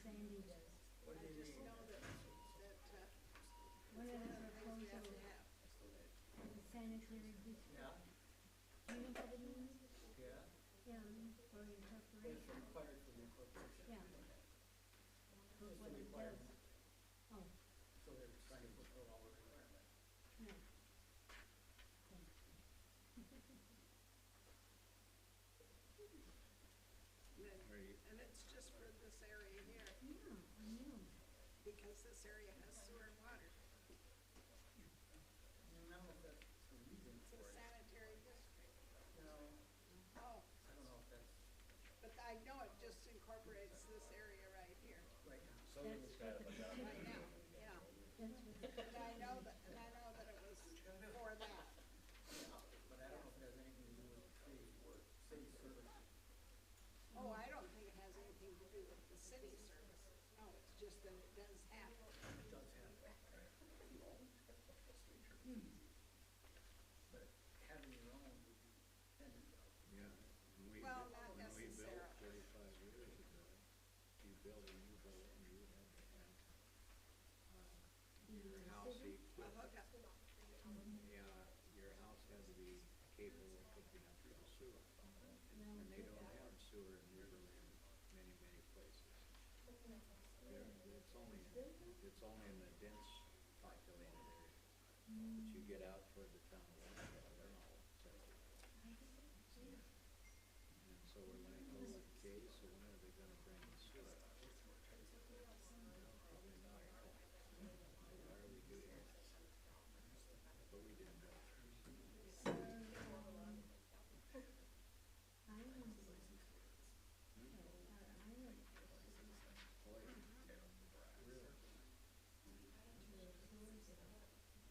Sandy does. What do I you just need? know that One of the things you have proposals, to have. the sanitary district. Yeah, Do you know what it means? yeah. Yeah, for It's incorporation. required for the incorporation. Yeah. But Just what a it does. requirement. Oh, So they're trying to fulfill all the requirements. no. And it's just for this area here, Yeah, I know. because this area has sewer and water. I don't know if that's the reason It's a for it. sanitary district. No, Oh, I don't know if that's but I know it just incorporates this area right here, right now. That's what the city, right now, yeah. that's what the And I know that it was for that. But I don't know if it has anything to do with city services. Oh, I don't think it has anything to do with the city services. No, it's just that it does happen. It does have that. But having your own would be ended up. Yeah, when we Well, built, not when we built necessarily. 35 years ago, you build a new building, you would have to have, your house city? A equipped. hookup. Yeah, your house had to be capable of hooking up to the sewer. And they don't have sewer in Riverland, many, many places. It's only in the dense populated area. But you get out toward the town of Waukesha, they're all septic. And so we're like, oh, okay, so when are they gonna bring the sewer? Probably not. So why are we doing this? But we didn't know.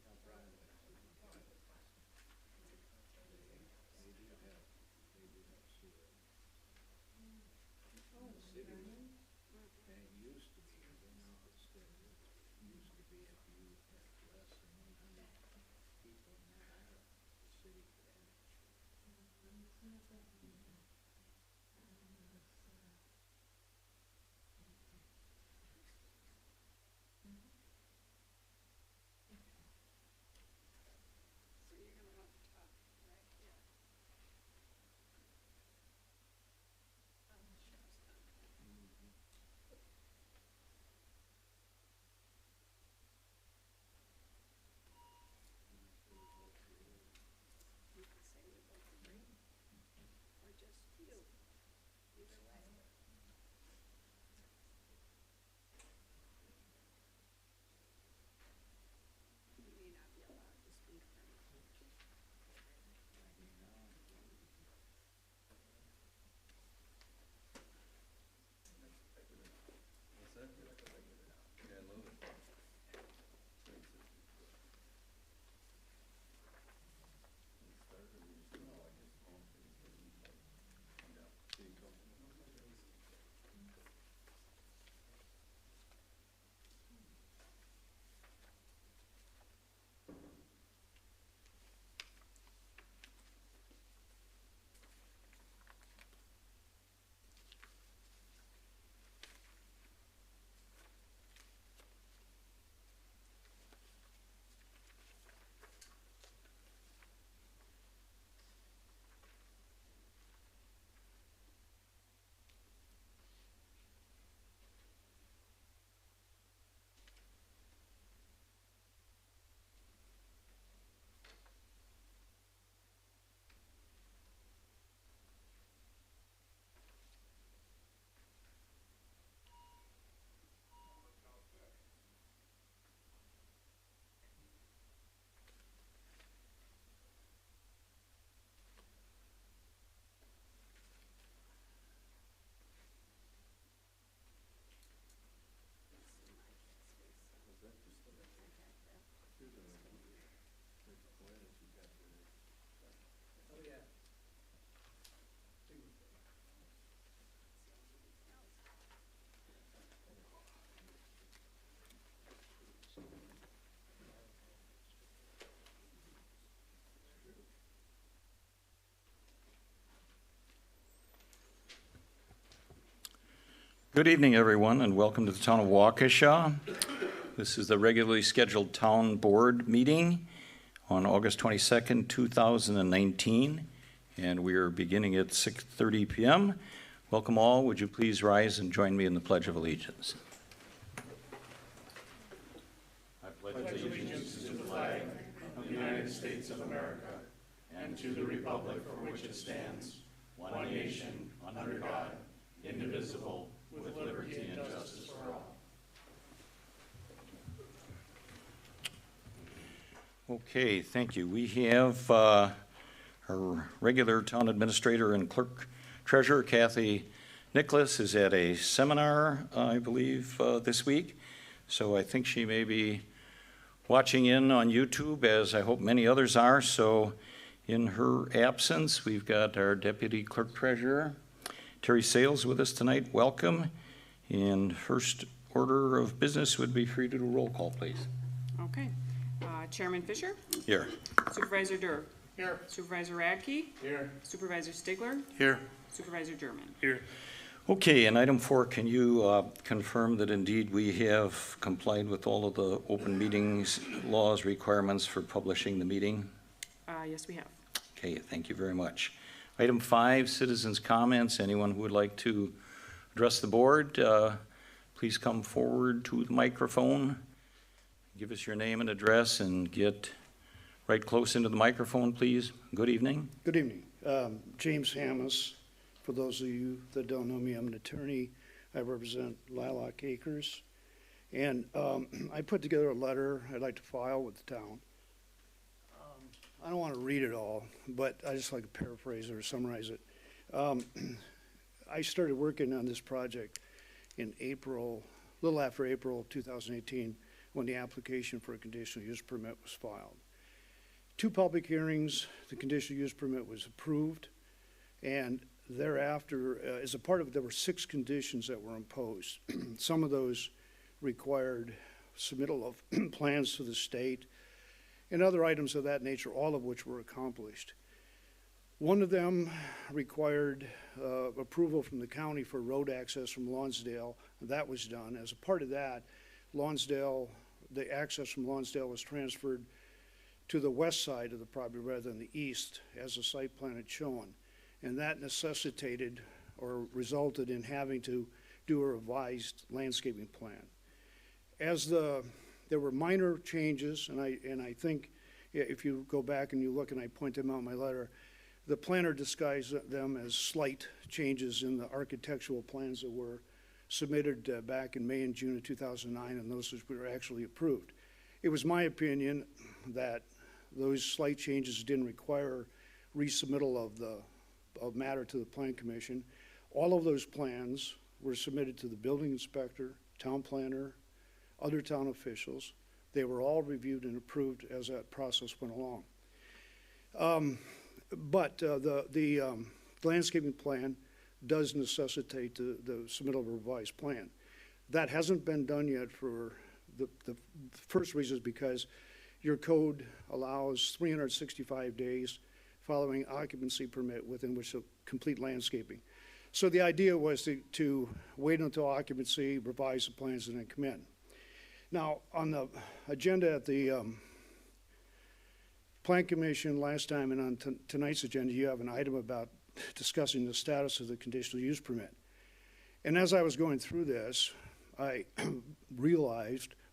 How private? They do have sewer. The city, and it used to be, I don't know if it still is, it used to be if you had less than 100 people in that area, the city could annex you. So you're gonna want to talk right here. On the sheriff's contract. You can say we both agree, or just you, either way. You may not be allowed to speak for me. You know, What's that? Yeah, a little bit. Oh, yeah. Good evening, everyone, and welcome to the town of Waukesha. This is the regularly scheduled town board meeting on August 22nd, 2019, and we are beginning at 6:30 p.m. Welcome all. Would you please rise and join me in the Pledge of Allegiance? I pledge allegiance to the flag of the United States of America and to the republic for which it stands, one nation, under God, indivisible, with liberty and justice for all. Okay, thank you. We have our regular town administrator and clerk treasurer, Kathy Nicholas, is at a seminar, I believe, this week. So I think she may be watching in on YouTube, as I hope many others are. So in her absence, we've got our deputy clerk treasurer, Terry Sales, with us tonight. Welcome. And first order of business would be for you to do a roll call, please. Okay. Chairman Fisher? Here. Supervisor Durr? Here. Supervisor Radke? Here. Supervisor Stigler? Here. Supervisor German? Here. Okay, and item 4, can you confirm that indeed we have complied with all of the open meetings laws requirements for publishing the meeting? Yes, we have. Okay, thank you very much. Item 5, citizens' comments. Anyone who would like to address the board, please come forward to the microphone. Give us your name and address and get right close into the microphone, please. Good evening. Good evening. James Hammes. For those of you that don't know me, I'm an attorney. I represent Lilac Acres. And I put together a letter I'd like to file with the town. I don't want to read it all, but I just like to paraphrase it or summarize it. I started working on this project in April, a little after April of 2018, when the application for a conditional use permit was filed. 2 public hearings, the conditional use permit was approved, and thereafter, as a part of it, there were 6 conditions that were imposed. Some of those required submittal of plans to the state and other items of that nature, all of which were accomplished. One of them required approval from the county for road access from Lonsdale. That was done. As a part of that, the access from Lonsdale was transferred to the west side of the property rather than the east, as the site plan had shown. And that necessitated or resulted in having to do a revised landscaping plan. There were minor changes, and I think if you go back and you look, and I point them out in my letter, the planner disguised them as slight changes in the architectural plans that were submitted back in May and June of 2009, and those were actually approved. It was my opinion that those slight changes didn't require resubmittal of matter to the Plan Commission. All of those plans were submitted to the building inspector, town planner, other town officials. They were all reviewed and approved as that process went along. But the landscaping plan does necessitate the submittal of a revised plan. That hasn't been done yet for the first reason is because your code allows 365 days following occupancy permit within which to complete landscaping. So the idea was to wait until occupancy, revise the plans, and then come in. Now, on the agenda at the Plan Commission last time and on tonight's agenda, you have an item about discussing the status of the conditional use permit. And as I was going through this, I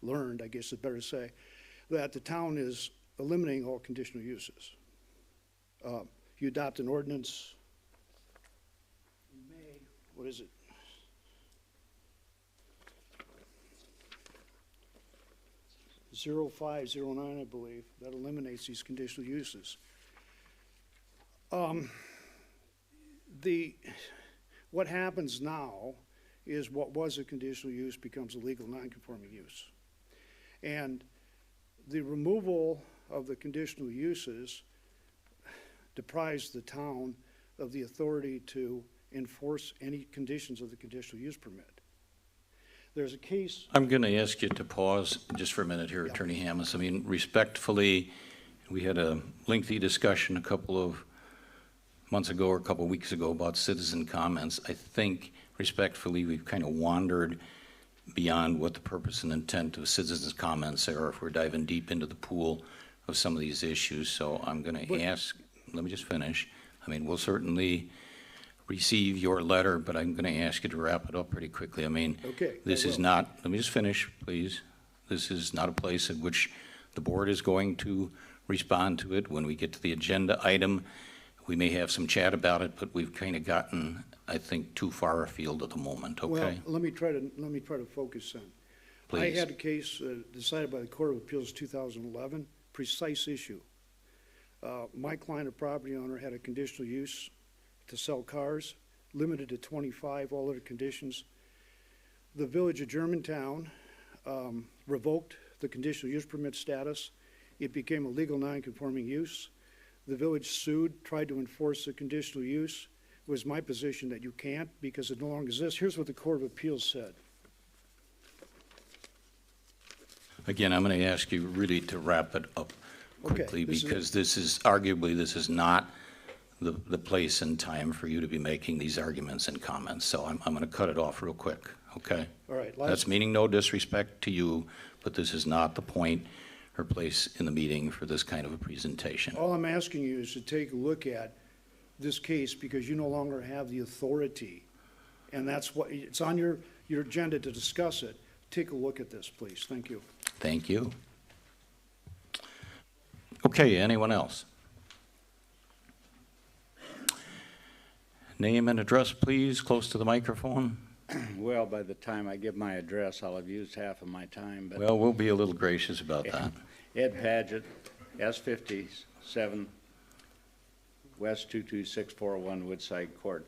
learned, I guess it's better to say, that the town is eliminating all conditional uses. You adopt an ordinance in May, what is it? '0509, I believe, that eliminates these conditional uses. What happens now is what was a conditional use becomes a legal non-conforming use. And the removal of the conditional uses deprives the town of the authority to enforce any conditions of the conditional use permit. There's a case. I'm going to ask you to pause just for a minute here, Attorney Hammes. I mean, respectfully, we had a lengthy discussion a couple of months ago or a couple of weeks ago about citizen comments. I think respectfully, we've kind of wandered beyond what the purpose and intent of citizens' comments are if we're diving deep into the pool of some of these issues. So I'm going to ask, let me just finish. I mean, we'll certainly receive your letter, but I'm going to ask you to wrap it up pretty quickly. I mean, Okay, this I is will. not, let me just finish, please. This is not a place at which the board is going to respond to it. When we get to the agenda item, we may have some chat about it, but we've kind of gotten, I think, too far afield at the moment, Well, okay? let me try to focus then. Please. I had a case decided by the Court of Appeals 2011, precise issue. My client, a property owner, had a conditional use to sell cars, limited to 25, all other conditions. The Village of Germantown revoked the conditional use permit status. It became a legal non-conforming use. The village sued, tried to enforce the conditional use. It was my position that you can't because it no longer exists. Here's what the Court of Appeals said. Again, I'm going to ask you really to wrap it up quickly this is- because this is arguably, this is not the place and time for you to be making these arguments and comments. So I'm going to cut it off real quick, okay? All right, That's meaning no disrespect to you, but this is not the point or place in the meeting for this kind of a presentation. all I'm asking you is to take a look at this case because you no longer have the authority. And that's what, it's on your agenda to discuss it. Take a look at this, please. Thank you. Thank you. Okay, anyone else? Name and address, please, close to the microphone. Well, by the time I give my address, I'll have used half of my time, but Well, we'll be a little gracious about that. Ed Paget, S57, West 22641 Woodside Court.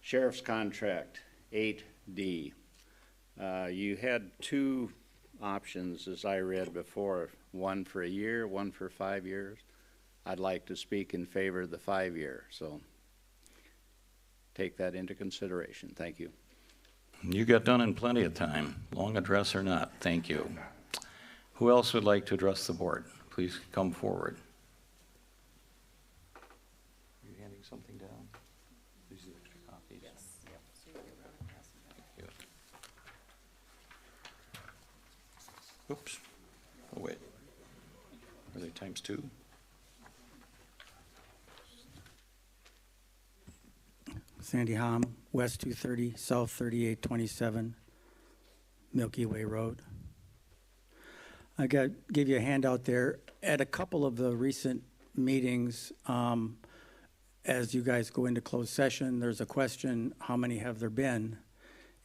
Sheriff's contract, 8D. You had two options, as I read before, one for a year, one for 5 years. I'd like to speak in favor of the 5-year, so take that into consideration. Thank you. You got done in plenty of time, long address or not. Thank you. Who else would like to address the board? Please come forward. Are you handing something down? These are extra copies. Yes. Oops. Oh, wait. Are they times two? Sandy Hom, West 230, South 3827, Milky Way Road. Gave you a handout there. At a couple of the recent meetings, as you guys go into closed session, there's a question, how many have there been?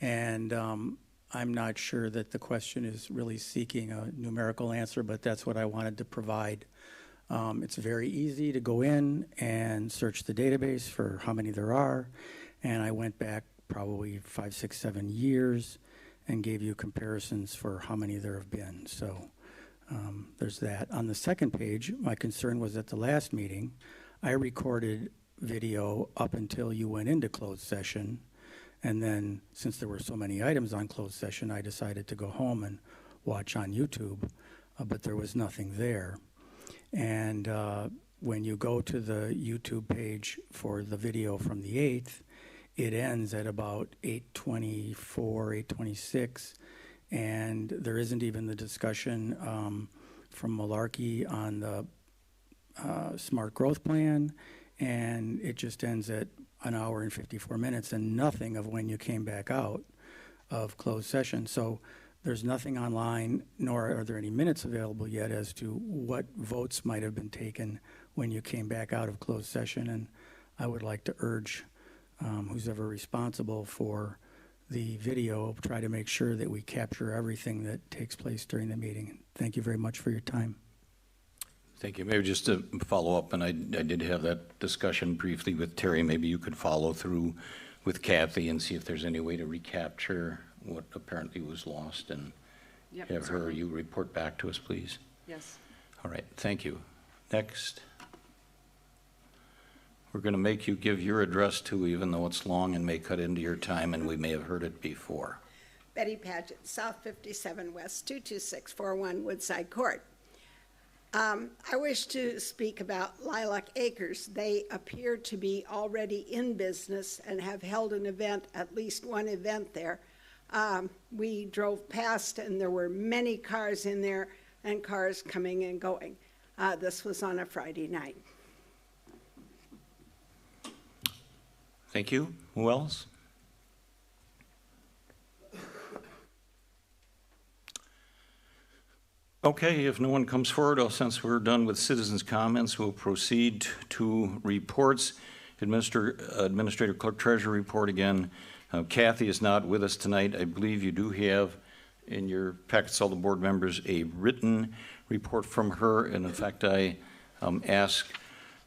And I'm not sure that the question is really seeking a numerical answer, but that's what I wanted to provide. It's very easy to go in and search the database for how many there are. And I went back probably 5, 6, 7 years and gave you comparisons for how many there have been. So there's that. On the second page, my concern was at the last meeting, I recorded video up until you went into closed session. And then since there were so many items on closed session, I decided to go home and watch on YouTube, but there was nothing there. And when you go to the YouTube page for the video from the 8th, it ends at about 8:24, 8:26, and there isn't even the discussion from Malarkey on the smart growth plan, and it just ends at an hour and 54 minutes and nothing of when you came back out of closed session. So there's nothing online, nor are there any minutes available yet as to what votes might have been taken when you came back out of closed session. And I would like to urge who's ever responsible for the video, try to make sure that we capture everything that takes place during the meeting. Thank you very much for your time. Thank you. Maybe just to follow up, and I did have that discussion briefly with Terry. Maybe you could follow through with Kathy and see if there's any way to recapture what apparently was lost and Yep, have her, certainly. you report back to us, please. Yes. All right, thank you. Next. We're going to make you give your address too, even though it's long and may cut into your time and we may have heard it before. Betty Paget, South 57 West 22641 Woodside Court. I wish to speak about Lilac Acres. They appear to be already in business and have held an event, at least one event there. We drove past and there were many cars in there and cars coming and going. This was on a Friday night. Thank you. Who else? Okay, if no one comes forward, since we're done with citizens' comments, we'll proceed to reports. Administrator Clerk Treasurer report again. Kathy is not with us tonight. I believe you do have in your packets, all the board members, a written report from her. And in fact, I asked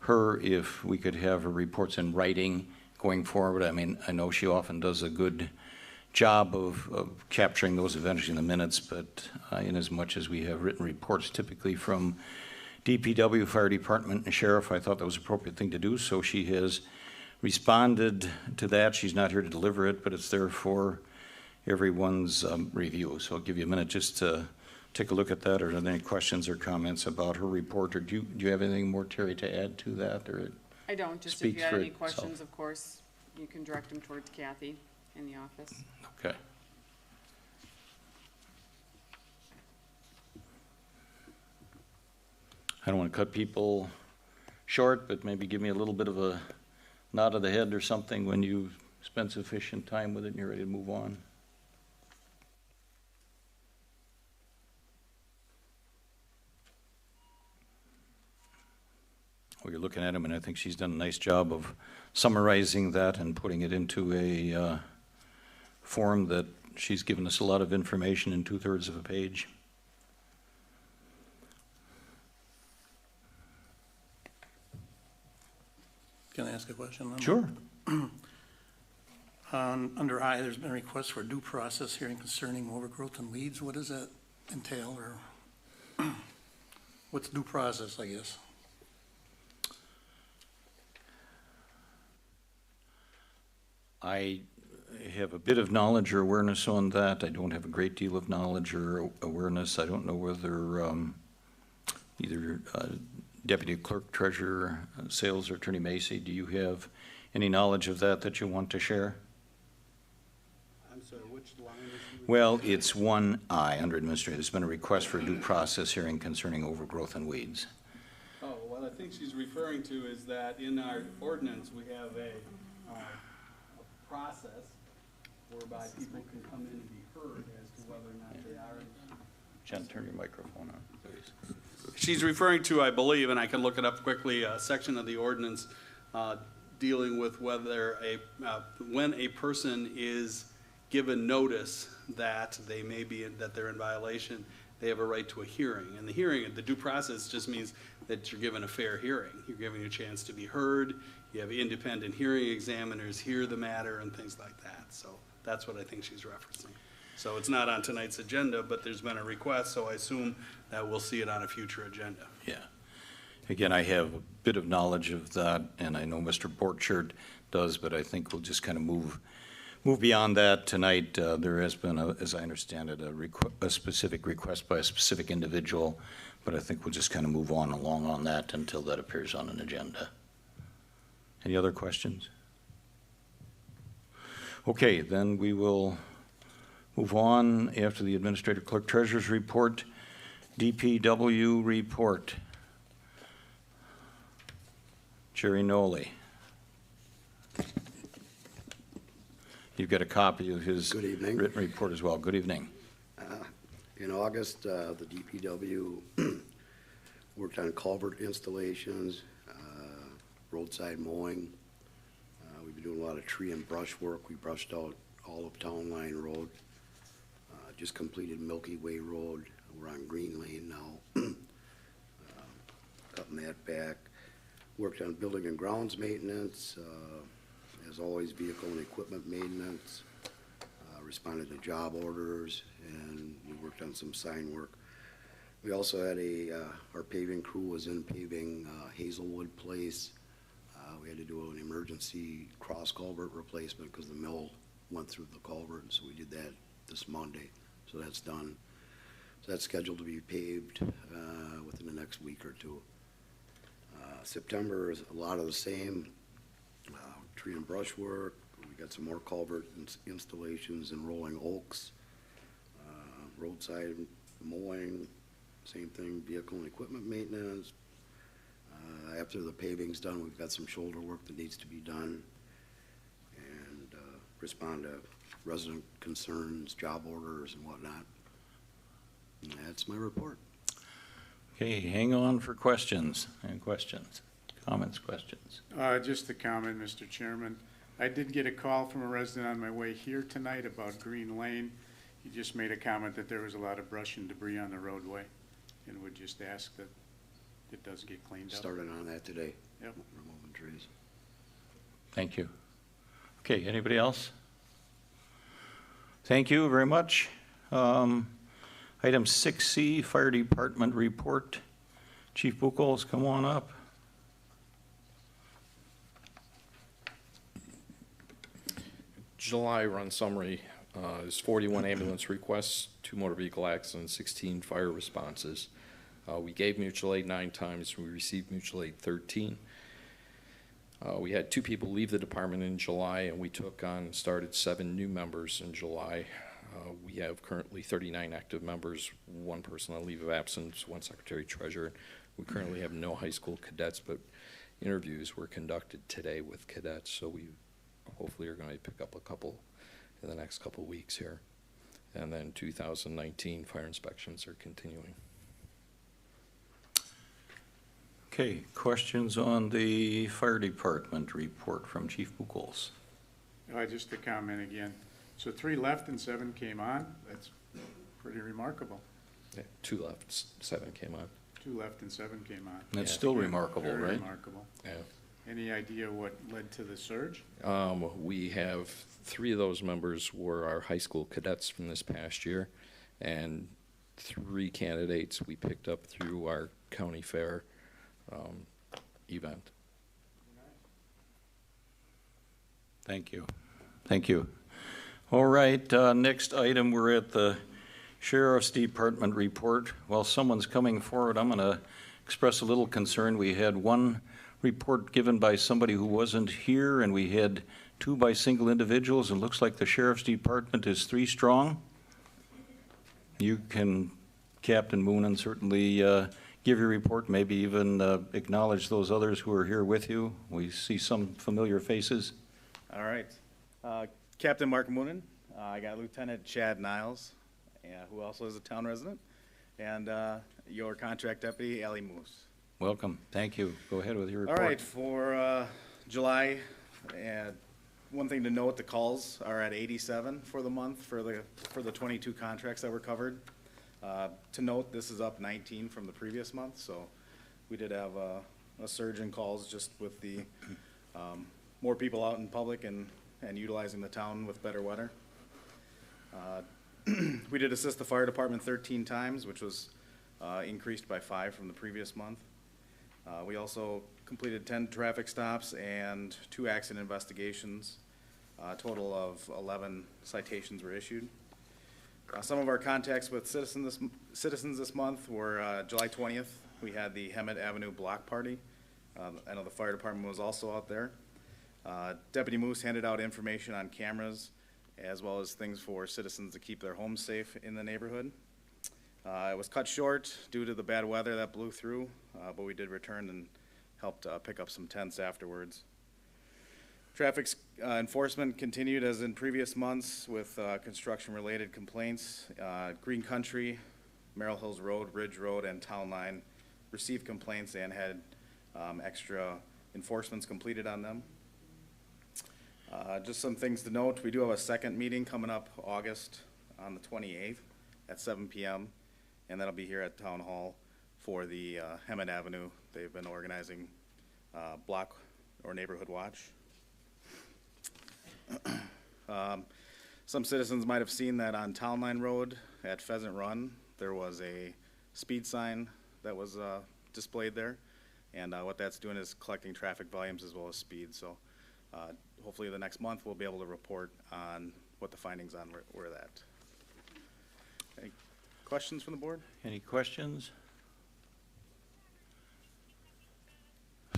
her if we could have her reports in writing going forward. I mean, I know she often does a good job of capturing those eventually in the minutes, but in as much as we have written reports typically from DPW, Fire Department, and Sheriff, I thought that was an appropriate thing to do, so she has responded to that. She's not here to deliver it, but it's there for everyone's review. So I'll give you a minute just to take a look at that. Or are there any questions or comments about her report? Or do you have anything more, Terry, to add to that? Or I don't, just if speaks you have for any itself. questions, of course, you can direct them towards Kathy in the office. Okay. I don't want to cut people short, but maybe give me a little bit of a nod of the head or something when you spend sufficient time with it and you're ready to move on. Well, you're looking at him, and I think she's done a nice job of summarizing that and putting it into a form that she's given us a lot of information in 2/3 of a page. Can I ask a question? Sure. Under I, there's been a request for due process hearing concerning overgrowth and weeds. What does that entail, or what's due process, I guess? I have a bit of knowledge or awareness on that. I don't have a great deal of knowledge or awareness. I don't know whether either Deputy Clerk, Treasurer, Sales, or Attorney Macy, do you have any knowledge of that you want to share? I'm sorry, which line is it? Well, it's 1I under Administrative. There's been a request for a due process hearing concerning overgrowth and weeds. Oh, what I think she's referring to is that in our ordinance, we have a process whereby people can come in and be heard as to whether or not they are. Jen, turn your microphone on, please. She's referring to, I believe, and I can look it up quickly, a section of the ordinance dealing with whether when a person is given notice that they may be, that they're in violation, they have a right to a hearing. And the hearing, the due process just means that you're given a fair hearing. You're given a chance to be heard. You have independent hearing examiners hear the matter and things like that. So that's what I think she's referencing. So it's not on tonight's agenda, but there's been a request, so I assume that we'll see it on a future agenda. Yeah. Again, I have a bit of knowledge of that, and I know Mr. Borchert does, but I think we'll just kind of move beyond that tonight. There has been, as I understand it, a specific request by a specific individual, but I think we'll just kind of move along on that until that appears on an agenda. Any other questions? Okay, then we will move on after the Administrator Clerk Treasurer's report. DPW report. Jerry Noley. You've got a copy of his Good evening. written report as well. Good evening. In August, the DPW worked on culvert installations, roadside mowing. We've been doing a lot of tree and brush work. We brushed out all of Town Line Road. Just completed Milky Way Road. We're on Green Lane now. Cutting that back. Worked on building and grounds maintenance. As always, vehicle and equipment maintenance. Responded to job orders, and we worked on some sign work. We also had our paving crew was in paving Hazelwood Place. We had to do an emergency cross culvert replacement because the mill went through the culvert, and so we did that this Monday. So that's done. that's scheduled to be paved within the next week or two. September is a lot of the same, tree and brush work. We got some more culvert installations and rolling oaks, roadside mowing, same thing, vehicle and equipment maintenance. After the paving's done, we've got some shoulder work that needs to be done, and respond to resident concerns, job orders and whatnot. And that's my report. Okay, hang on for questions. Any questions, comments, questions? Just a comment, Mr. Chairman. I did get a call from a resident on my way here tonight about Green Lane. He just made a comment that there was a lot of brush and debris on the roadway, and would just ask that it does get cleaned up. Started on that today. Yep. Removing trees. Thank you. Okay, anybody else? Thank you very much. Item 6C, Fire Department Report. Chief Buchholz, come on up. July run summary is 41 ambulance requests, 2 motor vehicle accidents, 16 fire responses. We gave mutual aid 9 times. We received mutual aid 13. We had 2 people leave the department in July, and we took on and started 7 new members in July. We have currently 39 active members, 1 person on leave of absence, 1 secretary treasurer. We currently have no high school cadets, but interviews were conducted today with cadets, so we hopefully are going to pick up a couple in the next couple weeks here. And then 2019 fire inspections are continuing. Okay, questions on the Fire Department report from Chief Buchholz? Just a comment again. So 3 left and 7 came on. That's pretty remarkable. Yeah, 2 left, 7 came on. 2 left and 7 came on. That's Yeah. still remarkable, Very right? remarkable. Yeah. Any idea what led to the surge? We have 3 of those members were our high school cadets from this past year, and 3 candidates we picked up through our county fair event. Thank you. Thank you. All right, next item, we're at the Sheriff's Department report. While someone's coming forward, I'm going to express a little concern. We had 1 report given by somebody who wasn't here, and we had 2 by single individuals. It looks like the Sheriff's Department is 3 strong. You can, Captain Moonen, certainly give your report, maybe even acknowledge those others who are here with you. We see some familiar faces. All right. Captain Mark Moonen. I got Lieutenant Chad Niles, who also is a town resident, and your contract deputy, Allie Moose. Welcome. Thank you. Go ahead with your report. All right. For July, one thing to note, the calls are at 87 for the month for the 22 contracts that were covered. To note, this is up 19 from the previous month, so we did have a surge in calls just with the more people out in public and utilizing the town with better weather. We did assist the fire department 13 times, which was increased by 5 from the previous month. We also completed 10 traffic stops and 2 accident investigations. A total of 11 citations were issued. Some of our contacts with citizens this month were July 20th. We had the Hemet Avenue block party. I know the fire department was also out there. Deputy Moose handed out information on cameras as well as things for citizens to keep their homes safe in the neighborhood. It was cut short due to the bad weather that blew through, but we did return and helped pick up some tents afterwards. Traffic enforcement continued as in previous months with construction-related complaints. Green Country, Merrill Hills Road, Ridge Road, and Town Line received complaints and had extra enforcements completed on them. Just some things to note, we do have a second meeting coming up August on the 28th at 7 p.m. and that'll be here at Town Hall for the Hemet Avenue. They've been organizing block or neighborhood watch. Some citizens might have seen that on Town Line Road at Pheasant Run, there was a speed sign that was displayed there. And what that's doing is collecting traffic volumes as well as speed. So hopefully the next month we'll be able to report on what the findings on were that. Questions from the board? Any questions?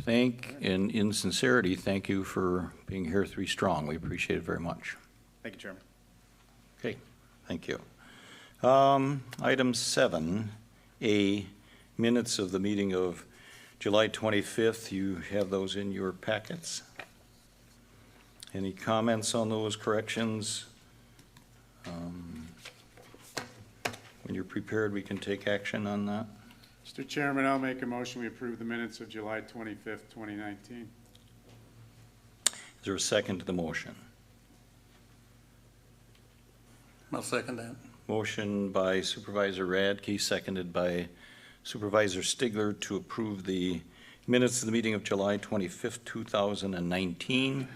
In sincerity, thank you for being here three strong. We appreciate it very much. Thank you, Chairman. Okay, thank you. Item 7A, minutes of the meeting of July 25th. You have those in your packets. Any comments on those corrections? When you're prepared, we can take action on that. Mr. Chairman, I'll make a motion we approve the minutes of July 25th, 2019. Is there a second to the motion? I'll second that. Motion by Supervisor Radke, seconded by Supervisor Stigler to approve the minutes of the meeting of July 25th, 2019.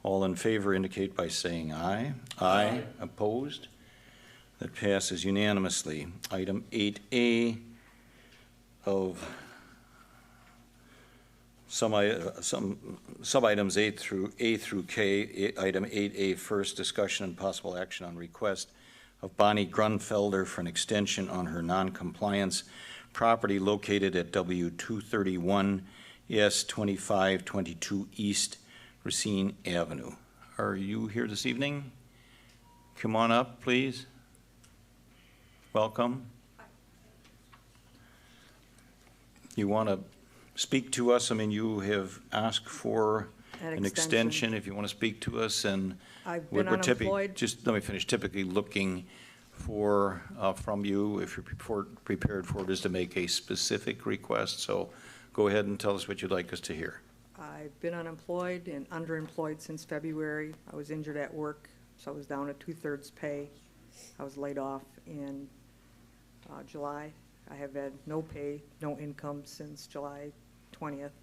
All in favor indicate by saying aye. Aye. Opposed? That passes unanimously. Item 8A of some sub-items A through K. Item 8A first, discussion and possible action on request of Bonnie Grunfelder for an extension on her non-compliance property located at W231 S 2522 East Racine Avenue. Are you here this evening? Come on up, please. Welcome. You want to speak to us? I mean, you have asked for an extension. If you want to speak to us, and I've been unemployed. Just let me finish. Typically looking for, from you, if you're prepared for it, is to make a specific request. So go ahead and tell us what you'd like us to hear. I've been unemployed and underemployed since February. I was injured at work, so I was down to 2/3 pay. I was laid off in July. I have had no pay, no income since July 20th,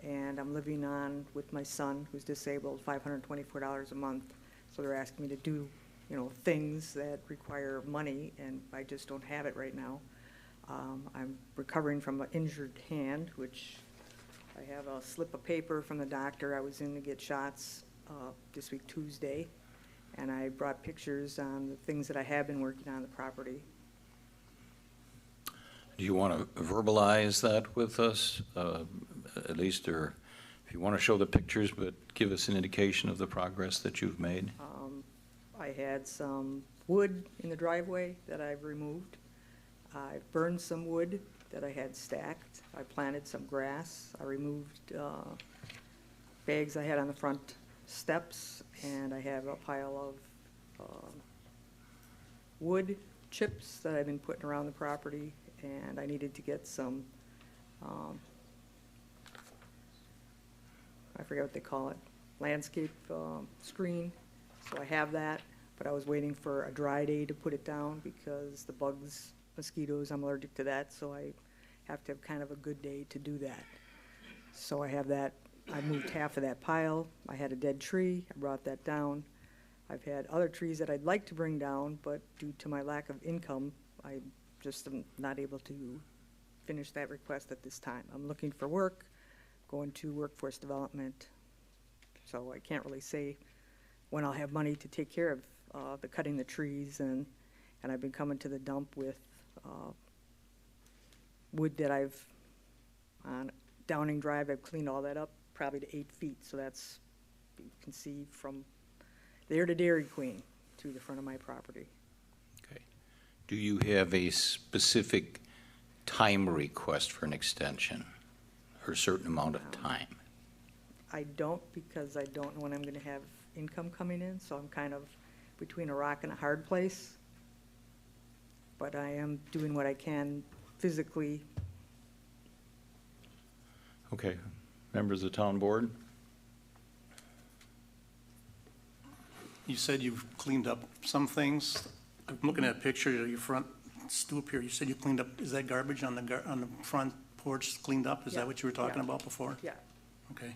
and I'm living on with my son, who's disabled, $524 a month. So they're asking me to do, things that require money, and I just don't have it right now. I'm recovering from an injured hand, which I have a slip of paper from the doctor. I was in to get shots this week Tuesday, and I brought pictures on the things that I have been working on the property. Do you want to verbalize that with us, at least, or if you want to show the pictures, but give us an indication of the progress that you've made? I had some wood in the driveway that I've removed. I burned some wood that I had stacked. I planted some grass. I removed bags I had on the front steps, and I have a pile of wood chips that I've been putting around the property, and I needed to get some, I forget what they call it, landscape screen. So I have that, but I was waiting for a dry day to put it down because the bugs, mosquitoes, I'm allergic to that, so I have to have kind of a good day to do that. So I have that. I moved half of that pile. I had a dead tree. I brought that down. I've had other trees that I'd like to bring down, but due to my lack of income, I just am not able to finish that request at this time. I'm looking for work, going to workforce development, so I can't really say when I'll have money to take care of the cutting the trees, and I've been coming to the dump with wood that I've, on Downing Drive, I've cleaned all that up, probably to 8 feet, so that's, you can see from there to Dairy Queen through the front of my property. Okay. Do you have a specific time request for an extension, or a certain amount of time? I don't, because I don't know when I'm gonna have income coming in, so I'm kind of between a rock and a hard place. But I am doing what I can physically. Okay. Members of the town board? You said you've cleaned up some things. I'm looking at a picture of your front stoop here. You said you cleaned up, is that garbage on the front porch cleaned up? Is Yeah. that what you were talking Yeah. about before? Yeah. Okay.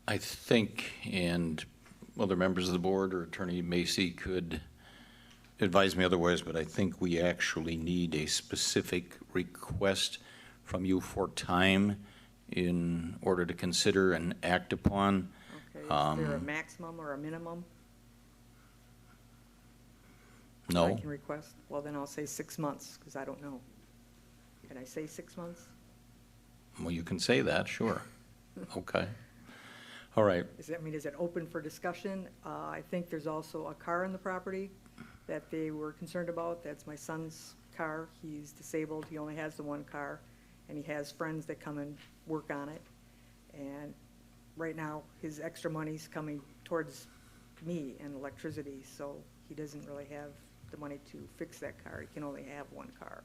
I think, and other members of the board or Attorney Macy could advise me otherwise, but I think we actually need a specific request from you for time in order to consider and act upon. Okay, is there a maximum or a minimum I No? can request? Well, then I'll say 6 months, because I don't know. Can I say 6 months? Well, you can say that, sure. Okay. All right. Is it open for discussion? I think there's also a car on the property that they were concerned about. That's my son's car. He's disabled. He only has the one car, and he has friends that come and work on it. And right now, his extra money's coming towards me and electricity, so he doesn't really have the money to fix that car. He can only have one car.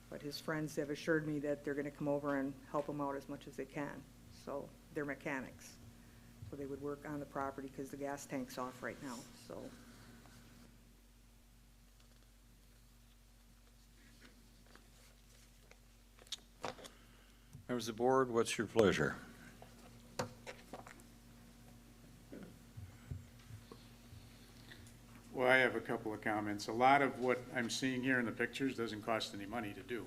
But his friends have assured me that they're gonna come over and help him out as much as they can. So they're mechanics. So they would work on the property because the gas tank's off right now, so. Members of the board, what's your pleasure? Well, I have a couple of comments. A lot of what I'm seeing here in the pictures doesn't cost any money to do.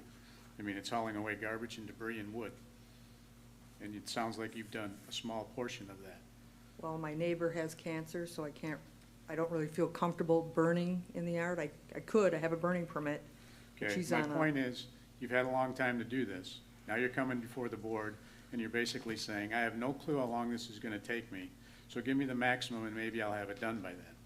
I mean, it's hauling away garbage and debris and wood. And it sounds like you've done a small portion of that. Well, my neighbor has cancer, so I don't really feel comfortable burning in the yard. I could, I have a burning permit. Okay, She's my on a- point is, you've had a long time to do this. Now you're coming before the board, and you're basically saying, I have no clue how long this is gonna take me, so give me the maximum and maybe I'll have it done by then.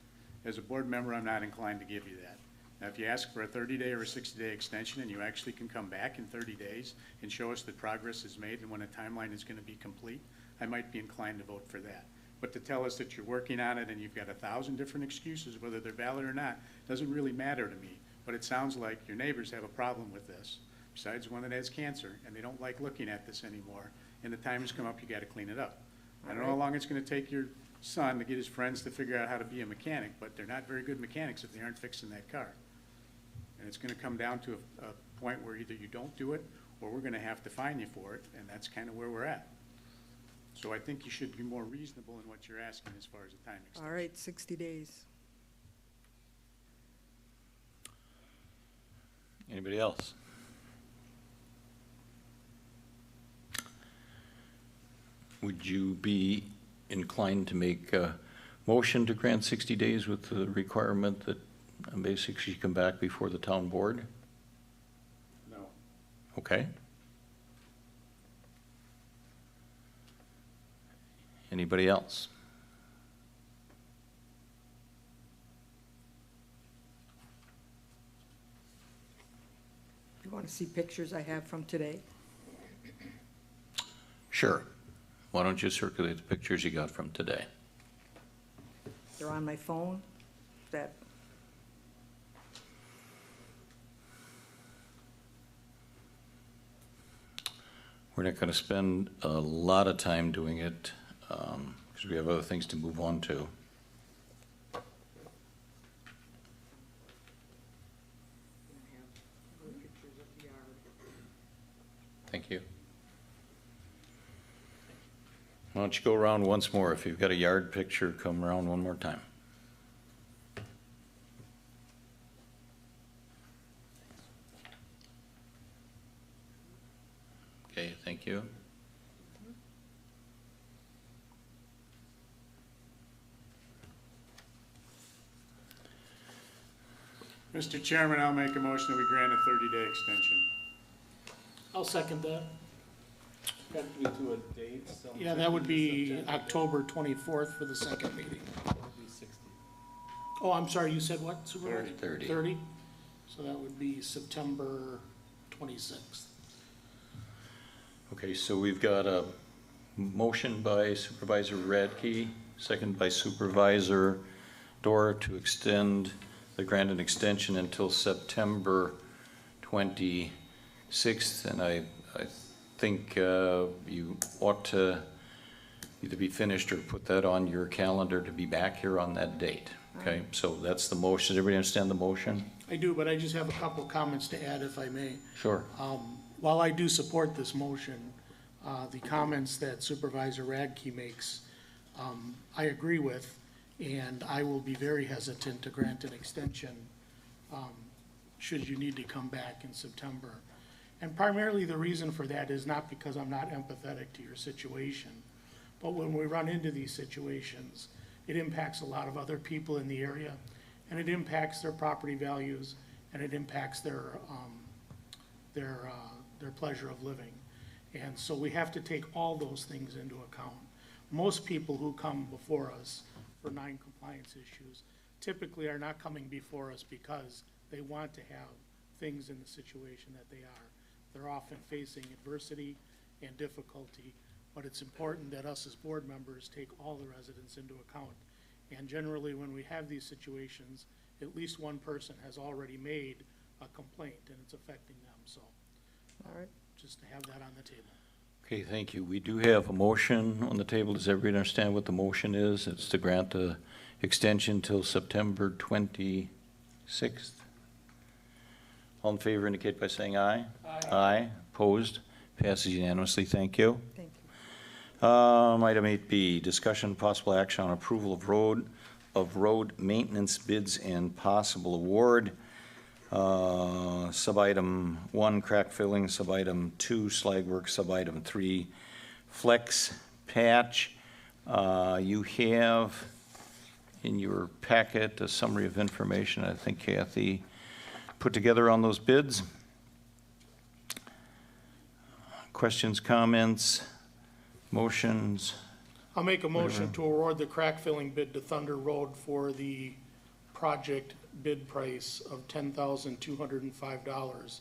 As a board member, I'm not inclined to give you that. Now, if you ask for a 30-day or a 60-day extension, and you actually can come back in 30 days and show us that progress is made and when a timeline is gonna be complete, I might be inclined to vote for that. But to tell us that you're working on it and you've got 1,000 different excuses, whether they're valid or not, doesn't really matter to me. But it sounds like your neighbors have a problem with this, besides one that has cancer, and they don't like looking at this anymore. And the time has come up, you gotta clean it up. I don't know how long it's gonna take your son to get his friends to figure out how to be a mechanic, but they're not very good mechanics if they aren't fixing that car. And it's gonna come down to a point where either you don't do it, or we're gonna have to fine you for it, and that's kinda where we're at. So I think you should be more reasonable in what you're asking as far as the time extension. All right, 60 days. Anybody else? Would you be inclined to make a motion to grant 60 days with the requirement that basically you come back before the town board? No. Okay. Anybody else? You want to see pictures I have from today? Sure. Why don't you circulate the pictures you got from today? They're on my phone. That, We're not going to spend a lot of time doing it because we have other things to move on to. Thank you. Why don't you go around once more? If you've got a yard picture, come around one more time. Okay, thank you. Mr. Chairman, I'll make a motion that we grant a 30-day extension. I'll second that. Got to be to a date. Yeah, that would be October 24th for the second meeting. That would be 60. Oh, I'm sorry, you said what, Supervisor? 30. 30? So that would be September 26th. Okay, so we've got a motion by Supervisor Radke, second by Supervisor Dorr to extend the grant an extension until September 26th, and I think you ought to either be finished or put that on your calendar to be back here on that date. Okay, so that's the motion. Does everybody understand the motion? I do, but I just have a couple comments to add if I may. Sure. While I do support this motion, the comments that Supervisor Radke makes, I agree with, and I will be very hesitant to grant an extension should you need to come back in September. And primarily the reason for that is not because I'm not empathetic to your situation, but when we run into these situations, it impacts a lot of other people in the area, and it impacts their property values, and it impacts their pleasure of living. And so we have to take all those things into account. Most people who come before us for non-compliance issues typically are not coming before us because they want to have things in the situation that they are. They're often facing adversity and difficulty, but it's important that us as board members take all the residents into account. And generally, when we have these situations, at least one person has already made a complaint, and it's affecting them. So, All right. just to have that on the table. Okay, thank you. We do have a motion on the table. Does everybody understand what the motion is? It's to grant the extension till September 26th. All in favor indicate by saying aye. Aye. Aye. Opposed? Passes unanimously. Thank you. Thank you. Item 8B, discussion possible action on approval of road maintenance bids and possible award. Sub-item 1, crack filling, sub-item 2, slag work, sub-item 3, flex patch. You have in your packet a summary of information I think Kathy put together on those bids. Questions, comments, motions? I'll make a motion to award the crack filling bid to Thunder Road for the project bid price of $10,205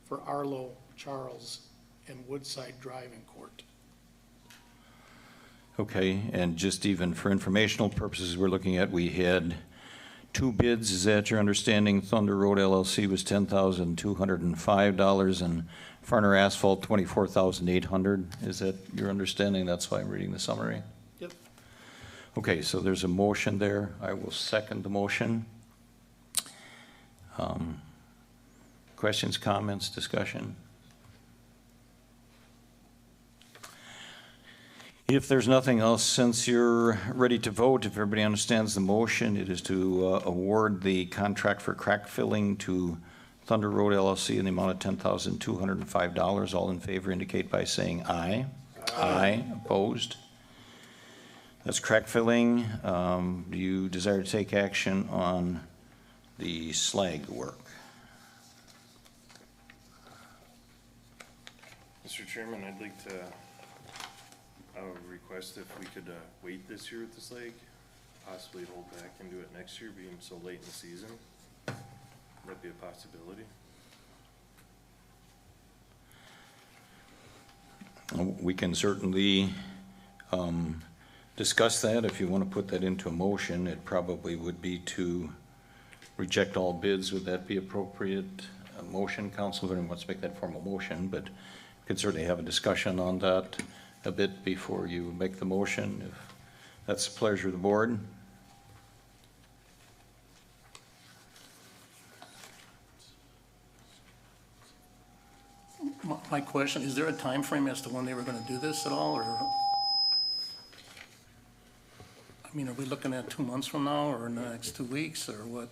for Arlo, Charles, and Woodside Drive in Court. Okay, and just even for informational purposes, we're looking at, we had 2 bids. Is that your understanding? Thunder Road LLC was $10,205 and Farner Asphalt $24,800. Is that your understanding? That's why I'm reading the summary. Yep. Okay, so there's a motion there. I will second the motion. Questions, comments, discussion? If there's nothing else, since you're ready to vote, if everybody understands the motion, it is to award the contract for crack filling to Thunder Road LLC in the amount of $10,205. All in favor indicate by saying aye. Aye. Opposed? That's crack filling. Do you desire to take action on the slag work? Mr. Chairman, I'd like to request if we could wait this year with the slag, possibly hold back and do it next year, being so late in the season. That'd be a possibility. We can certainly discuss that. If you want to put that into a motion, it probably would be to reject all bids. Would that be appropriate motion, Council? If anyone wants to make that formal motion, but we could certainly have a discussion on that a bit before you make the motion, if that's the pleasure of the board. My question, is there a time frame as to when they were going to do this at all, or? I mean, are we looking at 2 months from now, or in the next 2 weeks, or what?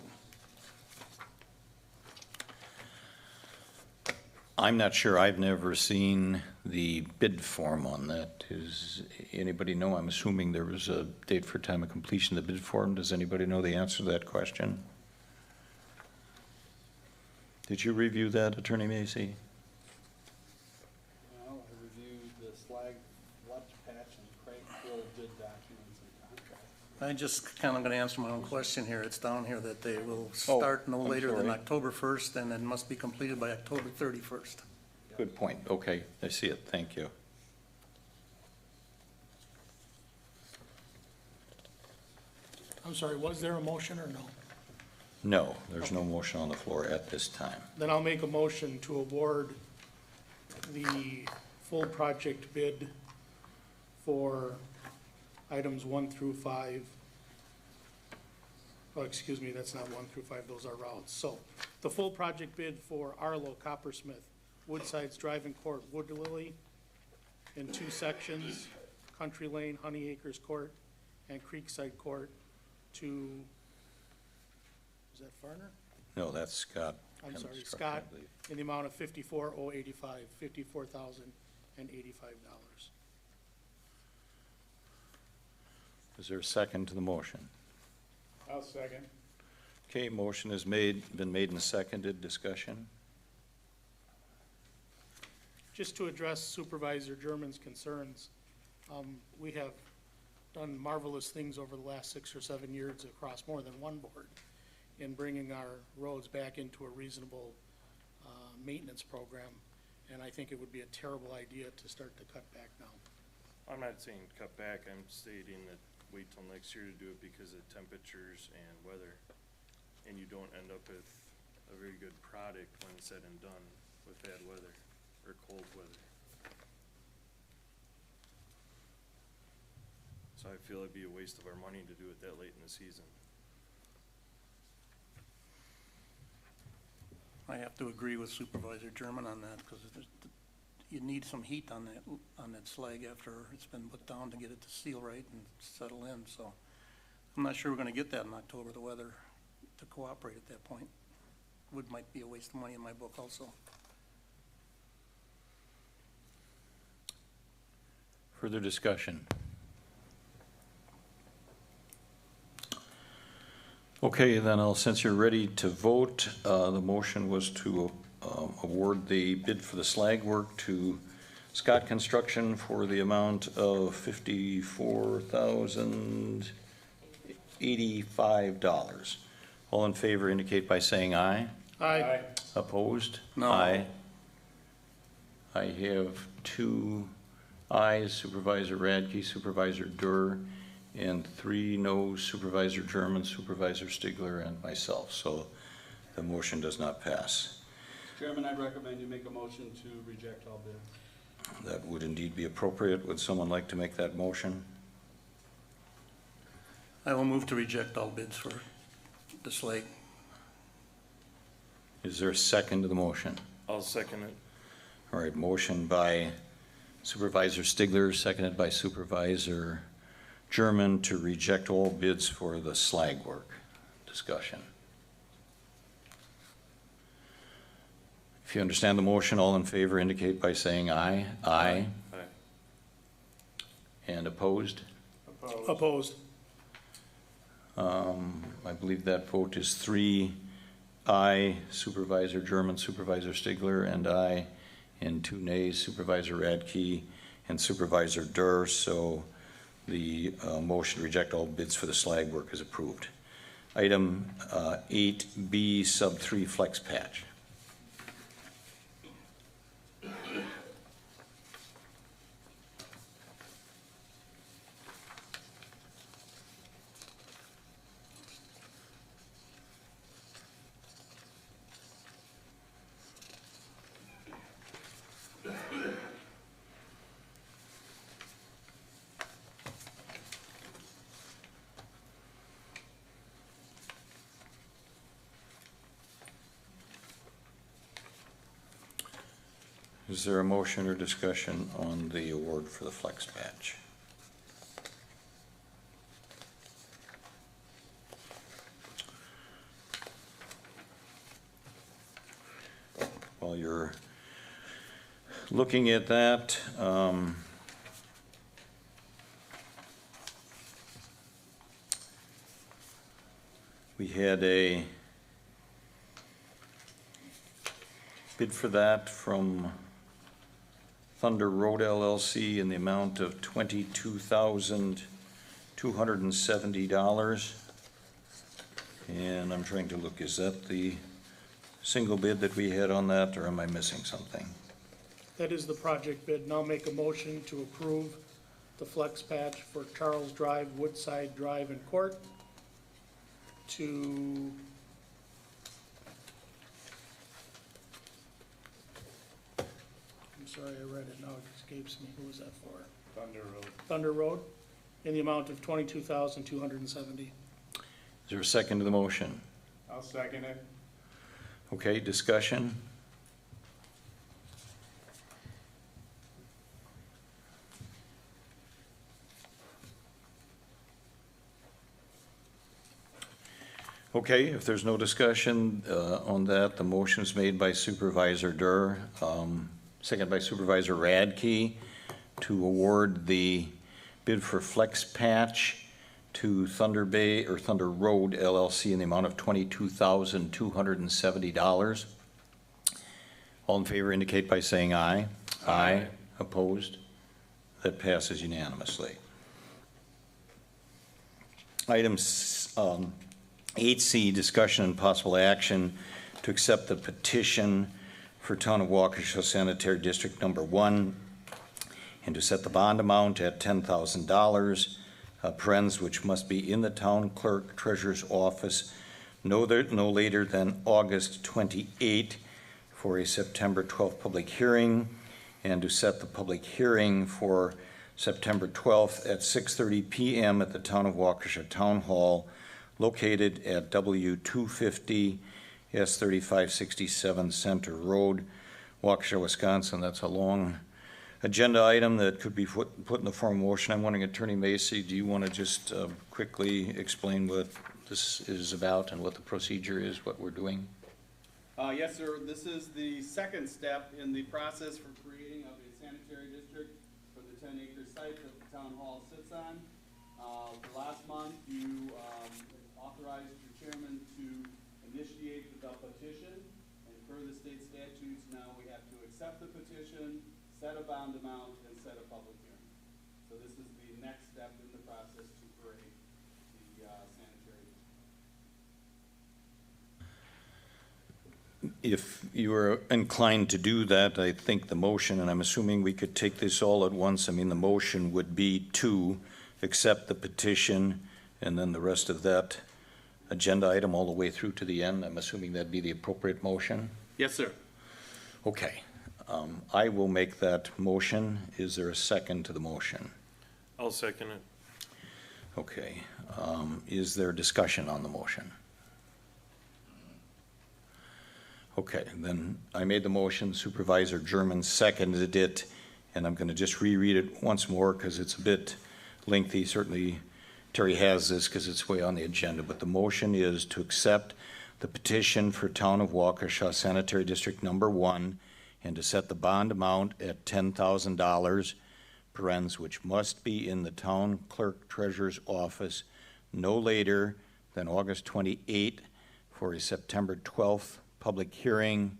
I'm not sure. I've never seen the bid form on that. Does anybody know? I'm assuming there was a date for time of completion of the bid form. Does anybody know the answer to that question? Did you review that, Attorney Macy? Well, I reviewed the slag, ledge patch, and crank fill bid documents and contracts. I just kind of going to answer my own question here. It's down here that they will start no later than October 1st, and then must be completed by October 31st. Good point. Okay, I see it. Thank you. I'm sorry, was there a motion or no? No, there's no motion on the floor at this time. Then I'll make a motion to award the full project bid for items 1 through 5. Oh, excuse me, that's not 1 through 5, those are routes. So the full project bid for Arlo, Coppersmith, Woodside's Drive and Court, Wood Lily in 2 sections, Country Lane, Honey Acres Court, and Creekside Court to, is that Farner? No, that's Scott I'm sorry, Construction, Scott, I believe. in the amount of $54,085, $54,085. Is there a second to the motion? I'll second. Okay, motion is been made and seconded. Discussion? Just to address Supervisor German's concerns, we have done marvelous things over the last 6 or 7 years across more than one board in bringing our roads back into a reasonable maintenance program, and I think it would be a terrible idea to start to cut back now. I'm not saying cut back, I'm stating that wait till next year to do it because of temperatures and weather. And you don't end up with a very good product when it's said and done with bad weather or cold weather. So I feel it'd be a waste of our money to do it that late in the season. I have to agree with Supervisor German on that, because you need some heat on that slag after it's been put down to get it to seal right and settle in, so I'm not sure we're gonna get that in October, the weather to cooperate at that point. Might be a waste of money in my book also. Further discussion? Okay, then since you're ready to vote, the motion was to award the bid for the slag work to Scott Construction for the amount of $54,085. All in favor indicate by saying aye. Aye. Opposed? No. Aye. I have 2 ayes, Supervisor Radke, Supervisor Durr, and 3 noes, Supervisor German, Supervisor Stigler, and myself. So the motion does not pass. Chairman, I'd recommend you make a motion to reject all bids. That would indeed be appropriate. Would someone like to make that motion? I will move to reject all bids for the slag. Is there a second to the motion? I'll second it. All right, motion by Supervisor Stigler, seconded by Supervisor German to reject all bids for the slag work. Discussion. If you understand the motion, all in favor indicate by saying aye. Aye. Aye. And opposed? Opposed. I believe that vote is 3 aye, Supervisor German, Supervisor Stigler, and aye, and 2 nays, Supervisor Radke and Supervisor Durr. So the motion to reject all bids for the slag work is approved. Item 8B, sub 3, flex patch. Is there a motion or discussion on the award for the flex patch? While you're looking at that, we had a bid for that from Thunder Road LLC in the amount of $22,270. And I'm trying to look, is that the single bid that we had on that, or am I missing something? That is the project bid, and I'll make a motion to approve the flex patch for Charles Drive, Woodside Drive, and Court to I'm sorry, I read it, now it escapes me. Who was that for? Thunder Road. Thunder Road, in the amount of $22,270. Is there a second to the motion? I'll second it. Okay, discussion? Okay, if there's no discussion on that, the motion is made by Supervisor Durr, second by Supervisor Radke, to award the bid for Flex Patch to Thunder Bay or Thunder Road LLC in the amount of $22,270. All in favor indicate by saying aye. Aye. Opposed? That passes unanimously. Item 8C, discussion and possible action to accept the petition for Town of Waukesha Sanitary District Number 1 and to set the bond amount at $10,000, parens which must be in the town clerk treasurer's office no later than August 28 for a September 12th public hearing, and to set the public hearing for September 12th at 6:30 p.m. at the Town of Waukesha Town Hall, located at W250 S3567 Center Road, Waukesha, Wisconsin. That's a long agenda item that could be put in the form of motion. I'm wondering, Attorney Macy, do you want to just quickly explain what this is about and what the procedure is, what we're doing? Yes, sir. This is the second step in the process for creating of a sanitary district for the 10-acre site that the town hall sits on. Last month, you authorized your chairman to initiate the petition, and per the state statutes, now we have to accept the petition, set a bond amount, and set a public hearing. So this is the next step in the process to create the sanitary district. If you are inclined to do that, I think the motion, and I'm assuming we could take this all at once, I mean, the motion would be to accept the petition and then the rest of that agenda item all the way through to the end. I'm assuming that'd be the appropriate motion? Yes, sir. Okay. I will make that motion. Is there a second to the motion? I'll second it. Okay. Is there discussion on the motion? Okay, then I made the motion, Supervisor German seconded it, and I'm going to just reread it once more because it's a bit lengthy. Certainly Terry has this because it's way on the agenda, but the motion is to accept the petition for Town of Waukesha Sanitary District Number 1 and to set the bond amount at $10,000, parens, which must be in the town clerk treasurer's office no later than August 28 for a September 12th public hearing,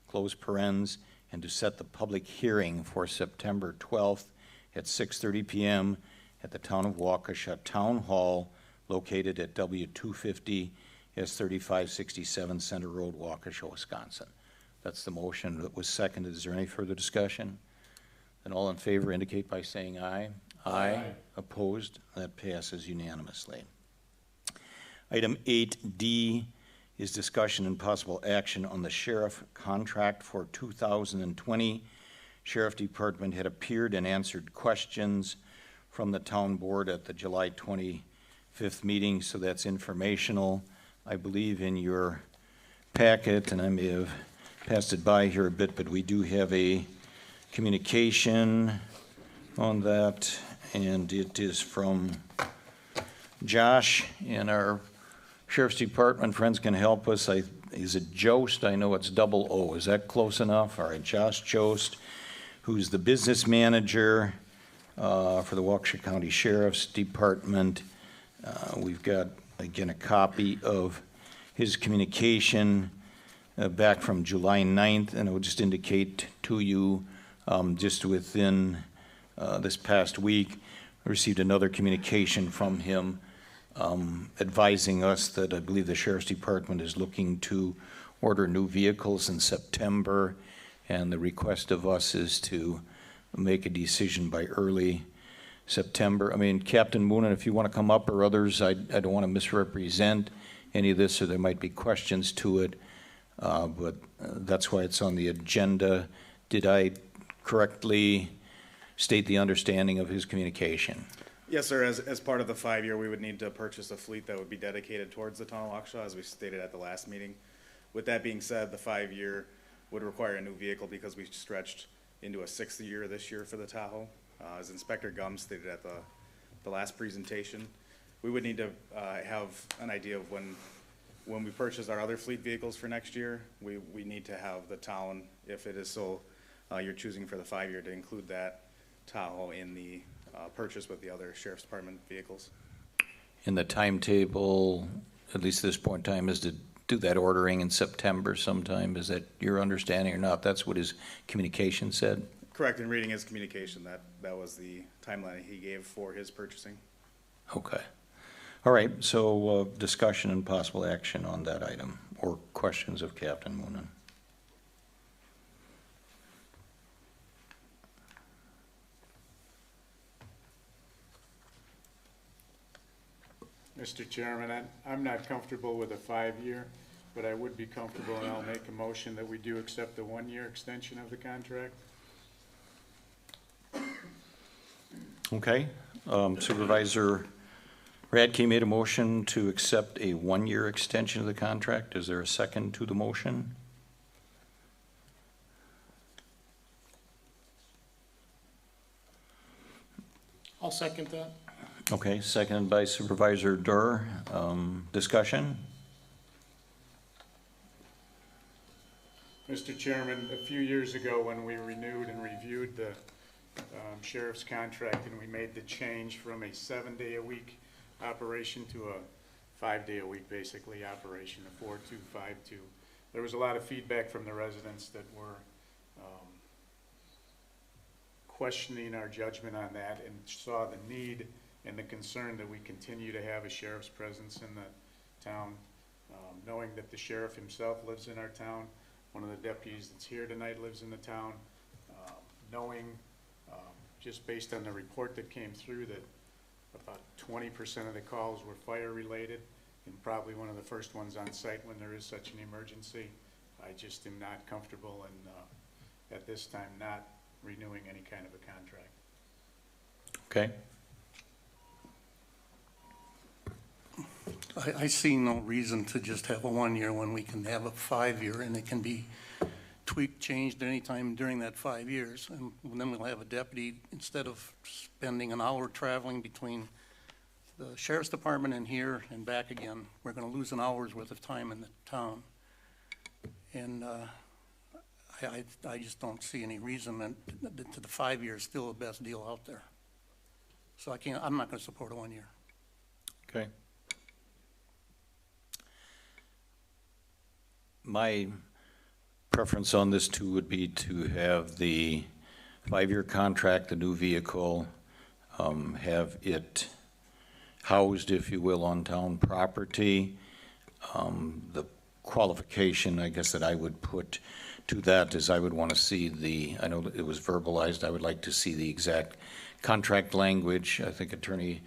close parens, and to set the public hearing for September 12th at 6:30 p.m. at the Town of Waukesha Town Hall, located at W250 S3567 Center Road, Waukesha, Wisconsin. That's the motion that was seconded. Is there any further discussion? Then all in favor indicate by saying aye. Aye. Opposed? That passes unanimously. Item 8D is discussion and possible action on the sheriff contract for 2020. Sheriff Department had appeared and answered questions from the town board at the July 25th meeting, so that's informational. I believe in your packet, and I may have passed it by here a bit, but we do have a communication on that, and it is from Josh in our Sheriff's Department. Friends can help us. Is it Jost? I know it's double O. Is that close enough? All right, Josh Jost, who's the business manager for the Waukesha County Sheriff's Department. We've got, again, a copy of his communication back from July 9th, and I would just indicate to you, just within this past week, I received another communication from him advising us that I believe the Sheriff's Department is looking to order new vehicles in September, and the request of us is to make a decision by early September. I mean, Captain Moonen, if you want to come up, or others, I don't want to misrepresent any of this, or there might be questions to it, but that's why it's on the agenda. Did I correctly state the understanding of his communication? Yes, sir. As part of the 5-year, we would need to purchase a fleet that would be dedicated towards the town of Waukesha, as we stated at the last meeting. With that being said, the 5-year would require a new vehicle because we stretched into a 6th year this year for the Tahoe. As Inspector Gum stated at the last presentation, we would need to have an idea of when when we purchase our other fleet vehicles for next year, we need to have the town, if it is so, you're choosing for the 5-year, to include that Tahoe in the purchase with the other sheriff's department vehicles. In the timetable, at least at this point in time, is to do that ordering in September sometime. Is that your understanding or not? That's what his communication said? Correct, in reading his communication, that was the timeline he gave for his purchasing. Okay. All right, so discussion and possible action on that item, or questions of Captain Moonen. Mr. Chairman, I'm not comfortable with a 5-year, but I would be comfortable, and I'll make a motion that we do accept the 1-year extension of the contract. Okay, Supervisor Radke made a motion to accept a 1-year extension of the contract. Is there a second to the motion? I'll second that. Okay, seconded by Supervisor Durr. Discussion? Mr. Chairman, a few years ago when we renewed and reviewed the sheriff's contract and we made the change from a 7-day-a-week operation to a 5-day-a-week basically operation, a 4-2, 5-2. There was a lot of feedback from the residents that were questioning our judgment on that and saw the need and the concern that we continue to have a sheriff's presence in the town. Knowing that the sheriff himself lives in our town, one of the deputies that's here tonight lives in the town, knowing just based on the report that came through that about 20% of the calls were fire related and probably one of the first ones on site when there is such an emergency. I just am not comfortable in at this time not renewing any kind of a contract. Okay. I see no reason to just have a 1-year when we can have a 5-year, and it can be tweaked, changed anytime during that 5 years. And then we'll have a deputy, instead of spending an hour traveling between the sheriff's department and here and back again, we're going to lose an hour's worth of time in the town. And I just don't see any reason that the 5 year is still the best deal out there. So I'm not going to support a 1-year. Okay. My preference on this too would be to have the 5-year contract, the new vehicle, have it housed, if you will, on town property. The qualification, I guess, that I would put to that is I would want to see I know that it was verbalized, I would like to see the exact contract language. I think Attorney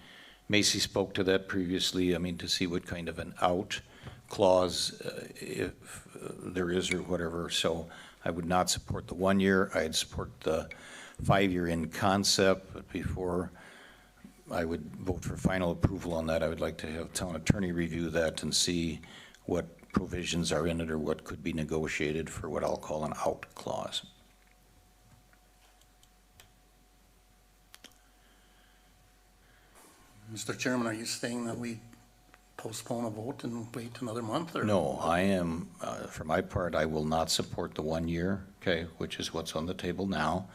Macy spoke to that previously. I mean, to see what kind of an out clause, if there is or whatever. So I would not support the 1-year. I'd support the 5-year in concept, but before I would vote for final approval on that, I would like to have town attorney review that and see what provisions are in it or what could be negotiated for what I'll call an out clause. Mr. Chairman, are you saying that we postpone a vote and wait another month? Or? No, I am, for my part, I will not support the 1-year, okay, which is what's on the table now.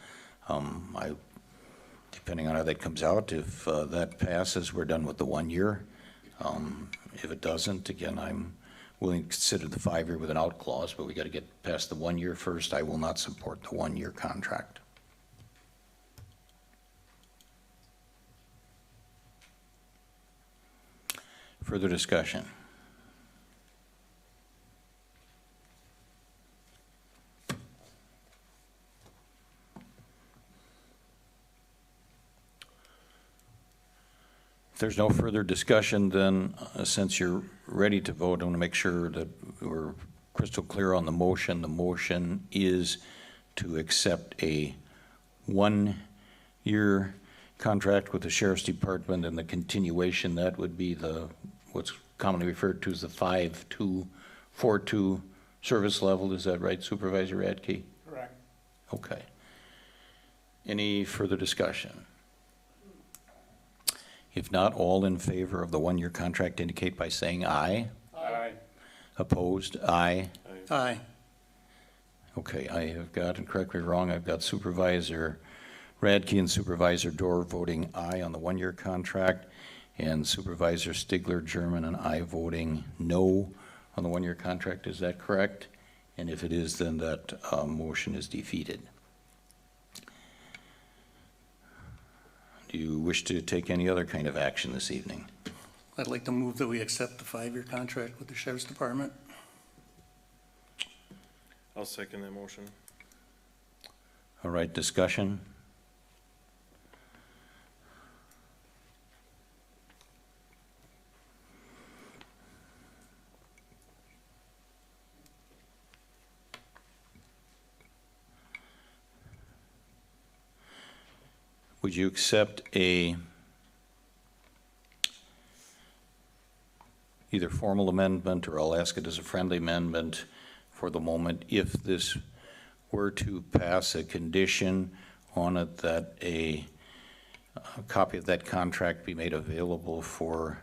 Depending on how that comes out, if that passes, we're done with the 1-year. If it doesn't, again, I'm willing to consider the 5-year with an out clause, but we got to get past the 1-year first. I will not support the 1-year contract. Further discussion? If there's no further discussion, then since you're ready to vote, I want to make sure that we're crystal clear on the motion. The motion is to accept a 1-year contract with the Sheriff's Department, and the continuation, that would be what's commonly referred to as the 5-2, 4-2 service level. Is that right, Supervisor Radke? Correct. Okay. Any further discussion? If not, all in favor of the 1-year contract indicate by saying aye. Aye. Opposed? Aye. Aye. Okay, I have got, and correct me if I'm wrong, I've got Supervisor Radke and Supervisor Dorr voting aye on the one-year contract, and Supervisor Stigler, German, and I voting no on the one-year contract. Is that correct? And if it is, then that motion is defeated. Do you wish to take any other kind of action this evening? I'd like to move that we accept the 5-year contract with the Sheriff's Department. I'll second that motion. All right, discussion? Would you accept a either formal amendment, or I'll ask it as a friendly amendment for the moment, if this were to pass a condition on it that a copy of that contract be made available for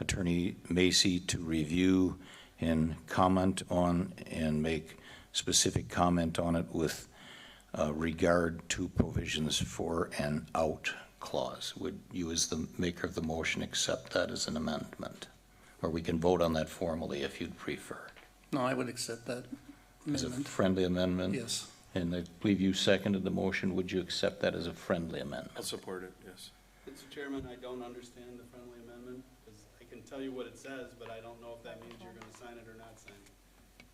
Attorney Macy to review and comment on and make specific comment on it with regard to provisions for an out clause. Would you, as the maker of the motion, accept that as an amendment? Or we can vote on that formally if you'd prefer. No, I would accept that As a amendment. friendly amendment? Yes. And I believe you seconded the motion. Would you accept that as a friendly amendment? I'll support it, yes. Mr. Chairman, I don't understand the friendly amendment, because I can tell you what it says, but I don't know if that means you're gonna sign it or not sign it.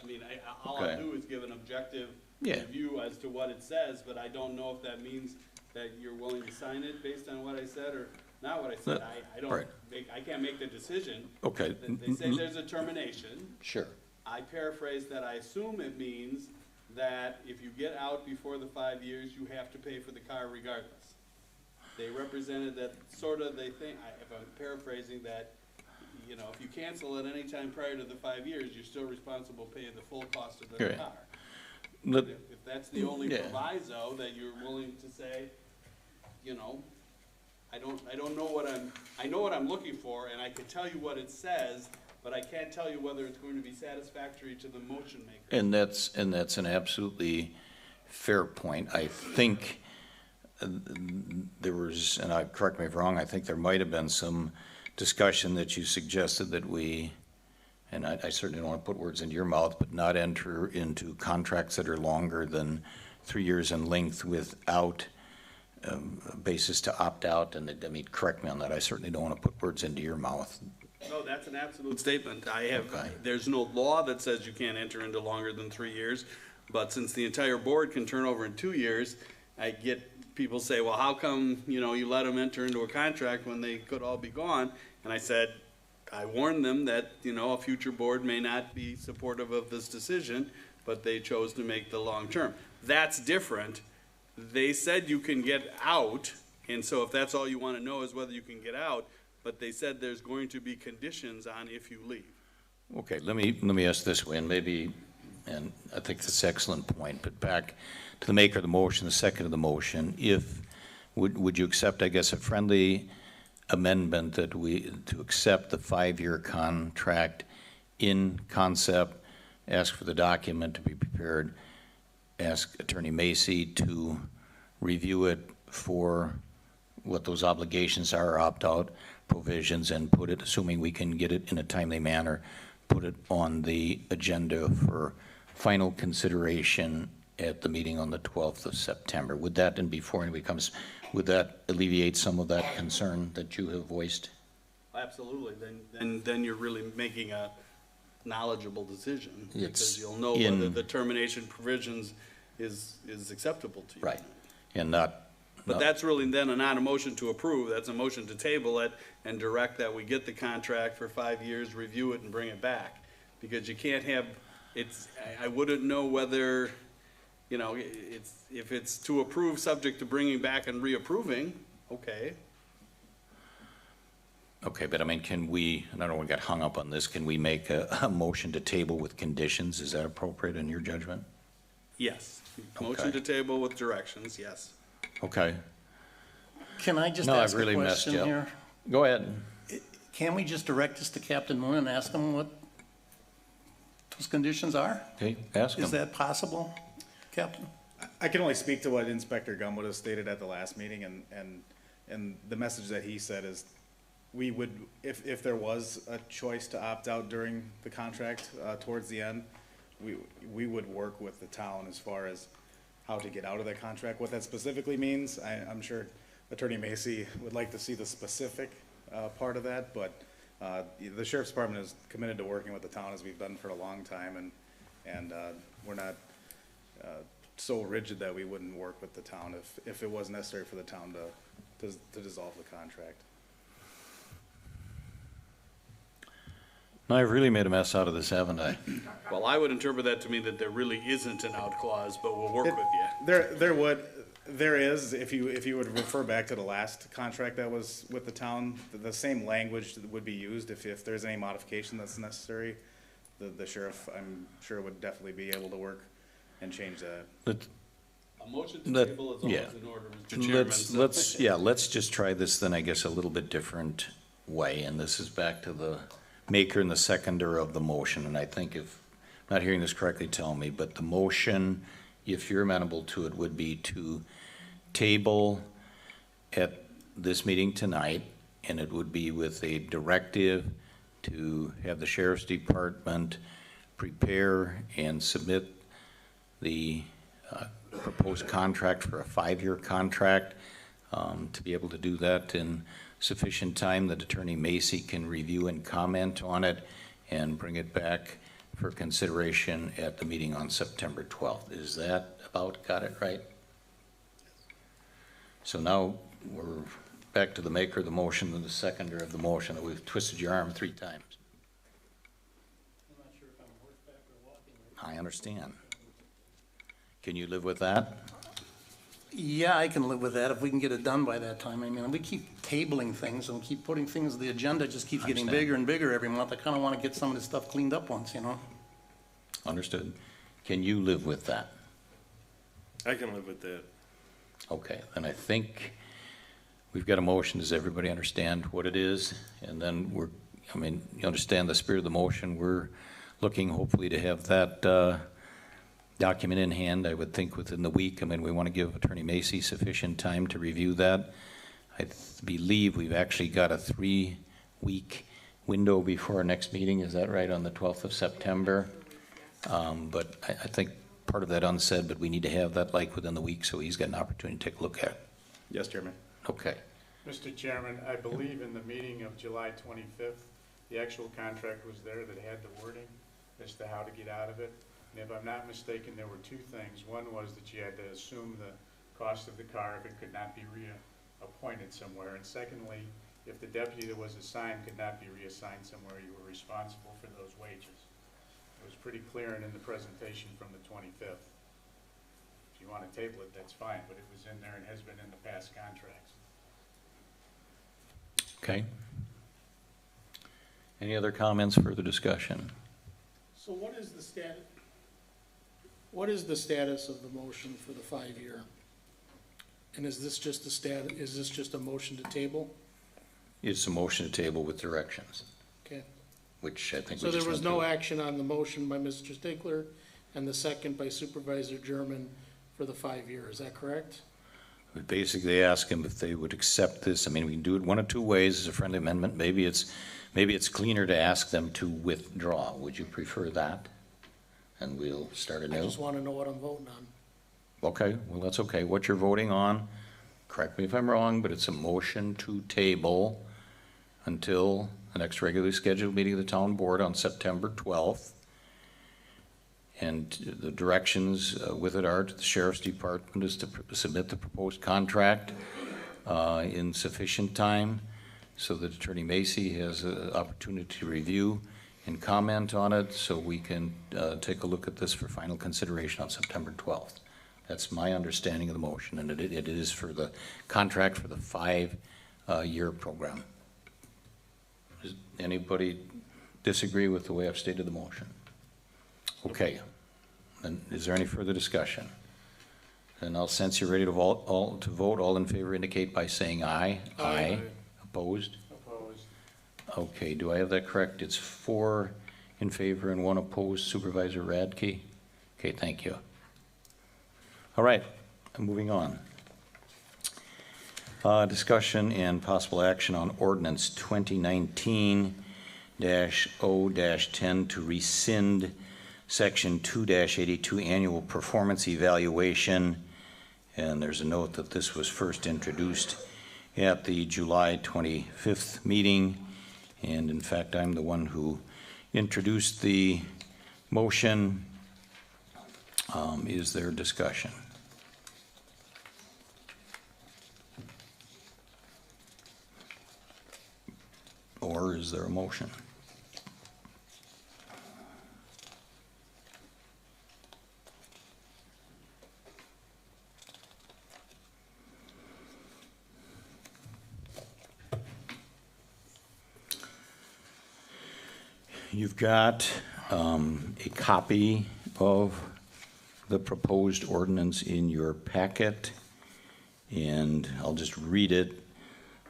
I mean, all I'll Okay. do is give an objective Yeah. review as to what it says, but I don't know if that means that you're willing to sign it based on what I said or not what I said. I don't right. I can't make the decision. Okay. They say there's a termination. Sure. I paraphrase that. I assume it means that if you get out before the 5 years, you have to pay for the car regardless. They represented that sort of, they think, if I'm paraphrasing that, you know, if you cancel at any time prior to the 5 years, you're still responsible paying the full cost of the Okay. car. Let- If that's the only Yeah. proviso that you're willing to say, you know, I don't know what I know what I'm looking for, and I can tell you what it says, but I can't tell you whether it's going to be satisfactory to the motion maker. And that's an absolutely fair point. I think there was, and correct me if I'm wrong, I think there might have been some discussion that you suggested that we, and I certainly don't want to put words into your mouth, but not enter into contracts that are longer than 3 years in length without a basis to opt out. And I mean, correct me on that. I certainly don't want to put words into your mouth. No, that's an absolute statement. Okay. There's no law that says you can't enter into longer than 3 years, but since the entire board can turn over in 2 years, I get people say, well, how come, you know, you let them enter into a contract when they could all be gone? And I said, I warned them that, you know, a future board may not be supportive of this decision, but they chose to make the long term. That's different. They said you can get out, and so if that's all you want to know is whether you can get out, but they said there's going to be conditions on if you leave. Okay, let me ask this way, and maybe, and I think that's an excellent point, but back to the maker of the motion, the second of the motion, would you accept, I guess, a friendly amendment that to accept the 5-year contract in concept, ask for the document to be prepared, ask Attorney Macy to review it for what those obligations are, opt-out provisions, and put it, assuming we can get it in a timely manner, put it on the agenda for final consideration at the meeting on the 12th of September. Would that, and before anybody comes, would that alleviate some of that concern that you have voiced? Absolutely. Then you're really making a knowledgeable decision, because It's you'll know whether the termination provisions is acceptable to you. Right, and not. But that's really then not a motion to approve, that's a motion to table it and direct that we get the contract for 5 years, review it, and bring it back. Because you can't have, I wouldn't know whether, you know, if it's to approve subject to bringing back and reapproving, okay. Okay, but I mean, can we, and I don't want to get hung up on this, can we make a motion to table with conditions? Is that appropriate in your judgment? Yes. Motion to table with directions, yes. Okay. Can I just No, ask I've really a messed question you up. here? Go ahead. Can we just direct this to Captain Moon and ask him what those conditions are? Okay, ask him. Is that possible, Captain? I can only speak to what Inspector Gumwood has stated at the last meeting, and the message that he said is, we would, if there was a choice to opt out during the contract, towards the end, we would work with the town as far as how to get out of that contract. What that specifically means, I'm sure Attorney Macy would like to see the specific, part of that, but, the Sheriff's Department is committed to working with the town as we've been for a long time, and we're not, so rigid that we wouldn't work with the town if it was necessary for the town to dissolve the contract. Now, I've really made a mess out of this, haven't I? Well, I would interpret that to mean that there really isn't an out clause, but we'll work with you. There is, if you would refer back to the last contract that was with the town, the same language would be used if there's any modification that's necessary. The sheriff, I'm sure, would definitely be able to work and change that. A motion to table is always in order, Mr. Chairman. Let's just try this then, I guess, a little bit different way, and this is back to the maker and the seconder of the motion, and I think if I'm not hearing this correctly, tell me, but the motion, if you're amenable to it, would be to table at this meeting tonight, and it would be with a directive to have the Sheriff's Department prepare and submit the proposed contract for a 5-year contract. To be able to do that in sufficient time that Attorney Macy can review and comment on it and bring it back for consideration at the meeting on September 12th. Is that about, got it right? So now we're back to the maker of the motion and the seconder of the motion. We've twisted your arm 3 times. I'm not sure if I'm horseback or walking. I understand. Can you live with that? Yeah, I can live with that if we can get it done by that time. I mean, we keep tabling things and keep putting things, the agenda just keeps getting bigger and bigger every month. I kind of want to get some of this stuff cleaned up once, you know? Understood. Can you live with that? I can live with that. Okay, then I think we've got a motion. Does everybody understand what it is? And then you understand the spirit of the motion. We're looking hopefully to have that document in hand, I would think, within the week. I mean, we want to give Attorney Macy sufficient time to review that. I believe we've actually got a 3-week window before our next meeting. Is that right, on the 12th of September? But I think part of that unsaid, but we need to have that like within the week so he's got an opportunity to take a look at it. Yes, Chairman. Okay. Mr. Chairman, I believe in the meeting of July 25th, the actual contract was there that had the wording as to how to get out of it. And if I'm not mistaken, there were 2 things. One was that you had to assume the cost of the car if it could not be reappointed somewhere. And secondly, if the deputy that was assigned could not be reassigned somewhere, you were responsible for those wages. It was pretty clear and in the presentation from the 25th. If you want to table it, that's fine, but it was in there and has been in the past contracts. Okay. Any other comments, further discussion? So what is the status of the motion for the 5-year? And is this just a motion to table? It's a motion to table with directions. Okay. Which I think So there was no action on the motion by Mr. Stickler and the second by Supervisor German for the 5-year, is that correct? We basically ask them if they would accept this. I mean, we can do it one of 2 ways as a friendly amendment. Maybe it's cleaner to ask them to withdraw. Would you prefer that? And we'll start anew. I just want to know what I'm voting on. Okay, well, that's okay. What you're voting on, correct me if I'm wrong, but it's a motion to table until the next regularly scheduled meeting of the town board on September 12th. And the directions with it are to the Sheriff's Department is to submit the proposed contract in sufficient time so that Attorney Macy has an opportunity to review and comment on it, so we can take a look at this for final consideration on September 12th. That's my understanding of the motion, and it is for the contract for the 5-year program. Does anybody disagree with the way I've stated the motion? Okay. Then is there any further discussion? And I'll sense you're ready to vote. All in favor indicate by saying aye. Aye. Opposed? Opposed. Okay, do I have that correct? It's 4 in favor and 1 opposed. Supervisor Radke? Okay, thank you. All right, moving on. Discussion and possible action on ordinance 2019-0-10 to rescind section 2-82 annual performance evaluation. And there's a note that this was first introduced at the July 25th meeting. And in fact, I'm the one who introduced the motion. Is there discussion? Or is there a motion? You've got a copy of the proposed ordinance in your packet, and I'll just read it.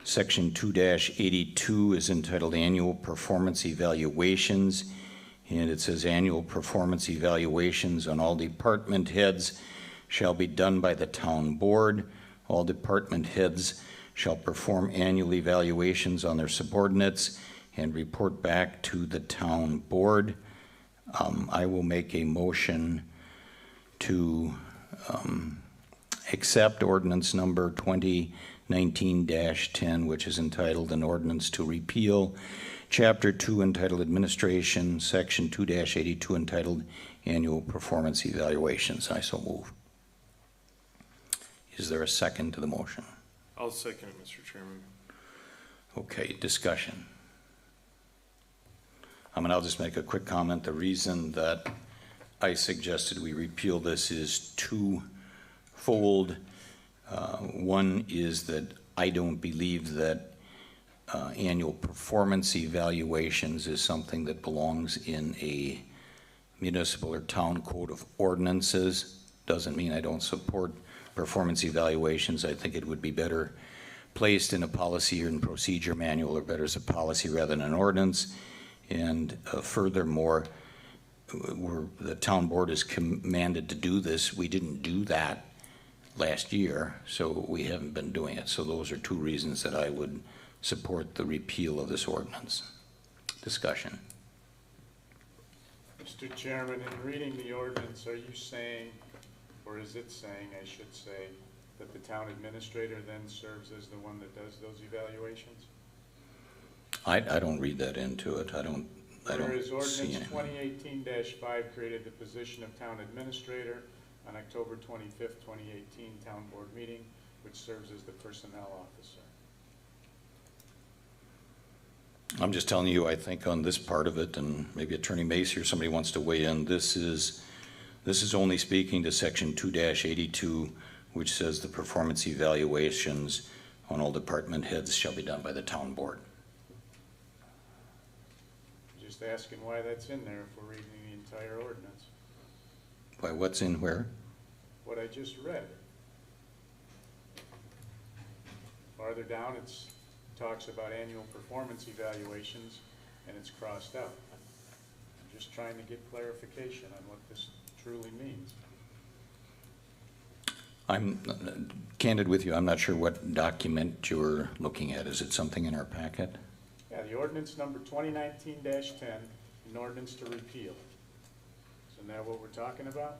Section 2-82 is entitled Annual Performance Evaluations, and it says annual performance evaluations on all department heads shall be done by the town board. All department heads shall perform annual evaluations on their subordinates and report back to the town board. I will make a motion to accept ordinance number 2019-10, which is entitled an ordinance to repeal Chapter 2 entitled Administration, Section 2-82 entitled Annual Performance Evaluations. I so move. Is there a second to the motion? I'll second it, Mr. Chairman. Okay, discussion. I'll just make a quick comment. The reason that I suggested we repeal this is twofold. One is that I don't believe that annual performance evaluations is something that belongs in a municipal or town code of ordinances. Doesn't mean I don't support performance evaluations. I think it would be better placed in a policy and procedure manual, or better as a policy rather than an ordinance. And furthermore, the town board is commanded to do this. We didn't do that last year, so we haven't been doing it. So those are two reasons that I would support the repeal of this ordinance. Discussion. Mr. Chairman, in reading the ordinance, are you saying, or is it saying, I should say, that the town administrator then serves as the one that does those evaluations? I don't read that into it. I don't Whereas see ordinance anything. 2018-5 created the position of town administrator on October 25th, 2018 town board meeting, which serves as the personnel officer. I'm just telling you, I think on this part of it, and maybe Attorney Macy or somebody wants to weigh in, this is only speaking to section 2-82, which says the performance evaluations on all department heads shall be done by the town board. Just asking why that's in there if we're reading the entire ordinance. Why, what's in where? What I just read. Farther down, it talks about annual performance evaluations, and it's crossed out. I'm just trying to get clarification on what this truly means. I'm candid with you. I'm not sure what document you're looking at. Is it something in our packet? Yeah, the ordinance number 2019-10, an ordinance to repeal. Isn't that what we're talking about?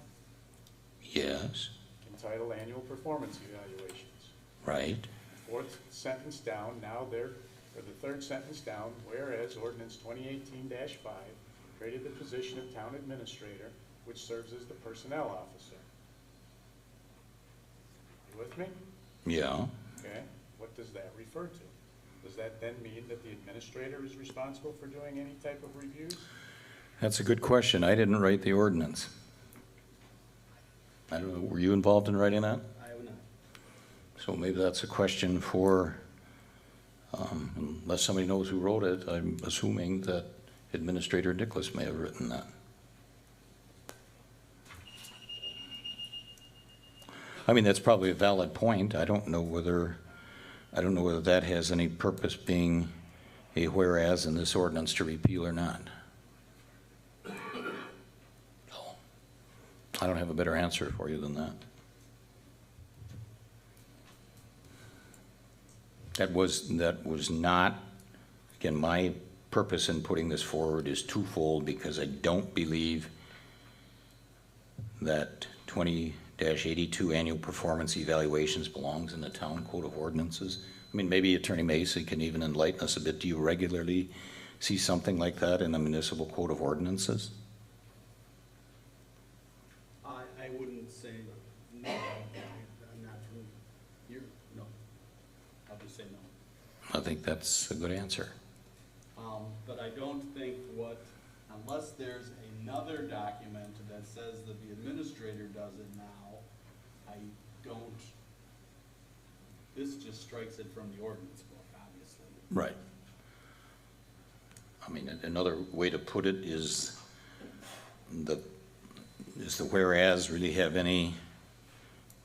Yes. Entitled Annual Performance Evaluations. Right. Fourth sentence down, now there, or the third sentence down, whereas ordinance 2018-5 created the position of town administrator, which serves as the personnel officer. You with me? Yeah. Okay, what does that refer to? Does that then mean that the administrator is responsible for doing any type of reviews? That's a good question. I didn't write the ordinance. I don't know, were you involved in writing that? I have not. So maybe that's a question for, unless somebody knows who wrote it, I'm assuming that Administrator Nicholas may have written that. I mean, that's probably a valid point. I don't know whether that has any purpose being a whereas in this ordinance to repeal or not. I don't have a better answer for you than that. That was not, again, my purpose in putting this forward is twofold, because I don't believe that 20-82 annual performance evaluations belongs in the town code of ordinances. I mean, maybe Attorney Macy can even enlighten us a bit. Do you regularly see something like that in the municipal code of ordinances? I wouldn't say no. I'm not from here. No. I'll just say no. I think that's a good answer. But I don't think unless there's another document that says that the administrator does it now, this just strikes it from the ordinance book, obviously. Right. I mean, another way to put it is the whereas really have any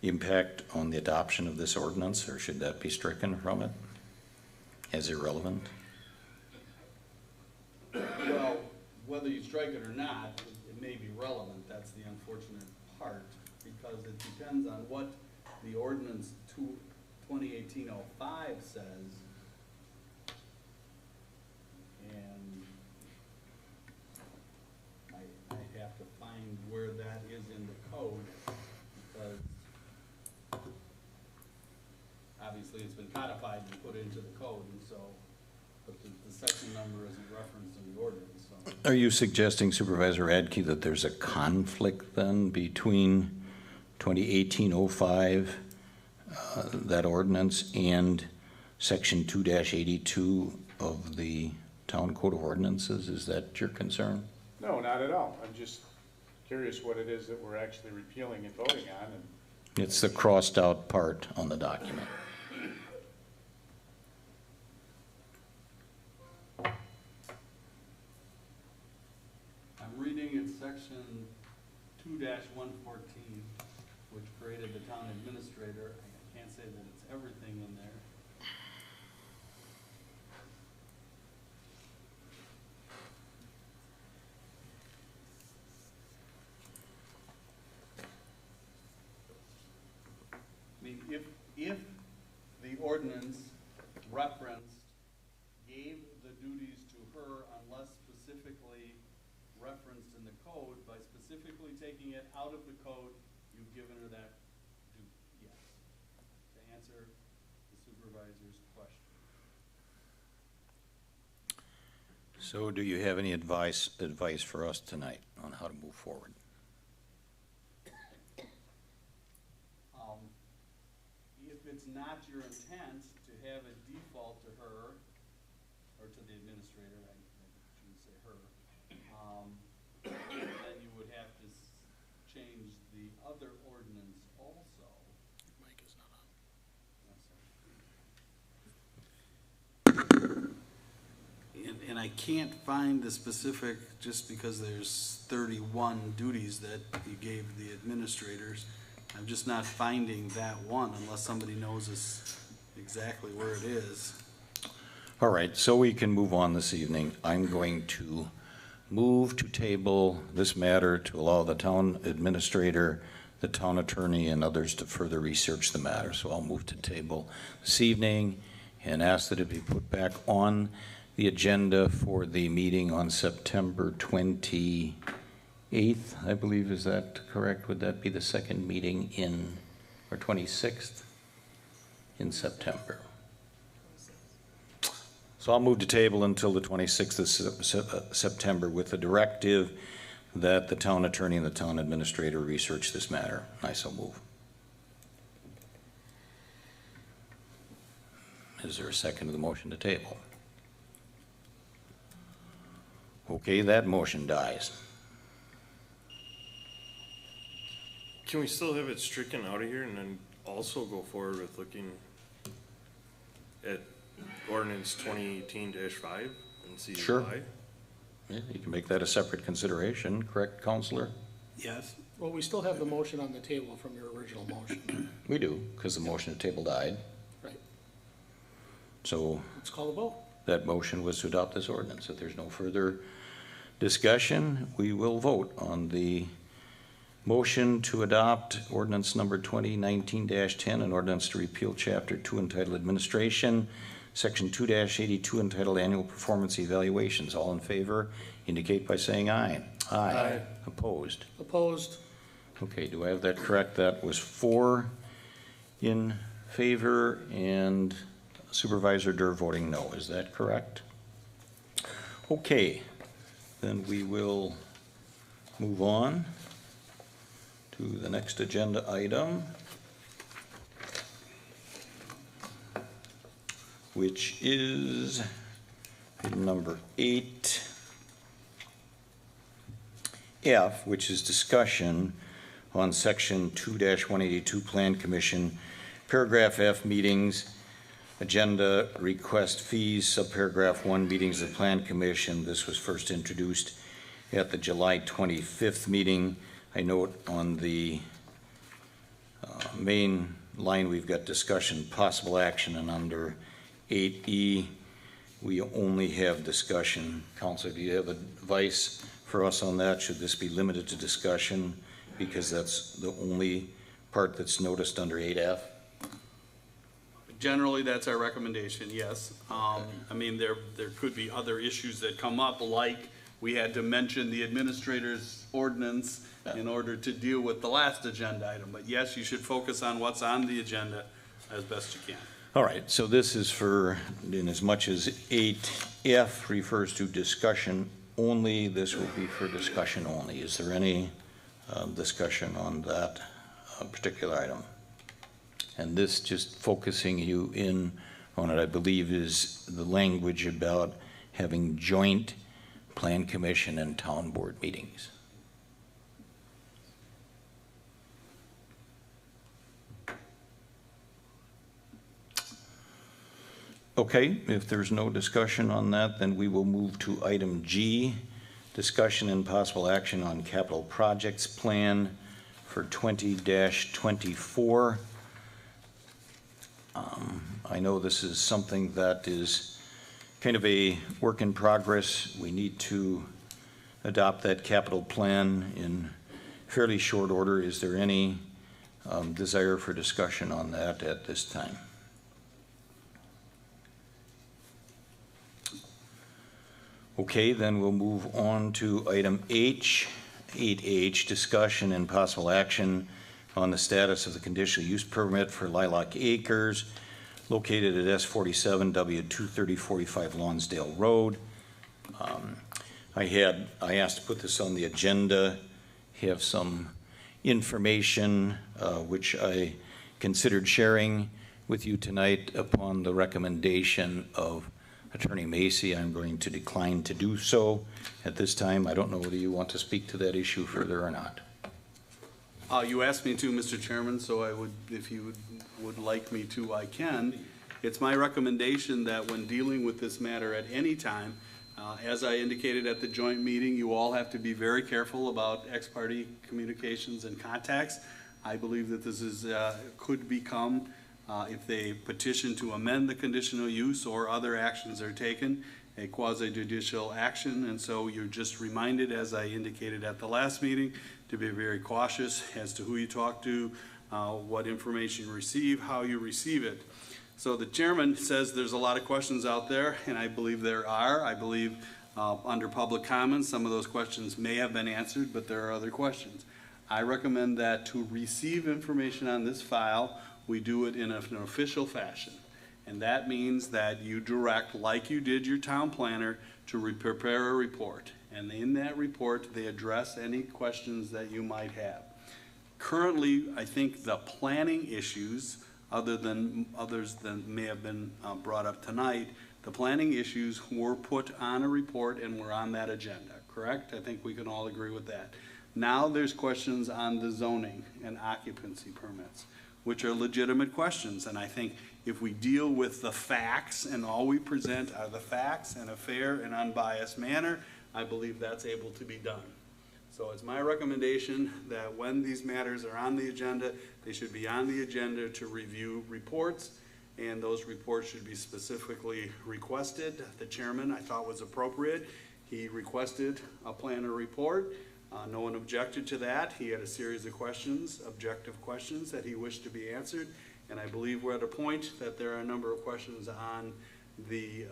impact on the adoption of this ordinance, or should that be stricken from it as irrelevant? Well, whether you strike it or not, it may be relevant. That's the unfortunate part, because it depends on what the ordinance 2018-05 says. And I have to find where that is in the code, because obviously it's been codified and put into the code, and so, but the section number isn't referenced in the ordinance, so. Are you suggesting, Supervisor Radke, that there's a conflict then between 2018-05, that ordinance, and section 2-82 of the town code of ordinances? Is that your concern? No, not at all. I'm just curious what it is that we're actually repealing and voting on. And It's the crossed out part on the document. I'm reading in section 2-114, which created the town administrator. I can't say that it's everything in there. I mean, if the ordinance referenced gave the duties to her unless specifically referenced in the code, by specifically taking it out of the code, you've given her that duty, yes, to answer the supervisor's question. So do you have any advice for us tonight on how to move forward? If it's not your intent to have a default to her, or to the administrator, I shouldn't say her, then you would have to change the other ordinance also. Mike is not on. And I can't find the specific, just because there's 31 duties that you gave the administrators. I'm just not finding that one unless somebody knows exactly where it is. All right, so we can move on this evening. I'm going to move to table this matter to allow the town administrator, the town attorney, and others to further research the matter. So I'll move to table this evening and ask that it be put back on the agenda for the meeting on September 28th, I believe. Is that correct? Would that be the second meeting or 26th in September? So I'll move to table until the 26th of September with the directive that the town attorney and the town administrator research this matter. I so move. Is there a second to the motion to table? Okay, that motion dies. Can we still have it stricken out of here and then also go forward with looking at ordinance 2018-5 and see Sure. why? Yeah, you can make that a separate consideration, correct, Counselor? Yes. Well, we still have the motion on the table from your original motion. We do, because the motion to table died. Right. So Let's call a vote. that motion was to adopt this ordinance. If there's no further discussion, we will vote on the Motion to adopt ordinance number 2019-10, an ordinance to repeal Chapter 2 entitled Administration, Section 2-82 entitled Annual Performance Evaluations. All in favor indicate by saying aye. Aye. Opposed? Opposed? Okay, do I have that correct? That was 4 in favor and Supervisor Durr voting no. Is that correct? Okay, then we will move on to the next agenda item, which is item number 8F, which is discussion on section 2-182 Plan Commission, paragraph F, meetings, agenda, request fees, subparagraph 1, meetings of Plan Commission. This was first introduced at the July 25th meeting. I note on the main line we've got discussion, possible action, and under 8E we only have discussion. Counselor, do you have advice for us on that? Should this be limited to discussion because that's the only part that's noticed under 8F? Generally, that's our recommendation, yes. I mean, there could be other issues that come up, like we had to mention the administrator's ordinance in order to deal with the last agenda item. But yes, you should focus on what's on the agenda as best you can. All right, so this is for, in as much as 8F refers to discussion only, this will be for discussion only. Is there any discussion on that particular item? And this just focusing you in on it, I believe, is the language about having joint Plan Commission and Town Board meetings. Okay, if there's no discussion on that, then we will move to item G, discussion and possible action on capital projects plan for 20-24. I know this is something that is kind of a work in progress. We need to adopt that capital plan in fairly short order. Is there any desire for discussion on that at this time? Okay, then we'll move on to item H, 8H, discussion and possible action on the status of the conditional use permit for Lilac Acres located at S47W23045 Lonsdale Road. I asked to put this on the agenda, have some information which I considered sharing with you tonight upon the recommendation of Attorney Macy. I'm going to decline to do so at this time. I don't know whether you want to speak to that issue further or not. You asked me to, Mr. Chairman, so I would, if you would like me to, I can. It's my recommendation that when dealing with this matter at any time, as I indicated at the joint meeting, you all have to be very careful about ex parte communications and contacts. I believe that this is could become, if they petition to amend the conditional use or other actions are taken, a quasi-judicial action. And so you're just reminded, as I indicated at the last meeting, to be very cautious as to who you talk to, what information you receive, how you receive it. So the chairman says there's a lot of questions out there, and I believe there are. I believe under public comments, some of those questions may have been answered, but there are other questions. I recommend that to receive information on this file, we do it in an official fashion. And that means that you direct, like you did your town planner, to prepare a report. And in that report, they address any questions that you might have. Currently, I think the planning issues, others than may have been brought up tonight, the planning issues were put on a report and were on that agenda, correct? I think we can all agree with that. Now there's questions on the zoning and occupancy permits, which are legitimate questions. And I think if we deal with the facts and all we present are the facts in a fair and unbiased manner, I believe that's able to be done. So it's my recommendation that when these matters are on the agenda, they should be on the agenda to review reports, and those reports should be specifically requested. The chairman, I thought, was appropriate. He requested a planner report. No one objected to that. He had a series of questions, objective questions that he wished to be answered. And I believe we're at a point that there are a number of questions on the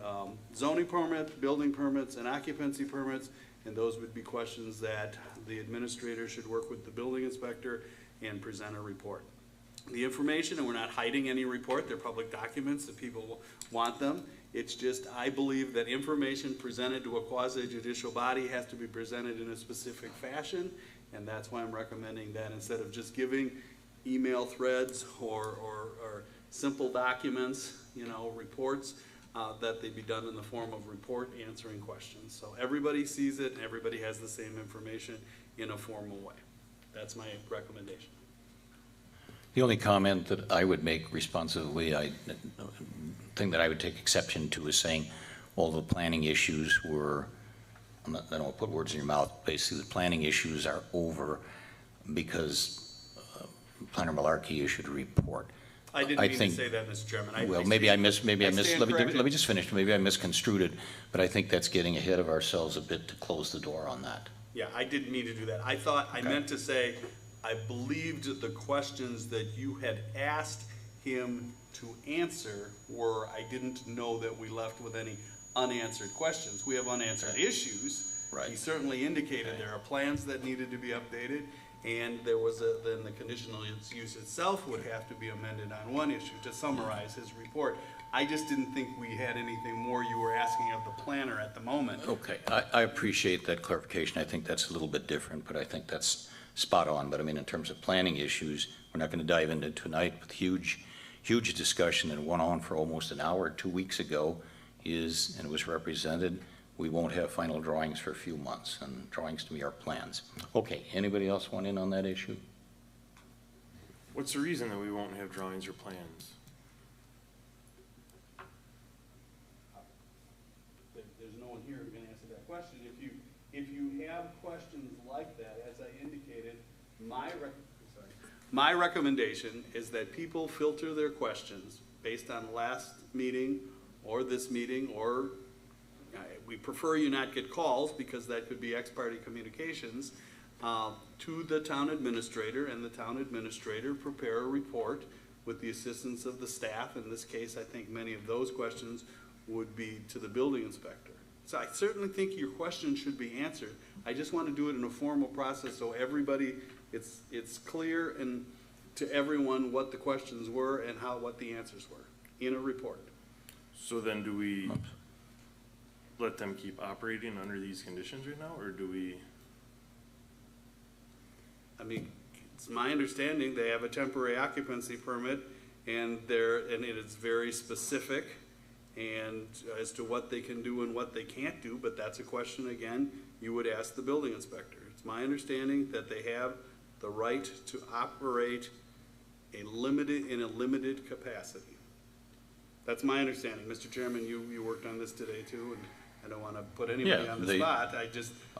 zoning permit, building permits, and occupancy permits. And those would be questions that the administrator should work with the building inspector and present a report. The information, and we're not hiding any report, they're public documents that people want them. It's just, I believe that information presented to a quasi-judicial body has to be presented in a specific fashion, and that's why I'm recommending that instead of just giving email threads or simple documents, you know, reports, that they be done in the form of report answering questions. So everybody sees it and everybody has the same information in a formal way. That's my recommendation. The only comment that I would make responsively, thing that I would take exception to is saying all the planning issues were, I don't want to put words in your mouth, basically the planning issues are over because Planner Malarkey issued a report. I didn't mean to say that, Mr. Chairman. Well, maybe I let me just finish. Maybe I misconstrued it, but I think that's getting ahead of ourselves a bit to close the door on that. Yeah, I didn't mean to do that. I meant to say, I believed the questions that you had asked him to answer were, I didn't know that we left with any unanswered questions. We have unanswered issues. Right. He certainly indicated there are plans that needed to be updated, and there was then the conditional use itself would have to be amended on one issue to summarize his report. I just didn't think we had anything more you were asking of the planner at the moment. Okay, I appreciate that clarification. I think that's a little bit different, but I think that's spot on. But I mean, in terms of planning issues, we're not going to dive into tonight with huge discussion that went on for almost an hour 2 weeks ago and it was represented. We won't have final drawings for a few months, and drawings to me are plans. Okay, anybody else want in on that issue? What's the reason that we won't have drawings or plans? There's no one here who can answer that question. If you have questions like that, as I indicated, my recommendation is that people filter their questions based on last meeting or this meeting, or we prefer you not get calls because that could be ex parte communications, to the town administrator, and the town administrator prepare a report with the assistance of the staff. In this case, I think many of those questions would be to the building inspector. So I certainly think your question should be answered. I just want to do it in a formal process so everybody, it's clear and to everyone what the questions were and what the answers were in a report. So then do we let them keep operating under these conditions right now, or do we? I mean, it's my understanding they have a temporary occupancy permit, and it is very specific and as to what they can do and what they can't do, but that's a question, again, you would ask the building inspector. It's my understanding that they have the right to operate in a limited capacity. That's my understanding. Mr. Chairman, you worked on this today too, and I don't want to put anybody on the spot.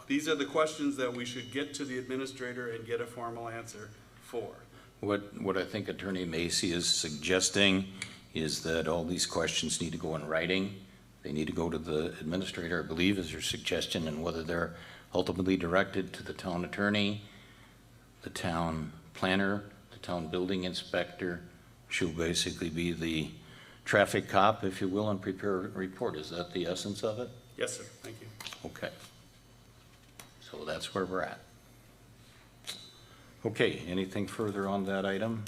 These are the questions that we should get to the administrator and get a formal answer for. What I think Attorney Macy is suggesting is that all these questions need to go in writing. They need to go to the administrator, I believe, is your suggestion, and whether they're ultimately directed to the town attorney, the town planner, the town building inspector, should basically be the traffic cop, if you will, and prepare a report. Is that the essence of it? Yes, sir. Thank you. Okay. So that's where we're at. Okay, anything further on that item?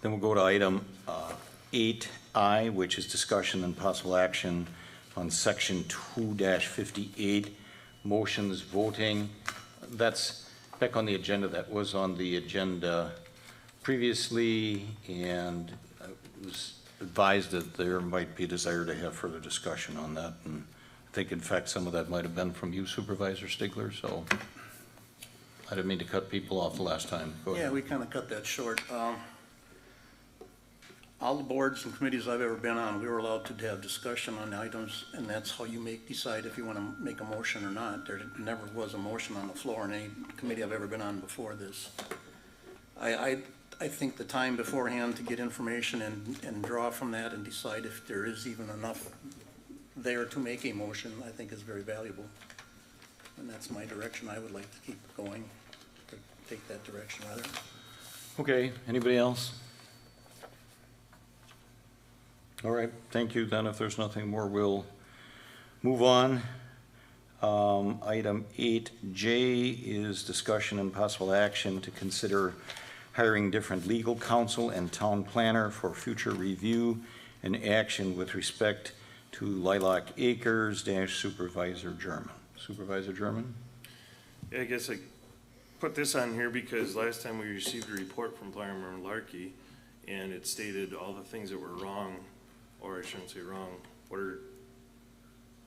Then we'll go to item 8I, which is discussion and possible action on section 2-58, motions voting. That's back on the agenda. That was on the agenda previously, and it was advised that there might be a desire to have further discussion on that. And I think, in fact, some of that might have been from you, Supervisor Stigler, so I didn't mean to cut people off the last time. Go ahead. Yeah, we kind of cut that short. All the boards and committees I've ever been on, we were allowed to have discussion on items, and that's how you decide if you want to make a motion or not. There never was a motion on the floor in any committee I've ever been on before this. I think the time beforehand to get information and draw from that and decide if there is even enough there to make a motion, I think is very valuable. And that's my direction I would like to keep going, to take that direction rather. Okay, anybody else? All right, thank you. Then if there's nothing more, we'll move on. Item 8J is discussion and possible action to consider hiring different legal counsel and town planner for future review and action with respect to Lilac Acres - Supervisor German. Supervisor German? Yeah, I guess I put this on here because last time we received a report from Planner Larkey, and it stated all the things that were wrong, or I shouldn't say wrong, were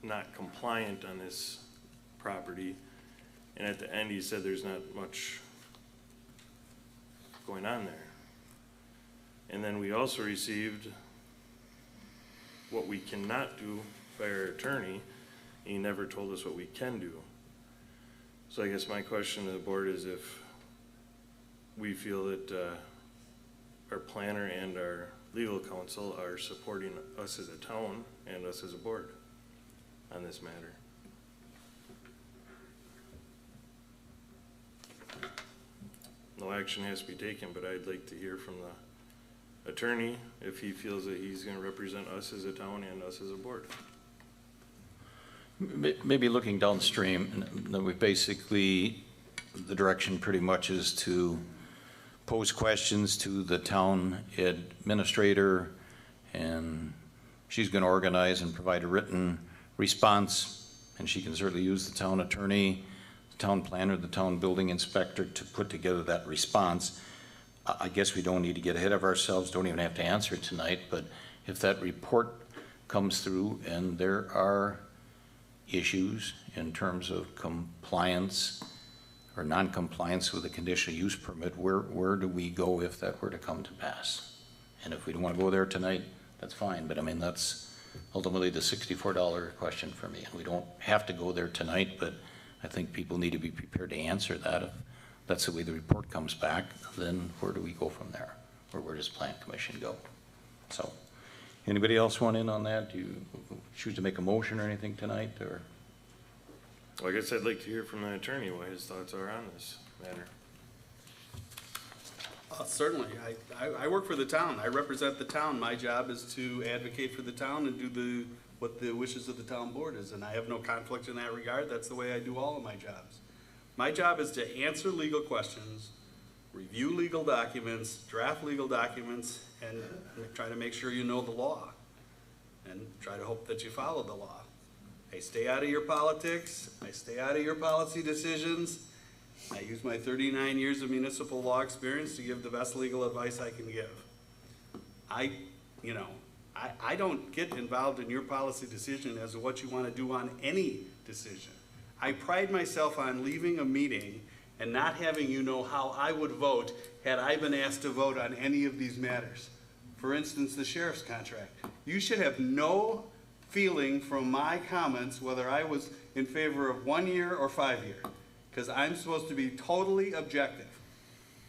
not compliant on this property. And at the end, he said there's not much going on there. And then we also received what we cannot do by our attorney. He never told us what we can do. So I guess my question to the board is if we feel that our planner and our legal counsel are supporting us as a town and us as a board on this matter. No action has to be taken, but I'd like to hear from the attorney if he feels that he's going to represent us as a town and us as a board. Maybe looking downstream, and we basically, the direction pretty much is to pose questions to the town administrator, and she's going to organize and provide a written response, and she can certainly use the town attorney, the town planner, the town building inspector to put together that response. I guess we don't need to get ahead of ourselves, don't even have to answer it tonight, but if that report comes through and there are issues in terms of compliance or non-compliance with a conditional use permit, where do we go if that were to come to pass? And if we don't want to go there tonight, that's fine, but I mean, that's ultimately the $64 question for me. And we don't have to go there tonight, but I think people need to be prepared to answer that. If that's the way the report comes back, then where do we go from there? Or where does Plan Commission go? So, anybody else want in on that? Do you choose to make a motion or anything tonight, or? Well, I guess I'd like to hear from the attorney what his thoughts are on this matter. Certainly. I work for the town. I represent the town. My job is to advocate for the town and do what the wishes of the town board is, and I have no conflict in that regard. That's the way I do all of my jobs. My job is to answer legal questions, review legal documents, draft legal documents, and try to make sure you know the law, and try to hope that you follow the law. I stay out of your politics. I stay out of your policy decisions. I use my 39 years of municipal law experience to give the best legal advice I can give. I don't get involved in your policy decision as to what you want to do on any decision. I pride myself on leaving a meeting and not having you know how I would vote had I been asked to vote on any of these matters. For instance, the sheriff's contract. You should have no feeling from my comments whether I was in favor of 1 year or 5 year, because I'm supposed to be totally objective.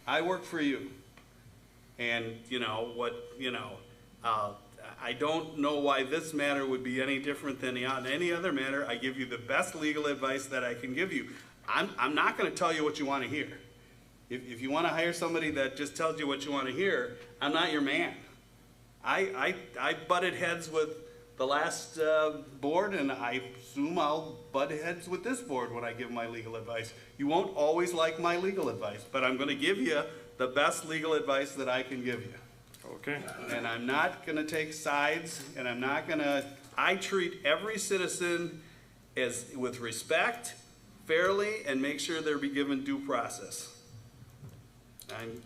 I work for you. And I don't know why this matter would be any different than any other matter. I give you the best legal advice that I can give you. I'm not going to tell you what you want to hear. If you want to hire somebody that just tells you what you want to hear, I'm not your man. I butted heads with the last board, and I assume I'll butt heads with this board when I give my legal advice. You won't always like my legal advice, but I'm going to give you the best legal advice that I can give you. Okay. And I'm not going to take sides, and I'm not going to, I treat every citizen with respect, fairly, and make sure they're be given due process. I'm,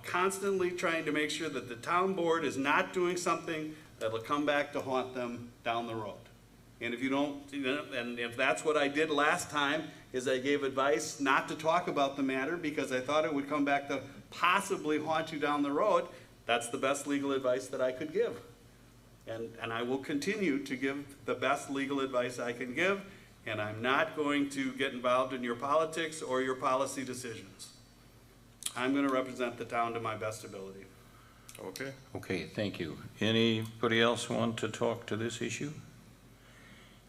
constantly trying to make sure that the town board is not doing something that'll come back to haunt them down the road. And if you don't, and if that's what I did last time, is I gave advice not to talk about the matter because I thought it would come back to possibly haunt you down the road, that's the best legal advice that I could give. And I will continue to give the best legal advice I can give, and I'm not going to get involved in your politics or your policy decisions. I'm going to represent the town to my best ability. Okay. Okay, thank you. Anybody else want to talk to this issue?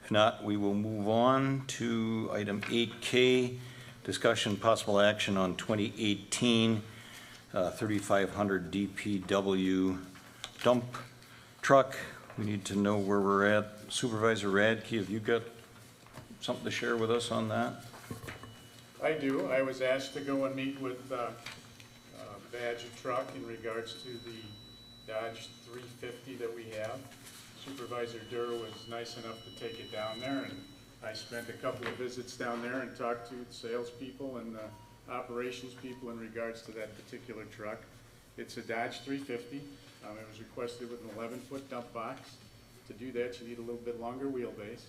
If not, we will move on to item 8K, discussion possible action on 2018 3500 DPW dump truck. We need to know where we're at. Supervisor Radke, have you got something to share with us on that? I do. I was asked to go and meet with Badger Truck in regards to the Dodge 350 that we have. Supervisor Durr was nice enough to take it down there, and I spent a couple of visits down there and talked to the salespeople and the operations people in regards to that particular truck. It's a Dodge 350. It was requested with an 11-foot dump box. To do that, you need a little bit longer wheelbase.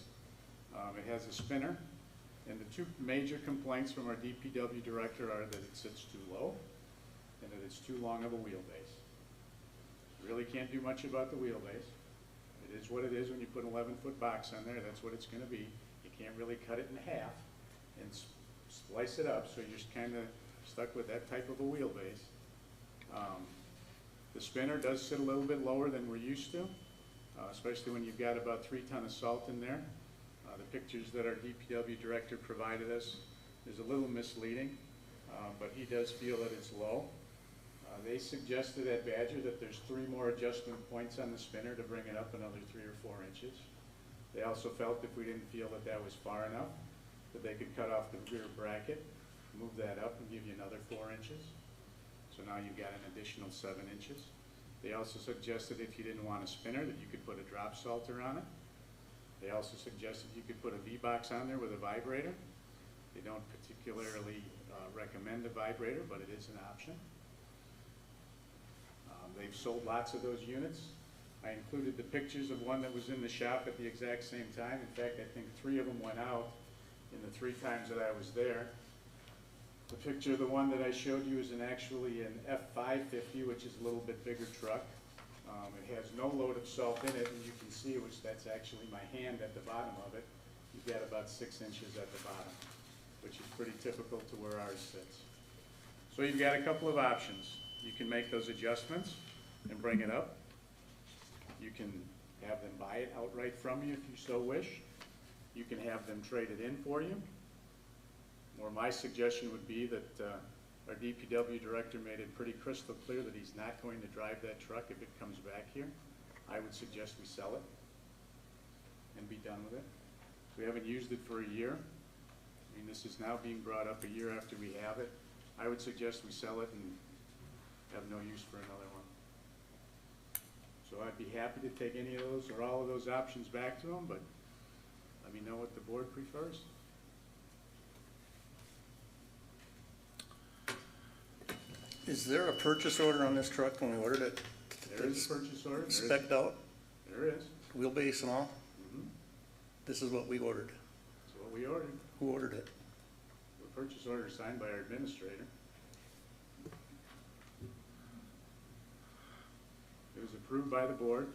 It has a spinner, and the two major complaints from our DPW director are that it sits too low and that it's too long of a wheelbase. Really can't do much about the wheelbase. It is what it is when you put an 11-foot box on there. That's what it's going to be. You can't really cut it in half and slice it up, so you're just kind of stuck with that type of a wheelbase. The spinner does sit a little bit lower than we're used to, especially when you've got about 3 tons of salt in there. The pictures that our DPW director provided us is a little misleading, but he does feel that it's low. They suggested at Badger that there's 3 more adjustment points on the spinner to bring it up another 3 or 4 inches. They also felt if we didn't feel that that was far enough, that they could cut off the rear bracket, move that up and give you another 4 inches. So now you've got an additional 7 inches. They also suggested if you didn't want a spinner that you could put a drop salter on it. They also suggested you could put a V-box on there with a vibrator. They don't particularly recommend a vibrator, but it is an option. They've sold lots of those units. I included the pictures of one that was in the shop at the exact same time. In fact, I think 3 of them went out in the 3 times that I was there. The picture of the one that I showed you is actually an F550, which is a little bit bigger truck. It has no load of salt in it, and you can see, which that's actually my hand at the bottom of it. You've got about 6 inches at the bottom, which is pretty typical to where ours sits. So you've got a couple of options. You can make those adjustments and bring it up. You can have them buy it outright from you if you so wish. You can have them traded in for you. Or my suggestion would be that our DPW director made it pretty crystal clear that he's not going to drive that truck if it comes back here. I would suggest we sell it and be done with it. We haven't used it for a year. I mean, this is now being brought up a year after we have it. I would suggest we sell it and have no use for another one. So I'd be happy to take any of those or all of those options back to them, but let me know what the board prefers. Is there a purchase order on this truck when we ordered it? There is a purchase order. Spec'd out? There is. Wheelbase and all? Mm-hmm. This is what we ordered. That's what we ordered. Who ordered it? The purchase order is signed by our administrator. It was approved by the board,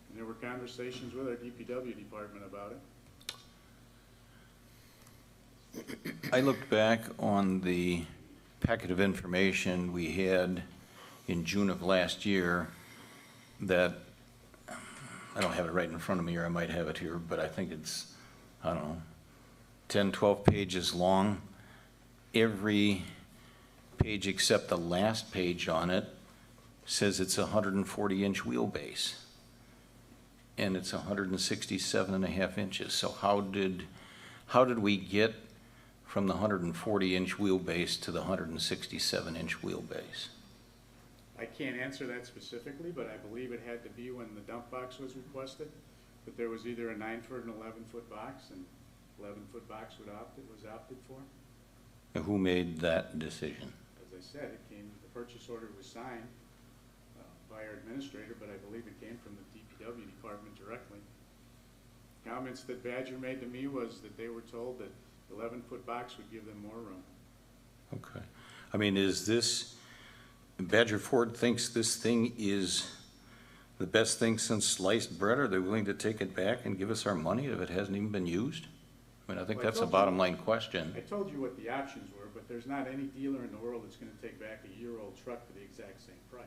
and there were conversations with our DPW department about it. I looked back on the packet of information we had in June of last year that, I don't have it right in front of me, or I might have it here, but I think it's, I don't know, 10, 12 pages long. Every page except the last page on it says it's a 140-inch wheelbase, and it's 167.5 inches. So how did we get from the 140-inch wheelbase to the 167-inch wheelbase? I can't answer that specifically, but I believe it had to be when the dump box was requested, that there was either a 9-foot and 11-foot box, and 11-foot box was opted for. And who made that decision? As I said, the purchase order was signed by our administrator, but I believe it came from the DPW department directly. Comments that Badger made to me was that they were told that 11-foot box would give them more room. Okay. I mean, is this, Badger Ford thinks this thing is the best thing since sliced bread? Are they willing to take it back and give us our money if it hasn't even been used? I mean, I think Well, that's a bottom line question. I told you what the options were, but there's not any dealer in the world that's going to take back a year-old truck for the exact same price.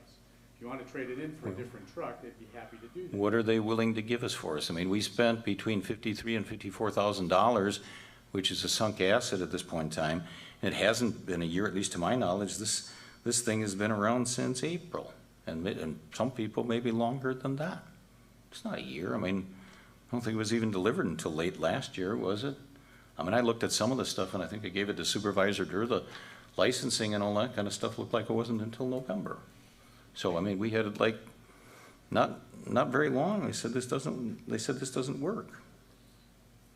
If you want to trade it in for a different truck, they'd be happy to do that. What are they willing to give us for us? I mean, we spent between $53,000 and $54,000, which is a sunk asset at this point in time. And it hasn't been a year, at least to my knowledge. This thing has been around since April, and some people maybe longer than that. It's not a year. I mean, I don't think it was even delivered until late last year, was it? I mean, I looked at some of the stuff, and I think I gave it to Supervisor Durr. The licensing and all that kind of stuff looked like it wasn't until November. So, I mean, we had it like not very long. They said this doesn't work.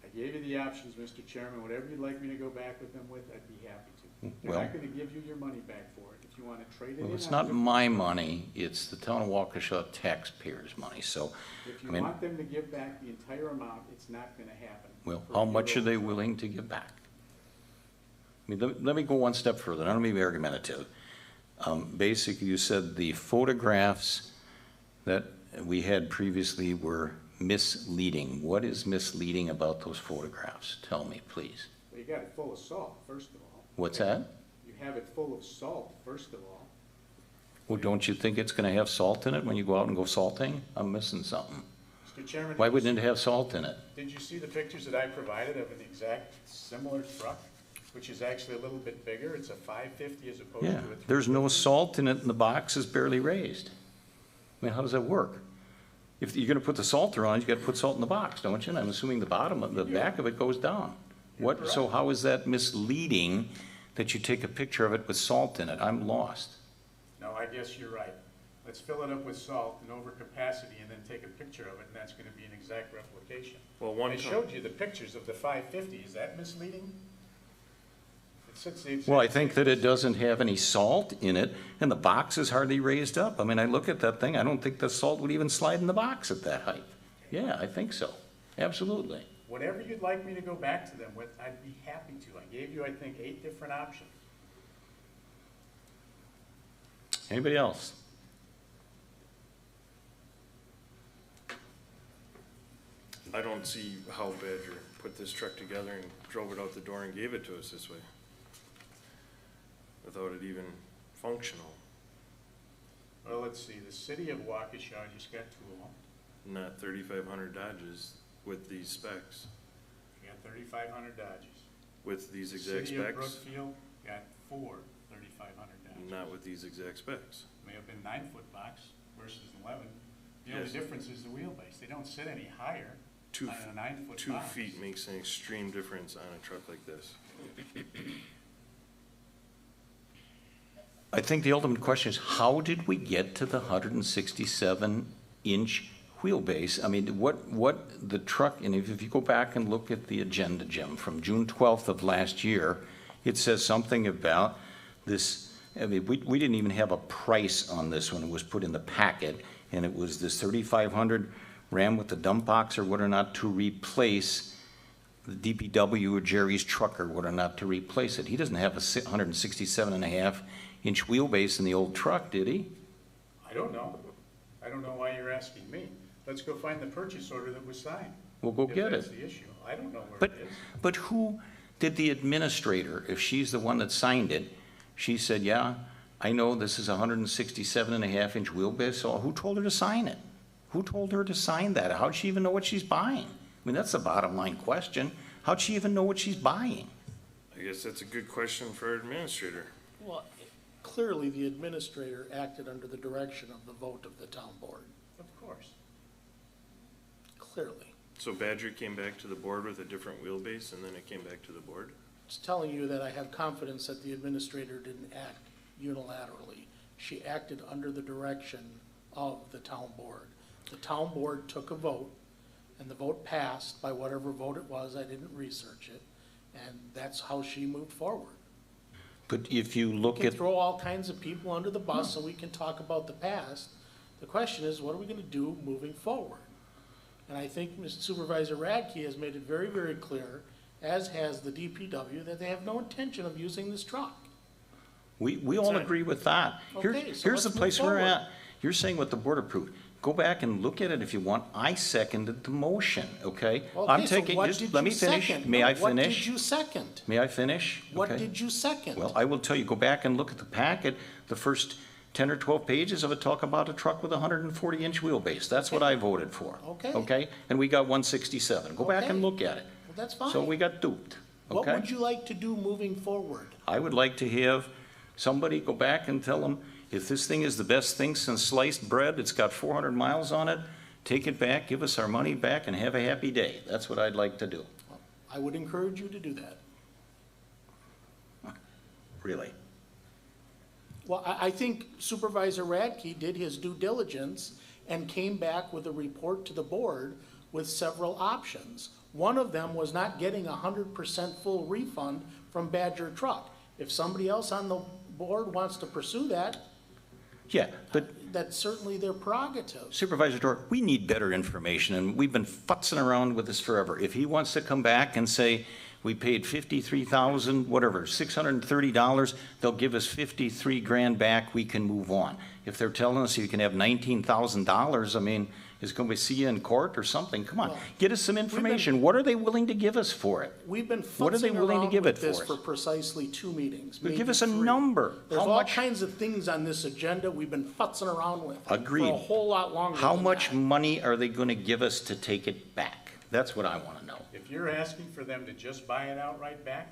I gave you the options, Mr. Chairman. Whatever you'd like me to go back with them with, I'd be happy to. They're Well, not gonna give you your money back for it. If you wanna trade it in. well, it's on not different- my money. It's the town of Waukesha taxpayers' money. So, If I you mean, want them to give back the entire amount, it's not gonna happen. well, for how a much are year-old they truck. willing to give back? I mean, let me go one step further. I don't mean to be argumentative. Basically, you said the photographs that we had previously were misleading. What is misleading about those photographs? Tell me, please. Well, you got it full of salt, first of all. What's that? You have it full of salt, first of all. Well, don't you think it's gonna have salt in it when you go out and go salting? I'm missing something. Mr. Chairman. Why did you wouldn't it see- have salt in it? Did you see the pictures that I provided of an exact similar truck, which is actually a little bit bigger? It's a 550 as opposed to a Yeah, 350. there's no salt in it and the box is barely raised. I mean, how does that work? If you're gonna put the salter on, you gotta put salt in the box, don't you? And I'm assuming the back of it goes down. What, so how is that misleading that you take a picture of it with salt in it? I'm lost. No, I guess you're right. Let's fill it up with salt and over capacity and then take a picture of it, and that's gonna be an exact replication. Well, one I ton- showed you the pictures of the 550. Is that misleading? It sits the exact Well, I same think that it doesn't have any salt in it, and the box is hardly raised up. I mean, I look at that thing, I don't think the salt would even slide in the box at that height. Yeah, I think so. Absolutely. Whatever you'd like me to go back to them with, I'd be happy to. I gave you, I think, 8 different options. Anybody else? I don't see how Badger put this truck together and drove it out the door and gave it to us this way. Without it even functional, Well, let's see, the city of Waukesha just got 2 of them. not 3,500 Dodges with these specs, You got 3,500 Dodges. with these exact City of specs, Brookfield got 4 3,500 Dodges. not with these exact specs. May have been 9-foot box versus 11. The only Yes. difference is the wheelbase. They don't sit any higher Two on a 9-foot Two box. feet makes an extreme difference on a truck like this. I think the ultimate question is, how did we get to the 167-inch wheelbase? I mean, what the truck, and if you go back and look at the agenda, Jim, from June 12th of last year, it says something about this. I mean, we didn't even have a price on this when it was put in the packet, and it was this 3,500 Ram with the dump box or what or not to replace the DPW or Jerry's truck or what or not to replace it. He doesn't have a 167.5-inch wheelbase in the old truck, did he? I don't know. I don't know why you're asking me. Let's go find the purchase order that was signed. We'll go get If that's it. the issue. I don't know where But, it is. but who did the administrator, if she's the one that signed it, she said, yeah, I know this is a 167.5-inch wheelbase, so who told her to sign it? Who told her to sign that? How'd she even know what she's buying? I mean, that's the bottom line question. How'd she even know what she's buying? I guess that's a good question for our administrator. Well, clearly, the administrator acted under the direction of the vote of the town board, Of course. clearly. So Badger came back to the board with a different wheelbase and then it came back to the board? It's telling you that I have confidence that the administrator didn't act unilaterally. She acted under the direction of the town board. The town board took a vote, and the vote passed by whatever vote it was. I didn't research it, and that's how she moved forward. But if you look We can at, throw all kinds of people under the bus and we can talk about the past. The question is, what are we gonna do moving forward? And I think Mr. Supervisor Radke has made it very, very clear, as has the DPW, that they have no intention of using this truck. we all agree with that. Okay, so Here's the let's move place we're forward. at. You're saying what the board approved. Go back and look at it if you want. I seconded the motion, okay? I'm Okay, so taking, what just did let me you finish. second? May No, I What did finish? you second? May I finish? What Okay. did you second? Well, I will tell you, go back and look at the packet. The first 10 or 12 pages of a talk about a truck with a 140-inch wheelbase. That's what I voted for. Okay. Okay? And we got 167. Go back and Okay. look at it. Well, that's fine. So we got duped. What Okay? would you like to do moving forward? I would like to have somebody go back and tell them, if this thing is the best thing since sliced bread, it's got 400 miles on it, take it back, give us our money back, and have a happy day. That's what I'd like to do. I would encourage you to do that. Really. Well, I think Supervisor Radke did his due diligence and came back with a report to the board with several options. One of them was not getting 100% full refund from Badger Truck. If somebody else on the board wants to pursue that, Yeah, but that's certainly their prerogative. Supervisor Dort, we need better information, and we've been futzing around with this forever. If he wants to come back and say, we paid $53,000, whatever, $630, they'll give us 53 grand back, we can move on. If they're telling us you can have $19,000, I mean, is going to see you in court or something? Come on, get us some information. What are they willing to give us for it? We've been What are they futzing willing to around give with it this for for us? precisely 2 meetings. But give maybe us a 3. number. There's How all much? kinds of things on this agenda we've been futzing around with. Agreed. For a whole lot longer How than much that. money are they going to give us to take it back? That's what I want to know. If you're asking for them to just buy it outright back,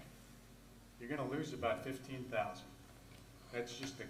you're gonna lose about 15,000. That's just a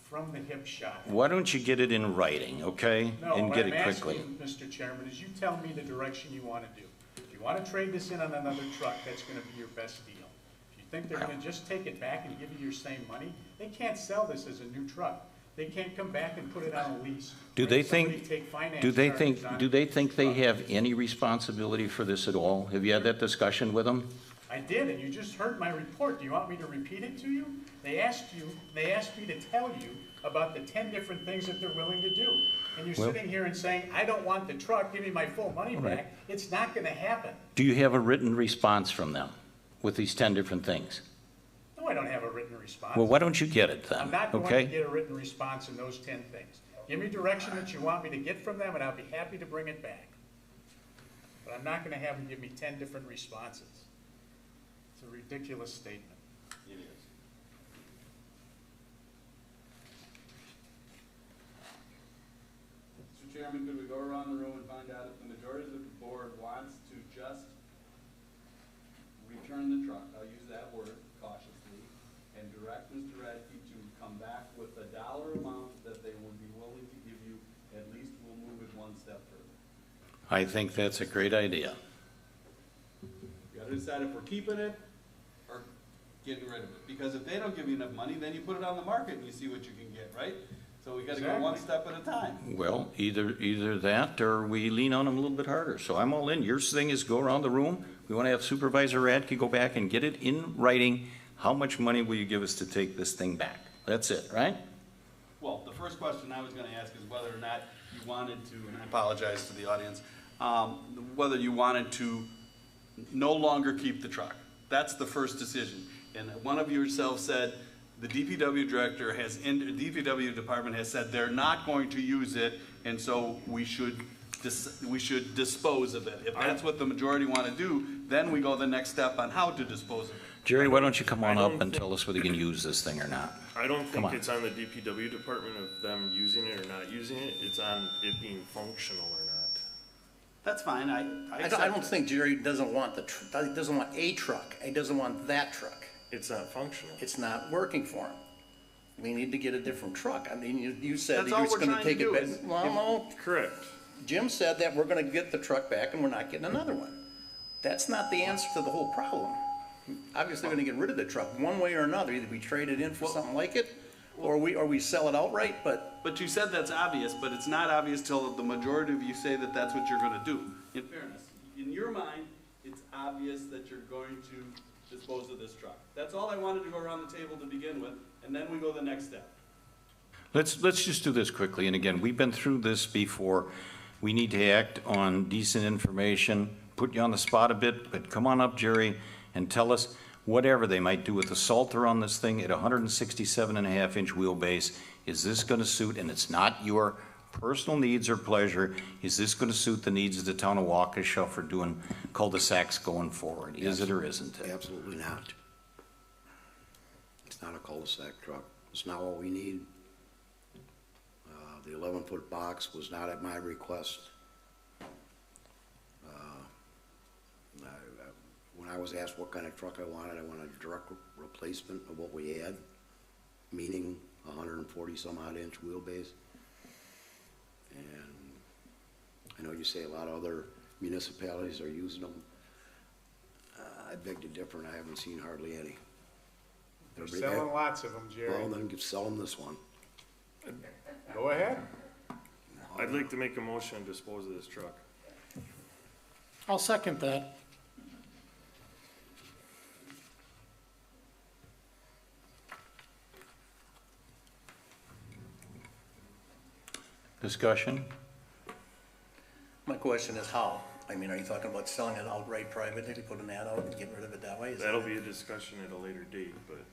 from-the-hip shot. Why don't you get it in writing, okay? No, And what get I'm it quickly. asking, Mr. Chairman, is you tell me the direction you want to do. If you want to trade this in on another truck, that's going to be your best deal. If you think they're going to just take it back and give you your same money, they can't sell this as a new truck. They can't come back and put it on a lease. Do Make they somebody think, take finance do they charges think, on do it. they think they have any responsibility for this at all? Have you had that discussion with them? I did, and you just heard my report. Do you want me to repeat it to you? They asked me to tell you about the 10 different things that they're willing to do. And you're Well- sitting here and saying, I don't want the truck, give me my full money Right. back. It's not gonna happen. Do you have a written response from them with these 10 different things? No, I don't have a written response. Well, why don't you get it then, I'm not going to okay? get a written response in those 10 things. Give me direction that you want me to get from them, and I'll be happy to bring it back. But I'm not gonna have them give me 10 different responses. It's a ridiculous statement. It is. Mr. Chairman, could we go around the room and find out if the majority of the board wants to just return the truck, I'll use that word cautiously, and direct Mr. Radke to come back with a dollar amount that they would be willing to give you, at least we'll move it one step further. I think that's a great idea. You gotta decide if we're keeping it or getting rid of it, because if they don't give you enough money, then you put it on the market and you see what you can get, right? So we gotta go one step at a time. Well, either that or we lean on them a little bit harder. So I'm all in. Your thing is go around the room. We want to have Supervisor Radke go back and get it in writing. How much money will you give us to take this thing back? That's it, right? Well, the first question I was gonna ask is whether or not you wanted to, and I apologize to the audience, whether you wanted to no longer keep the truck. That's the first decision. And one of yourselves said, the DPW director DPW department has said they're not going to use it, and so we should dispose of it. If that's what the majority want to do, then we go the next step on how to dispose of it. Jerry, why don't you come on up and tell us whether you can use this thing or not? I don't Come think on. it's on the DPW department of them using it or not using it. It's on it being functional or not. That's fine, I don't think Jerry doesn't want he doesn't want a truck. He doesn't want that truck. It's not functional. It's not working for him. We need to get a different truck. I mean, you said That's that all you're we're gonna trying to take do it is back. Well, no, Correct. Jim said that we're gonna get the truck back and we're not getting another one. That's not the answer to the whole problem. Obviously, we're gonna get rid of the truck, one way or another. Either we trade it in for something like it, or we sell it outright, but. But you said that's obvious, but it's not obvious till the majority of you say that that's what you're gonna do. In fairness, in your mind, it's obvious that you're going to dispose of this truck. That's all I wanted to go around the table to begin with, and then we go the next step. Let's just do this quickly. And again, we've been through this before. We need to act on decent information, put you on the spot a bit, but come on up, Jerry, and tell us whatever they might do with the Salter on this thing at 167.5-inch wheelbase. Is this going to suit, and it's not your personal needs or pleasure, is this going to suit the needs of the town of Waukesha for doing cul-de-sacs going forward? Is it or isn't it? Absolutely not. It's not a cul-de-sac truck. It's not what we need. 11-foot box was not at my request. When I was asked what kind of truck I wanted a direct replacement of what we had, meaning 140-some odd inch wheelbase. And I know you say a lot of other municipalities are using them. I beg to differ, and I haven't seen hardly any. They're selling lots of them, Jerry. Well, then sell them this one. Go ahead. I'd like to make a motion to dispose of this truck. I'll second that. Discussion? My question is how? I mean, are you talking about selling it outright privately to put an ad out and getting rid of it that way? Is That'll that- be a discussion at a later date, but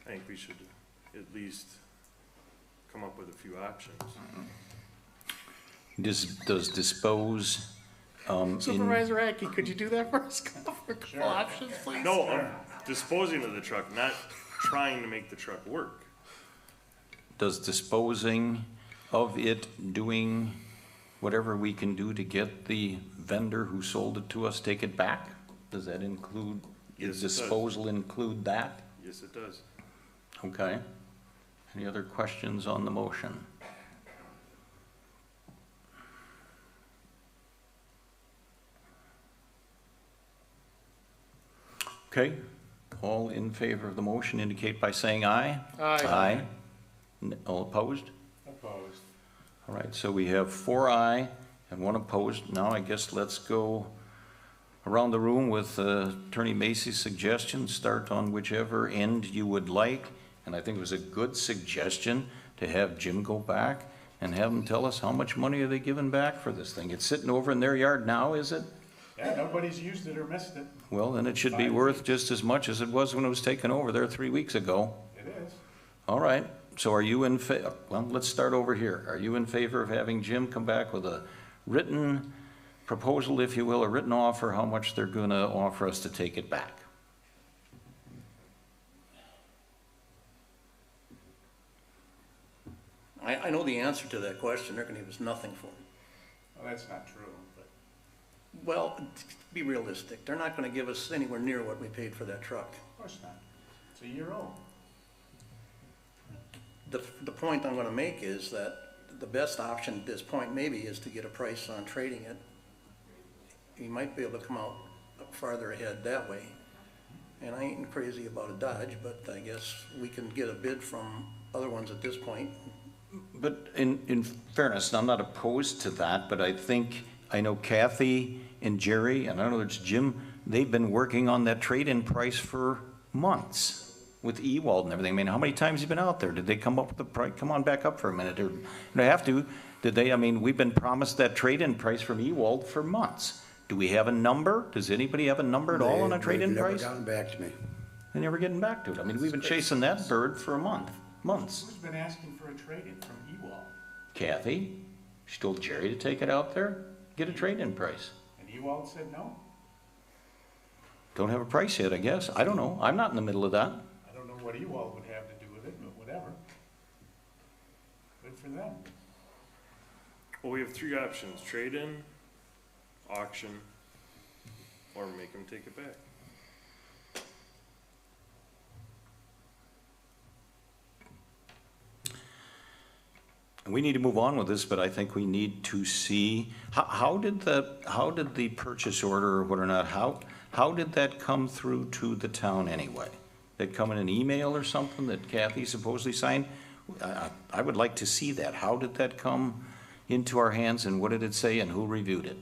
I think we should at least come up with a few options. Does dispose, Supervisor Ackey, could you do that for us? For a couple options, please? No, I'm disposing of the truck, not trying to make the truck work. does disposing of it, doing whatever we can do to get the vendor who sold it to us take it back? Does that include, Yes, does it does. disposal include that? Yes, it does. Okay. Any other questions on the motion? Okay, all in favor of the motion indicate by saying aye. Aye. Aye. All opposed? Opposed. All right, so we have 4 aye and 1 opposed. Now I guess let's go around the room with Attorney Macy's suggestion. Start on whichever end you would like. And I think it was a good suggestion to have Jim go back and have him tell us how much money are they giving back for this thing. It's sitting over in their yard now, is it? Yeah, nobody's used it or missed it. Well, then it should be worth just as much as it was when it was taken over there 3 weeks ago. It is. All right, so are you in well, let's start over here. Are you in favor of having Jim come back with a written proposal, if you will, a written offer, how much they're gonna offer us to take it back? I know the answer to that question. They're gonna give us nothing for it. Well, that's not true, but Well, be realistic. They're not gonna give us anywhere near what we paid for that truck. of course not. It's a year old. The point I'm gonna make is that the best option at this point maybe is to get a price on trading it. You might be able to come out farther ahead that way. And I ain't crazy about a Dodge, but I guess we can get a bid from other ones at this point. But in fairness, and I'm not opposed to that, but I know Kathy and Jerry, and I know it's Jim, they've been working on that trade-in price for months with Ewald and everything. I mean, how many times have you been out there? Did they come up with the price? Come on back up for a minute. Or they have to. Did they? I mean, we've been promised that trade-in price from Ewald for months. Do we have a number? Does anybody have a number at all on a trade-in price? They've never gotten back to me. They're never getting back to it. I mean, we've been chasing that bird for months. Who's been asking for a trade-in from Ewald? Kathy, she told Jerry to take it out there, get a trade-in price. And Ewald said no? Don't have a price yet, I guess. I don't know. I'm not in the middle of that. I don't know what Ewald would have to do with it, but whatever. Good for them. Well, we have 3 options: trade-in, auction, or make them take it back. And we need to move on with this, but I think we need to see, how did the purchase order, or what or not, how did that come through to the town anyway? Did it come in an email or something that Kathy supposedly signed? I would like to see that. How did that come into our hands, and what did it say, and who reviewed it?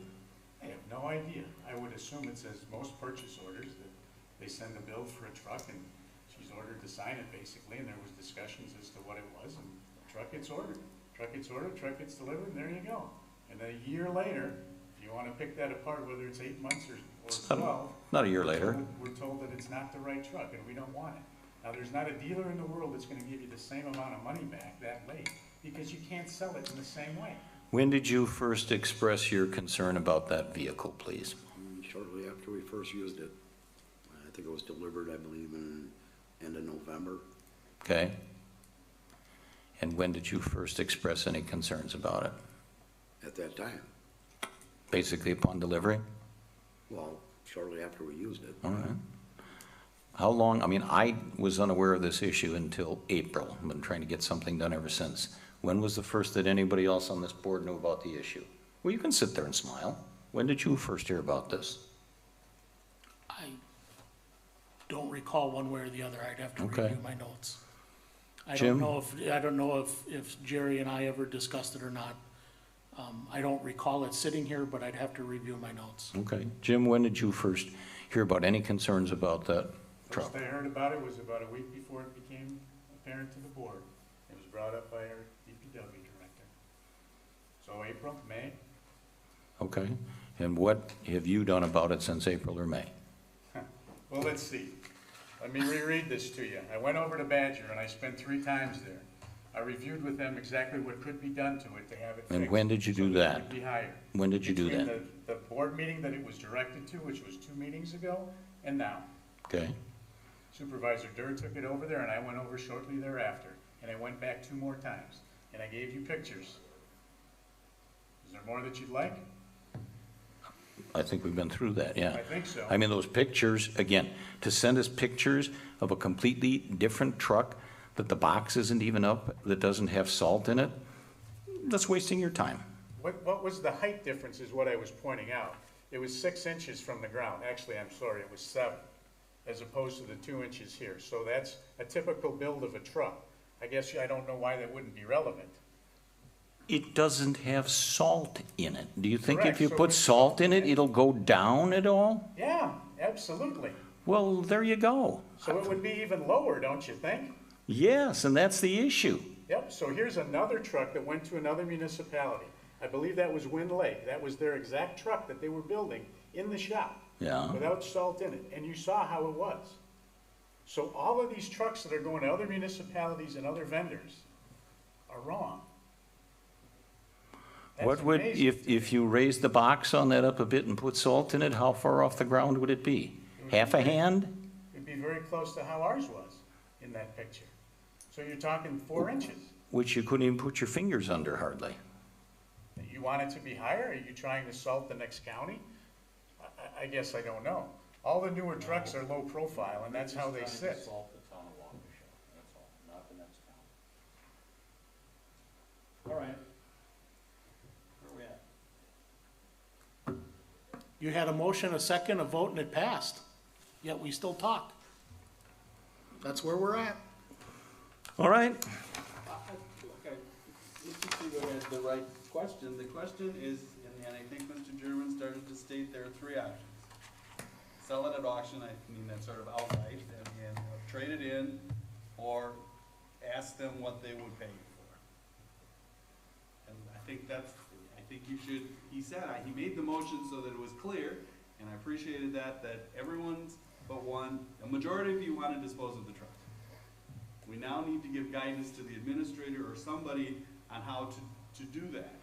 I have no idea. I would assume it says most purchase orders, that they send a bill for a truck and she's ordered to sign it basically, and there was discussions as to what it was, and truck gets ordered. Truck gets ordered, truck gets delivered, and there you go. And a year later, if you wanna pick that apart, whether it's 8 months or 12. Not a year later. We're told that it's not the right truck and we don't want it. Now, there's not a dealer in the world that's gonna give you the same amount of money back that late, because you can't sell it in the same way. When did you first express your concern about that vehicle, please? Shortly after we first used it. I think it was delivered, I believe, in end of November. Okay. And when did you first express any concerns about it? At that time, Basically upon delivery? well, shortly after we used it. All right. How long, I mean, I was unaware of this issue until April. I've been trying to get something done ever since. When was the first that anybody else on this board knew about the issue? Well, you can sit there and smile. When did you first hear about this? I don't recall one way or the other. I'd have to Okay. review my notes. I Jim? don't know if Jerry and I ever discussed it or not. I don't recall it sitting here, but I'd have to review my notes. Okay. Jim, when did you first hear about any concerns about that truck? First I heard about it was about a week before it became apparent to the board. It was brought up by our DPW director. So April, May, Okay. And what have you done about it since April or May? well, let's see. Let me reread this to you. I went over to Badger and I spent 3 times there. I reviewed with them exactly what could be done to it to have it fixed. And when did you do so that? it could be higher. When did you do Between that? the board meeting that it was directed to, which was 2 meetings ago, and now. Okay. Supervisor Durr took it over there and I went over shortly thereafter. And I went back 2 more times. And I gave you pictures. Is there more that you'd like? I think we've been through that, yeah. I think so. I mean, those pictures, again, to send us pictures of a completely different truck that the box isn't even up, that doesn't have salt in it, that's wasting your time. What was the height difference is what I was pointing out. It was 6 inches from the ground. Actually, I'm sorry, it was 7, as opposed to the 2 inches here. So that's a typical build of a truck. I guess I don't know why that wouldn't be relevant. It doesn't have salt in it. Do you think Correct, if you so put with salt in it, it'll go down at all? Yeah, absolutely. Well, there you go. So it would be even lower, don't you think? Yes, and that's the issue. Yep, so here's another truck that went to another municipality. I believe that was Wind Lake. That was their exact truck that they were building in the shop. Yeah. Without salt in it, and you saw how it was. So all of these trucks that are going to other municipalities and other vendors are wrong. That's What would, amazing. if you raised the box on that up a bit and put salt in it, how far off the ground would it be? Half a hand? It'd be very close to how ours was in that picture. So you're talking 4 inches. Which you couldn't even put your fingers under hardly. You want it to be higher? Are you trying to salt the next county? I guess I don't know. All the newer trucks are low profile, and that's how they sit. Salt the town of Waukesha, that's all, not the next town. All right. Where are we at? You had a motion, a second, a vote, and it passed, yet we still talk. That's where we're at. All right. Okay, let's just see what is the right question. The question is, and I think Mr. German started to state there are 3 options. Sell it at auction, I mean, that's sort of outright, and trade it in, or ask them what they would pay you for. And I think you should, he said, he made the motion so that it was clear, and I appreciated that everyone's but one, a majority of you want to dispose of the truck. We now need to give guidance to the administrator or somebody on how to do that.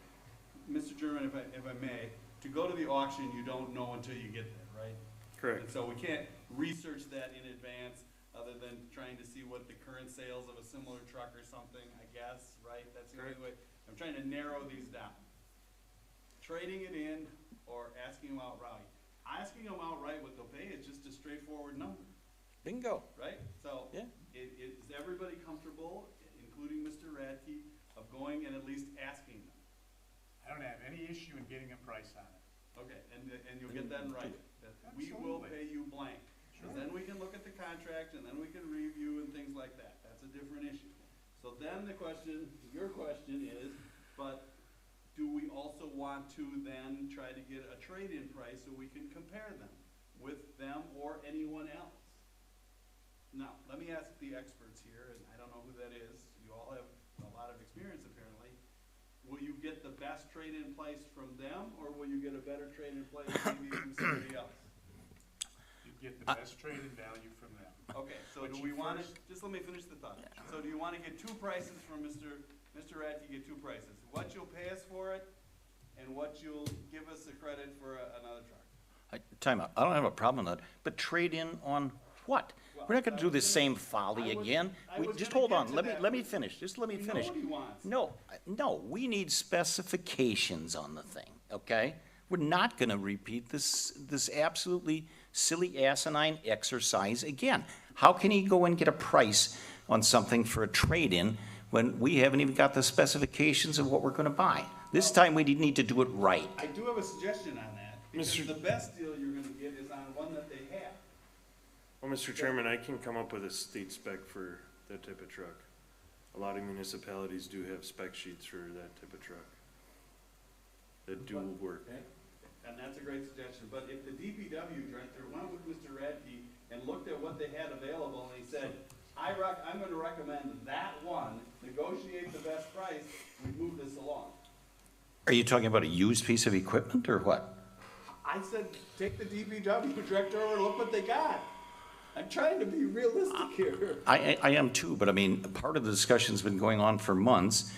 Mr. German, if I may, to go to the auction, you don't know until you get there, right? Correct. And so we can't research that in advance, other than trying to see what the current sales of a similar truck or something, I guess, right? That's the only way. I'm trying to narrow these down. Trading it in or asking them outright. Asking them outright what they'll pay is just a straightforward number. Bingo. Right? So, Yeah. is everybody comfortable, including Mr. Radke, of going and at least asking them? I don't have any issue in getting a price on it. Okay, and you'll get that in writing, that we will pay you blank. Because then we can look at the contract and then we can review and things like that. That's a different issue. So then the question, your question is, but do we also want to then try to get a trade-in price so we can compare them with them or anyone else? Now, let me ask the experts here, and I don't know who that is. You all have a lot of experience apparently. Will you get the best trade-in price from them, or will you get a better trade-in price maybe from somebody else? You get the best trade-in value from them. Okay, so But do you we want to, first- just let me finish the thought. So do you want to get 2 prices from Mr. Radke, get 2 prices? What you'll pay us for it, and what you'll give us a credit for another truck? Time out. I don't have a problem with that, but trade in on what? Well, We're not gonna do the same folly again. Just hold on, let me finish, just let me finish. what he wants. No, we need specifications on the thing, okay? We're not gonna repeat this absolutely silly asinine exercise again. How can he go and get a price on something for a trade-in when we haven't even got the specifications of what we're gonna buy? This time we need to do it right. I do have a suggestion on that, because the best deal you're gonna get is on one that they have. Well, Mr. Chairman, I can come up with a state spec for that type of truck. A lot of municipalities do have spec sheets for that type of truck that do work. Okay, and that's a great suggestion, but if the DPW director went with Mr. Radke and looked at what they had available, and he said, I'm gonna recommend that one, negotiate the best price, we move this along. Are you talking about a used piece of equipment or what? I said, take the DPW director over and look what they got. I'm trying to be realistic here. I am too, but I mean, part of the discussion's been going on for months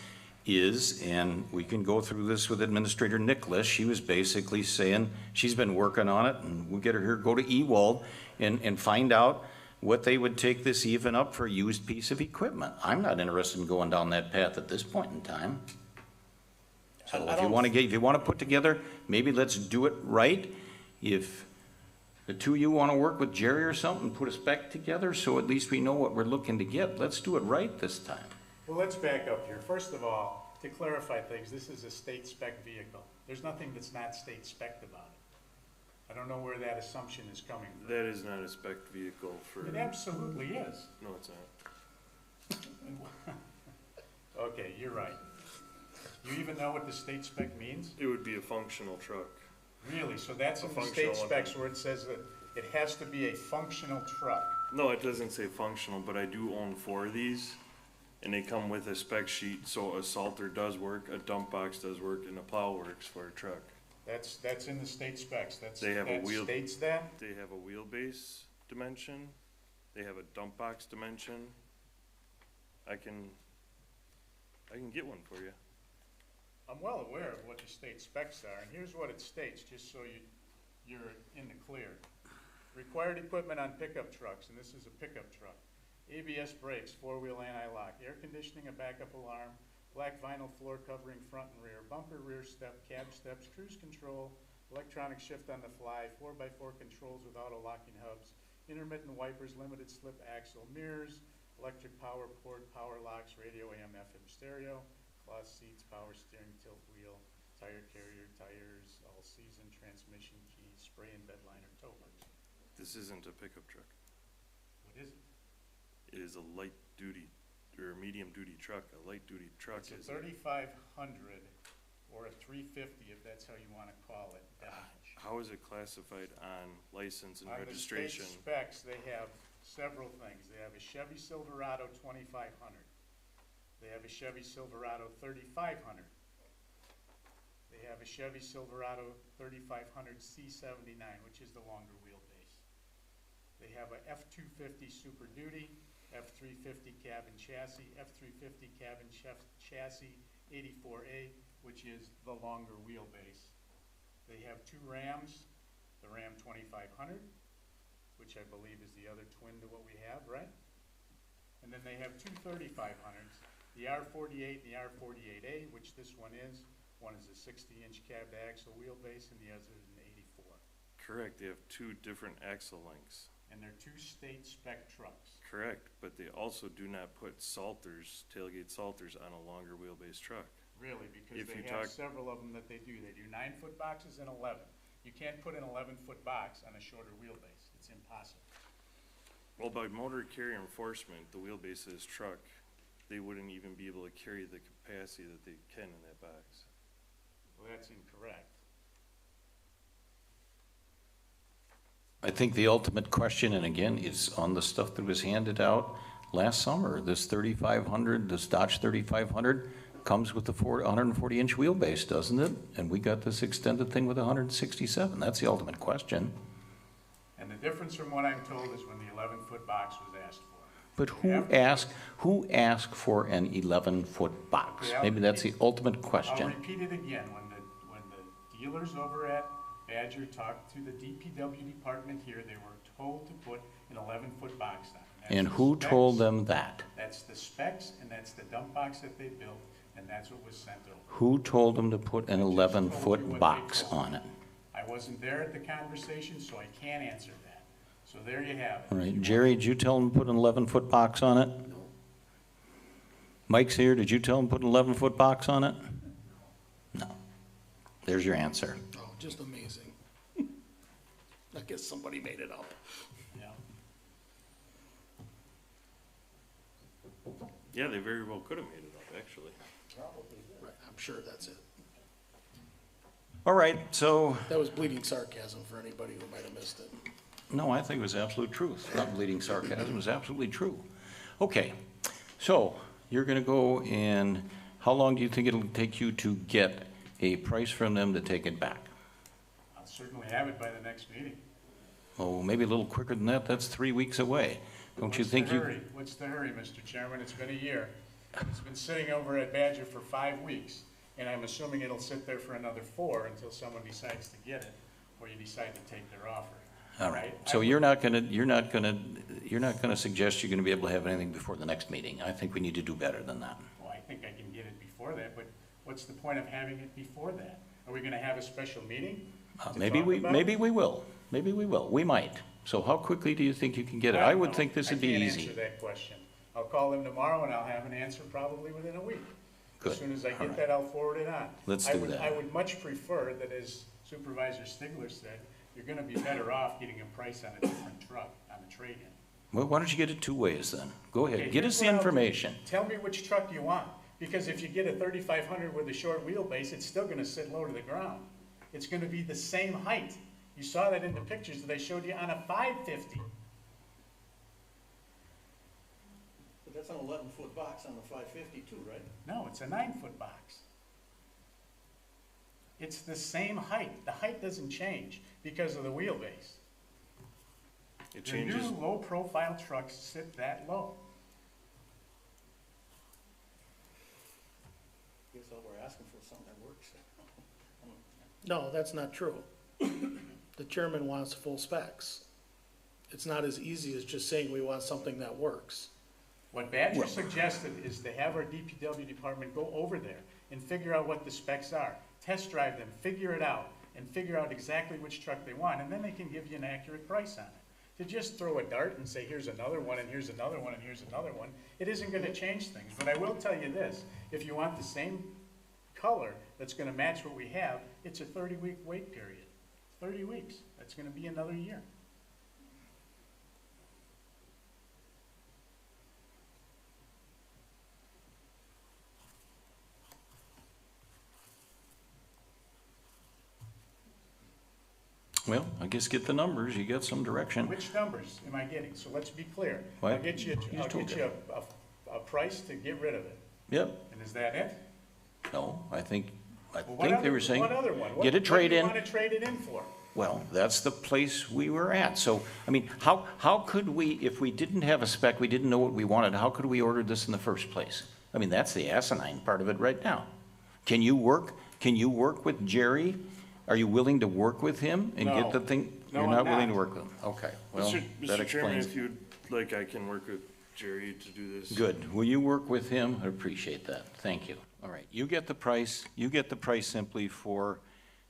is, and we can go through this with Administrator Nicholas, she was basically saying she's been working on it, and we'll get her here, go to Ewald and find out what they would take this even up for a used piece of equipment. I'm not interested in going down that path at this point in time. So if you want to put together, maybe let's do it right. If the two of you want to work with Jerry or something, put a spec together, so at least we know what we're looking to get. Let's do it right this time. Well, let's back up here. First of all, to clarify things, this is a state spec vehicle. There's nothing that's not state spec'd about it. I don't know where that assumption is coming from. That is not a spec vehicle for. It absolutely is. No, it's not. Okay, you're right. You even know what the state spec means? It would be a functional truck. Really? So that's A in the functional state specs where it says that it has to be a functional truck. No, it doesn't say functional, but I do own 4 of these, and they come with a spec sheet, so a salter does work, a dump box does work, and a plow works for a truck. That's in the state specs. They have a wheel. States that? They have a wheelbase dimension, they have a dump box dimension. I can get one for you. I'm well aware of what the state specs are, and here's what it states, just so you're in the clear. Required equipment on pickup trucks, and this is a pickup truck. ABS brakes, 4-wheel anti-lock, air conditioning, a backup alarm, black vinyl floor covering front and rear, bumper, rear step, cab steps, cruise control, electronic shift on the fly, 4x4 controls with auto locking hubs, intermittent wipers, limited slip axle, mirrors, electric power port, power locks, radio, AM, FM stereo, cloth seats, power steering, tilt wheel, tire carrier, tires, all-season, transmission keys, spray and bed liner, tow hooks. This isn't a pickup truck. What is it? It is a light duty, or a medium duty truck. A light duty truck It's is. a 3500 or a 350, if that's how you want to call it, Dodge. How is it classified on license and On registration? the state specs, they have several things. They have a Chevy Silverado 2500. They have a Chevy Silverado 3500. They have a Chevy Silverado 3500 C79, which is the longer wheelbase. They have a F250 Super Duty, F350 cabin chassis, F350 cabin chassis 84A, which is the longer wheelbase. They have 2 Rams, the Ram 2500, which I believe is the other twin to what we have, right? And then they have 2 3500s, the R48 and the R48A, which this one is. One is a 60-inch cabbed axle wheelbase and the other is an 84. Correct, they have 2 different axle lengths. And they're 2 state spec trucks. Correct, but they also do not put salters, tailgate salters on a longer wheelbase truck. Really, because If they you have talk- several of them that they do. They do 9-foot boxes and 11. You can't put an 11-foot box on a shorter wheelbase. It's impossible. Well, by motor carrier enforcement, the wheelbase of this truck, they wouldn't even be able to carry the capacity that they can in that box. Well, that's incorrect. I think the ultimate question, and again, is on the stuff that was handed out last summer. This 3500, this Dodge 3500 comes with the 140-inch wheelbase, doesn't it? And we got this extended thing with 167. That's the ultimate question. And the difference from what I'm told is when the 11-foot box was asked for. But who asked for an 11-foot box? Okay, Maybe that's the ultimate I'll question. repeat it again. When the dealers over at Badger talked to the DPW department here, they were told to put an 11-foot box on it. That's And the who specs. told them that? That's the specs, and that's the dump box that they built, and that's what was sent over. Who told them to put an told you 11-foot what they box told on me. it? I wasn't there at the conversation, so I can't answer that. So there you have it. All right, Jerry, did you tell them to put an 11-foot box on it? No. Mike's here, did you tell them to put an 11-foot box on it? No. There's your answer. Oh, just amazing. I guess somebody made it up. Yeah. Yeah, they very well could have made it up, actually. Right, I'm sure that's it. All right, so, That was bleeding sarcasm for anybody who might have missed it. no, I think it was absolute truth, not bleeding sarcasm, it was absolutely true. Okay, so you're gonna go and how long do you think it'll take you to get a price from them to take it back? I'll certainly have it by the next meeting. Oh, maybe a little quicker than that, that's 3 weeks away. Don't you think you? What's the hurry, Mr. Chairman? It's been a year. It's been sitting over at Badger for 5 weeks, and I'm assuming it'll sit there for another 4 until someone decides to get it, or you decide to take their offer. All right, so you're not gonna suggest you're gonna be able to have anything before the next meeting. I think we need to do better than that. Well, I think I can get it before that, but what's the point of having it before that? Are we gonna have a special meeting? to Maybe talk we about it? Maybe we will, we might. So how quickly do you think you can get it? I would think this would be I can't easy. answer that question. I'll call them tomorrow and I'll have an answer probably within a week. Good. As soon as I All get right. that, I'll forward it on. Let's I do would- that. I would much prefer that, as Supervisor Stigler said, you're gonna be better off getting a price on a different truck, on a trade-in. Well, why don't you get it 2 ways then? Go Okay, ahead, get here's us the what I'll do. information. Tell me which truck you want, because if you get a 3500 with a short wheelbase, it's still gonna sit low to the ground. It's gonna be the same height. You saw that in the pictures that I showed you on a 550. But that's an 11-foot box on the 550 too, right? No, it's a 9-foot box. It's the same height. The height doesn't change because of the wheelbase. It The changes. new low-profile trucks sit that low. Guess all we're asking for is something that works. No, that's not true. The chairman wants full specs. It's not as easy as just saying we want something that works. What Badger suggested is to have our DPW department go over there and figure out what the specs are. Test drive them, figure it out, and figure out exactly which truck they want, and then they can give you an accurate price on it. To just throw a dart and say, here's another one, and here's another one, and here's another one, it isn't gonna change things. But I will tell you this, if you want the same color that's gonna match what we have, it's a 30-week wait period. 30 weeks, that's gonna be another year. Well, I guess get the numbers, you get some direction. Which numbers am I getting? So let's be clear. What? I'll get you, You just told a price to get rid of it. Yep, And is that it? no, I think Well, what they other- were saying, What other one? get a trade-in. What do you want to trade it in for? Well, that's the place we were at. So, I mean, how could we, if we didn't have a spec, we didn't know what we wanted, how could we order this in the first place? I mean, that's the asinine part of it right now. Can you work with Jerry? Are you willing to work with him and get No. the thing? No, You're I'm not willing not. to work with him? Okay, well, Mr. that Mr. Chairman, explains. if you'd like, I can work with Jerry to do this. Good. Will you work with him? I appreciate that. Thank you. All right, you get the price simply for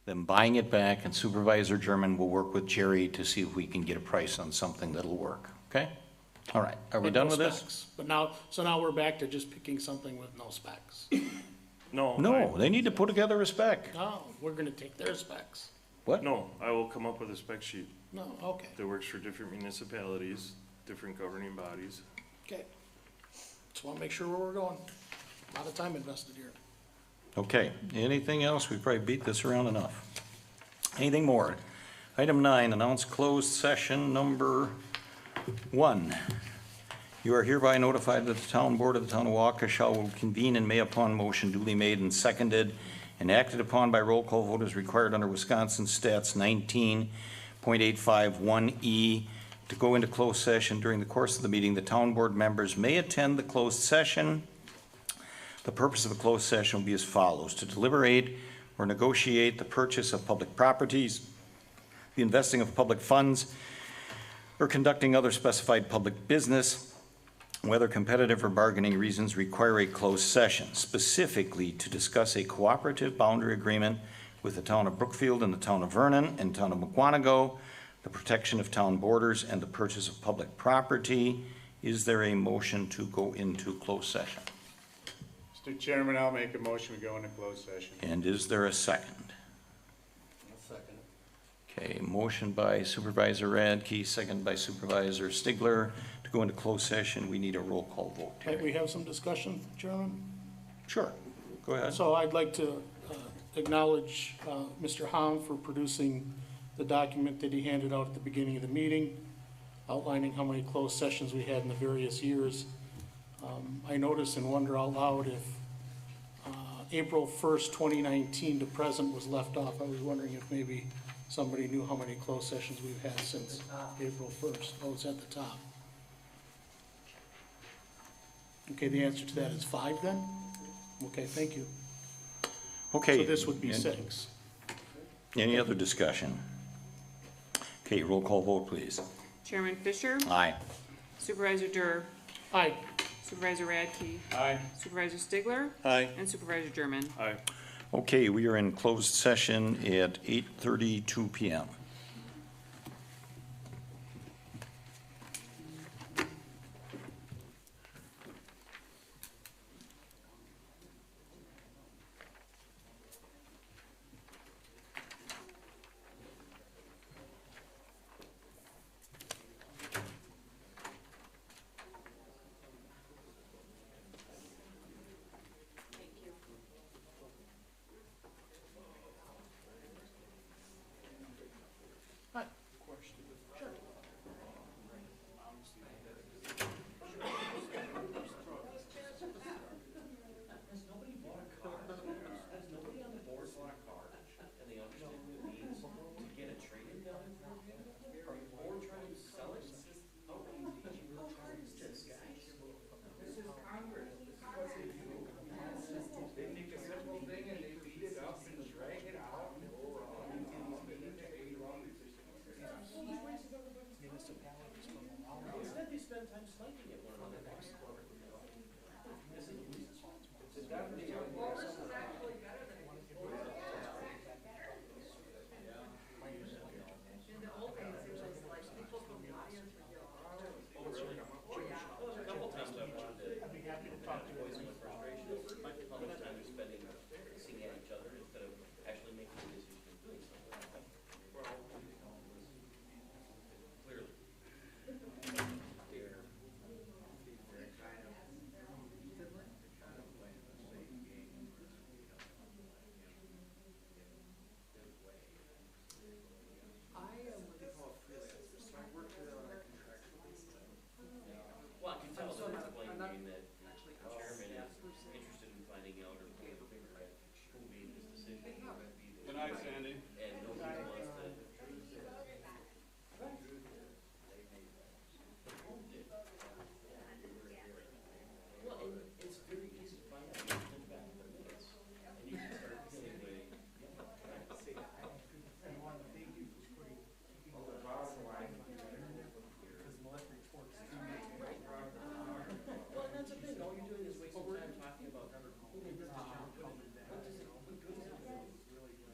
them buying it back, and Supervisor German will work with Jerry to see if we can get a price on something that'll work, okay? All right, are we With done no with this? specs. But now we're back to just picking something with no specs. No. No, they need to put together a spec. No, we're gonna take their specs. What? No, I will come up with a spec sheet No, okay, that works for different municipalities, different governing bodies. okay. Just wanna make sure where we're going. A lot of time invested here. Okay, anything else? We probably beat this around enough. Anything more? Item 9, announce closed session number 1. You are hereby notified that the town board of the town of Waukesha will convene and may upon motion duly made and seconded and acted upon by roll call vote as required under Wisconsin Stats 19.851E to go into closed session. During the course of the meeting, the town board members may attend the closed session. The purpose of a closed session will be as follows: to deliberate or negotiate the purchase of public properties, the investing of public funds, or conducting other specified public business, whether competitive or bargaining reasons require a closed session, specifically to discuss a cooperative boundary agreement with the town of Brookfield and the town of Vernon and town of Mukwonago, the protection of town borders, and the purchase of public property. Is there a motion to go into closed session? Mr. Chairman, I'll make a motion to go into closed session. And is there a second? I'll second it. Okay, motion by Supervisor Radke, second by Supervisor Stigler. To go into closed session, we need a roll call vote. Might we have some discussion, Chairman? Sure, go ahead. So I'd like to acknowledge Mr. Hahn for producing the document that he handed out at the beginning of the meeting, outlining how many closed sessions we had in the various years. I notice and wonder out loud if April 1st, 2019 to present was left off. I was wondering if maybe somebody knew how many closed sessions we've had since April 1st. Oh, it's at the top. Okay, the answer to that is 5 then? Okay, thank you. Okay. So this would be 6. Any other discussion? Okay, roll call vote, please. Chairman Fisher? Aye. Supervisor Durr? Aye. Supervisor Radke? Aye. Supervisor Stigler? Aye. And Supervisor German? Aye. Okay, we are in closed session at 8:32 PM. What does it, what good is it do?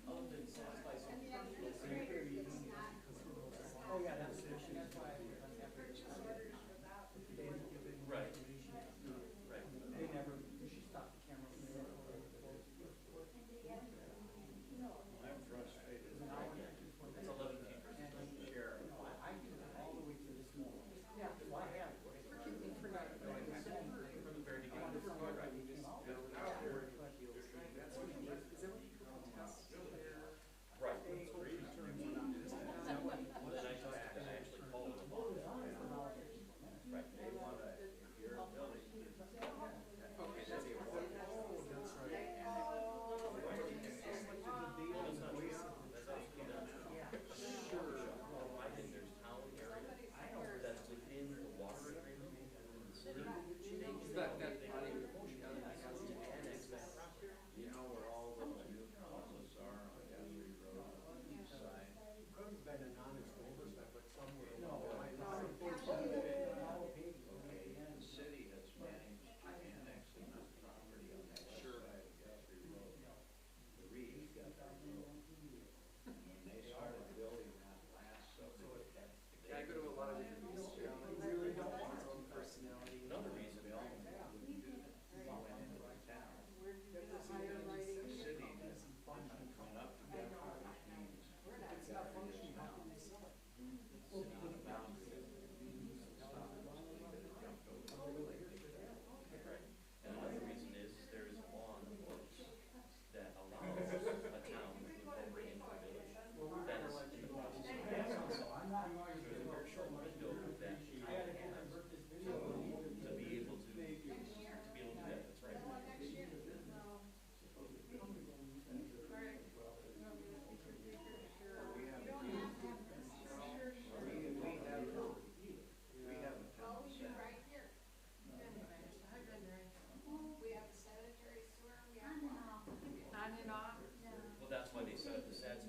Other than satisfy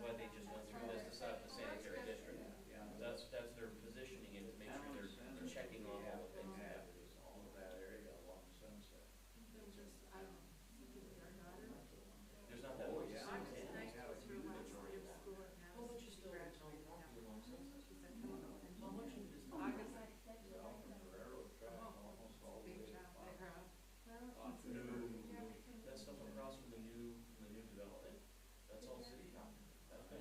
why they just went through this to set up the sanitary district. That's their positioning it, to make sure they're checking on all the things. All of that area along Sunset. There's not that much. How much is still walking along Sunset? How much of it is not? Railroad track almost all the way to That stuff across from the new development, that's all city. That's been,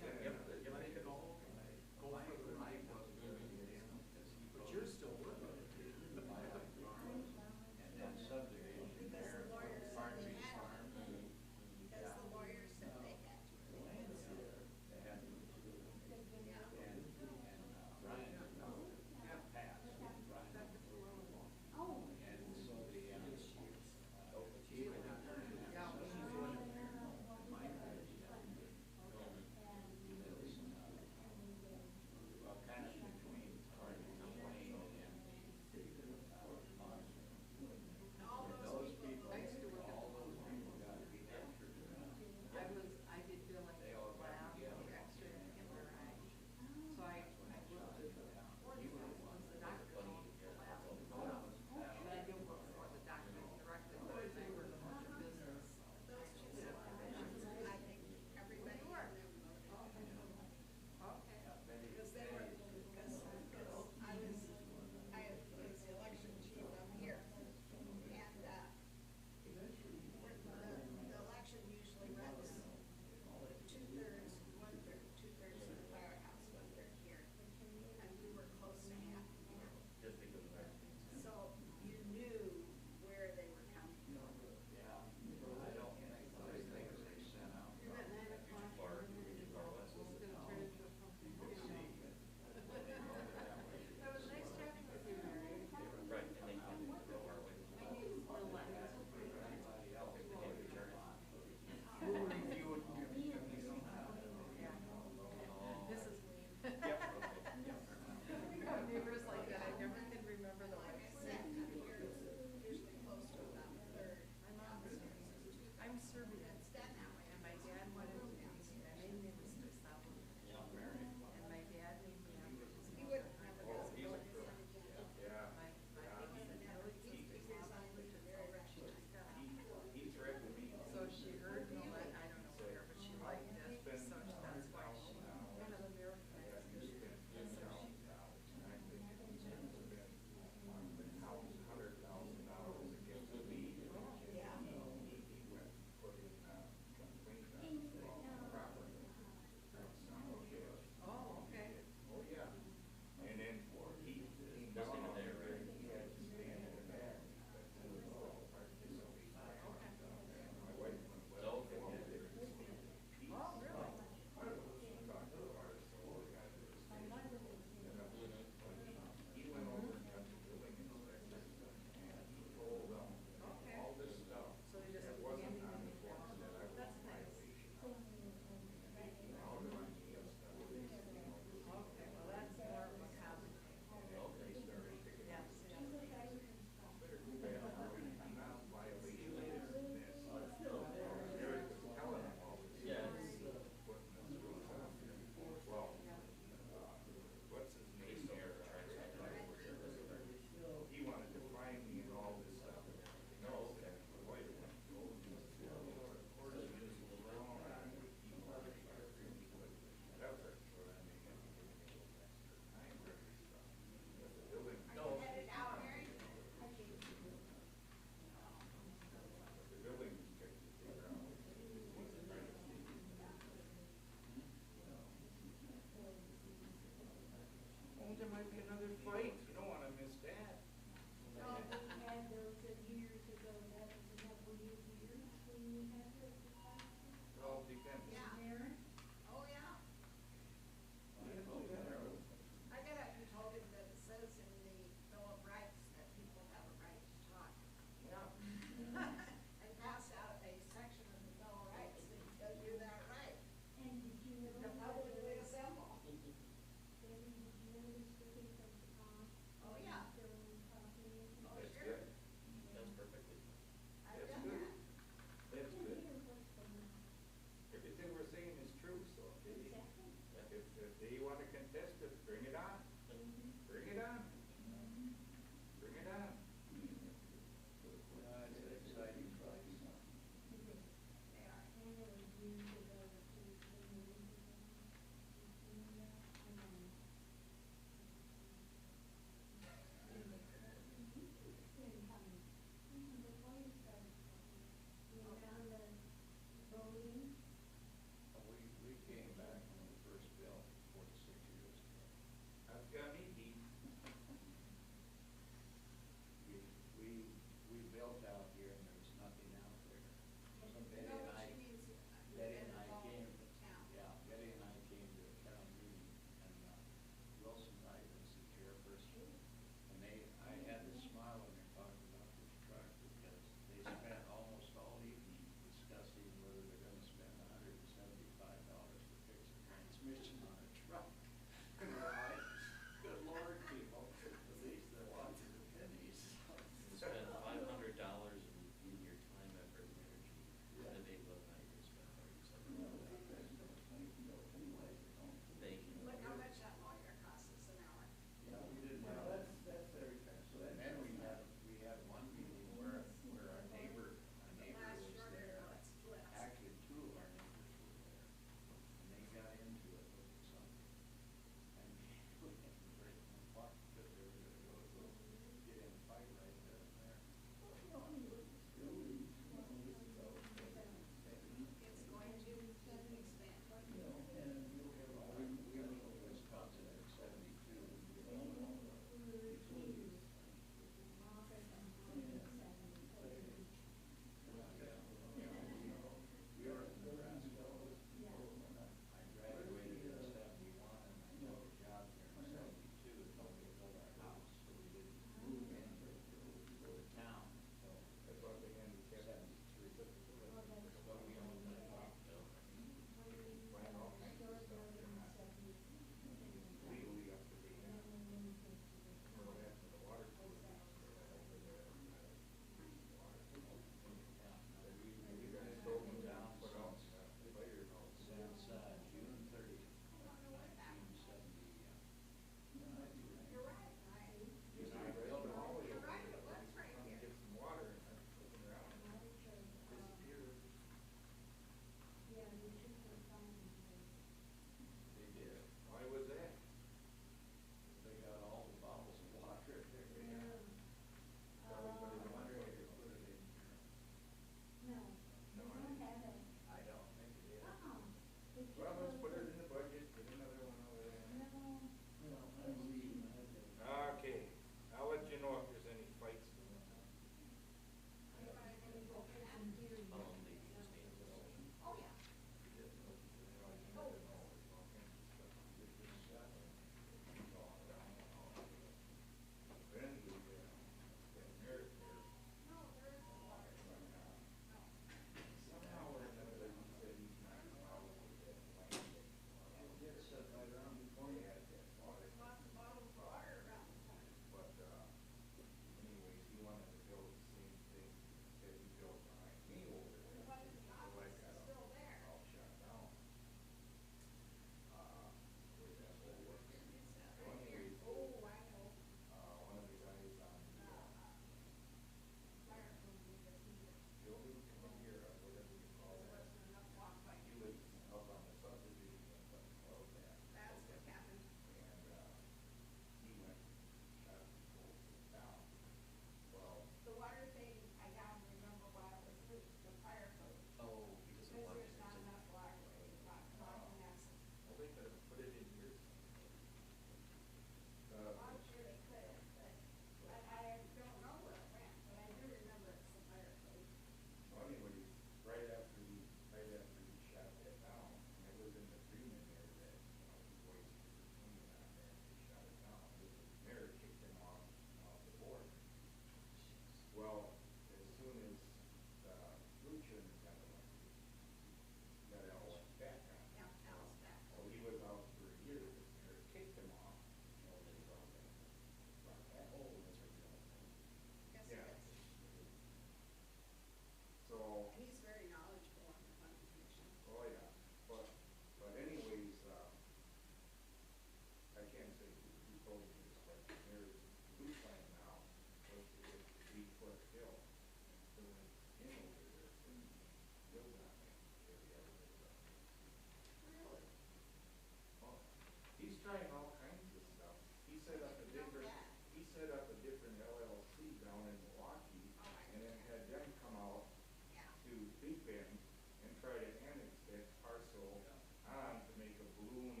deep end and try to annex that parcel on to make a balloon,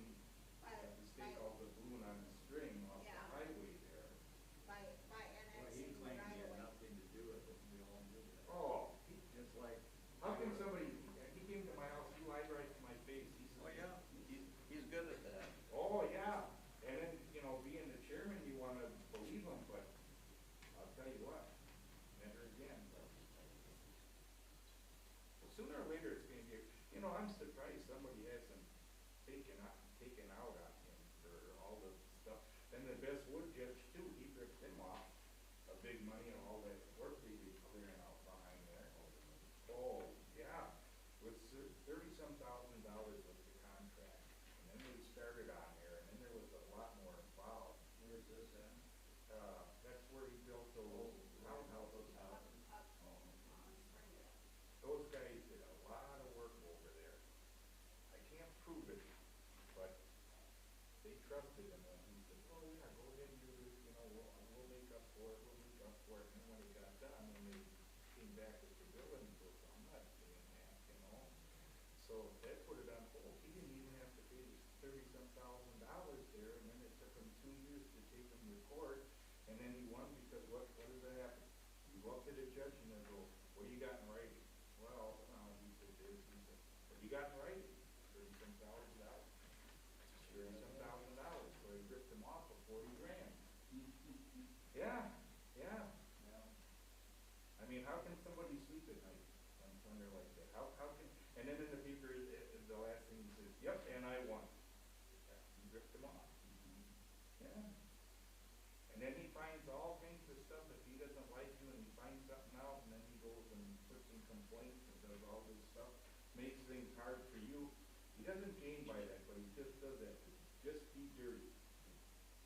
have to stake out the balloon on the string off the highway there. By Well, he annexing the claimed right he of had way. nothing to do with it, and we all knew that. Oh, Just like. how can somebody, he came to my house, he lied right to my face, he said. Oh, yeah, he's good at that. Oh, yeah, and then, you know, being the chairman, you wanna believe him, but I'll tell you what, never again. Well, sooner or later, it's gonna get, you know, I'm surprised somebody hasn't taken out on him for all the stuff. And the best wood judge too, he ripped him off of big money and all that work they did clearing out behind there. Oh, yeah, was $30-some thousand was the contract, and then they started on there, and then there was a lot more involved. Where's this at? That's where he built those townhouses. On Springdale. Those guys did a lot of work over there. I can't prove it, but they trusted him, and he said, oh, yeah, go ahead and do this, you know, we'll make up for it, we'll make up for it. And then when he got done, and they came back with the bill, and he goes, I'm not paying that, you know? So that put it on hold. He didn't even have to pay $30-some thousand there, and then it took him 2 years to take him to court, and then he won because what does that happen? You go up to the judge and they go, what do you got in writing? Well, he said this, he said, what do you got in writing? $30-some thousand. $30-some thousand, so he ripped him off for 40 grand. Yeah, yeah. I mean, how can somebody sleep at night when they're like that? How can, and then in the paper, the last thing he says, yep, and I won. Yeah, he ripped him off. Yeah. And then he finds all kinds of stuff if he doesn't like you, and he finds something out, and then he goes and puts in complaints and does all this stuff, makes things hard for you. He doesn't gain by that, but he just does that to just be dirty.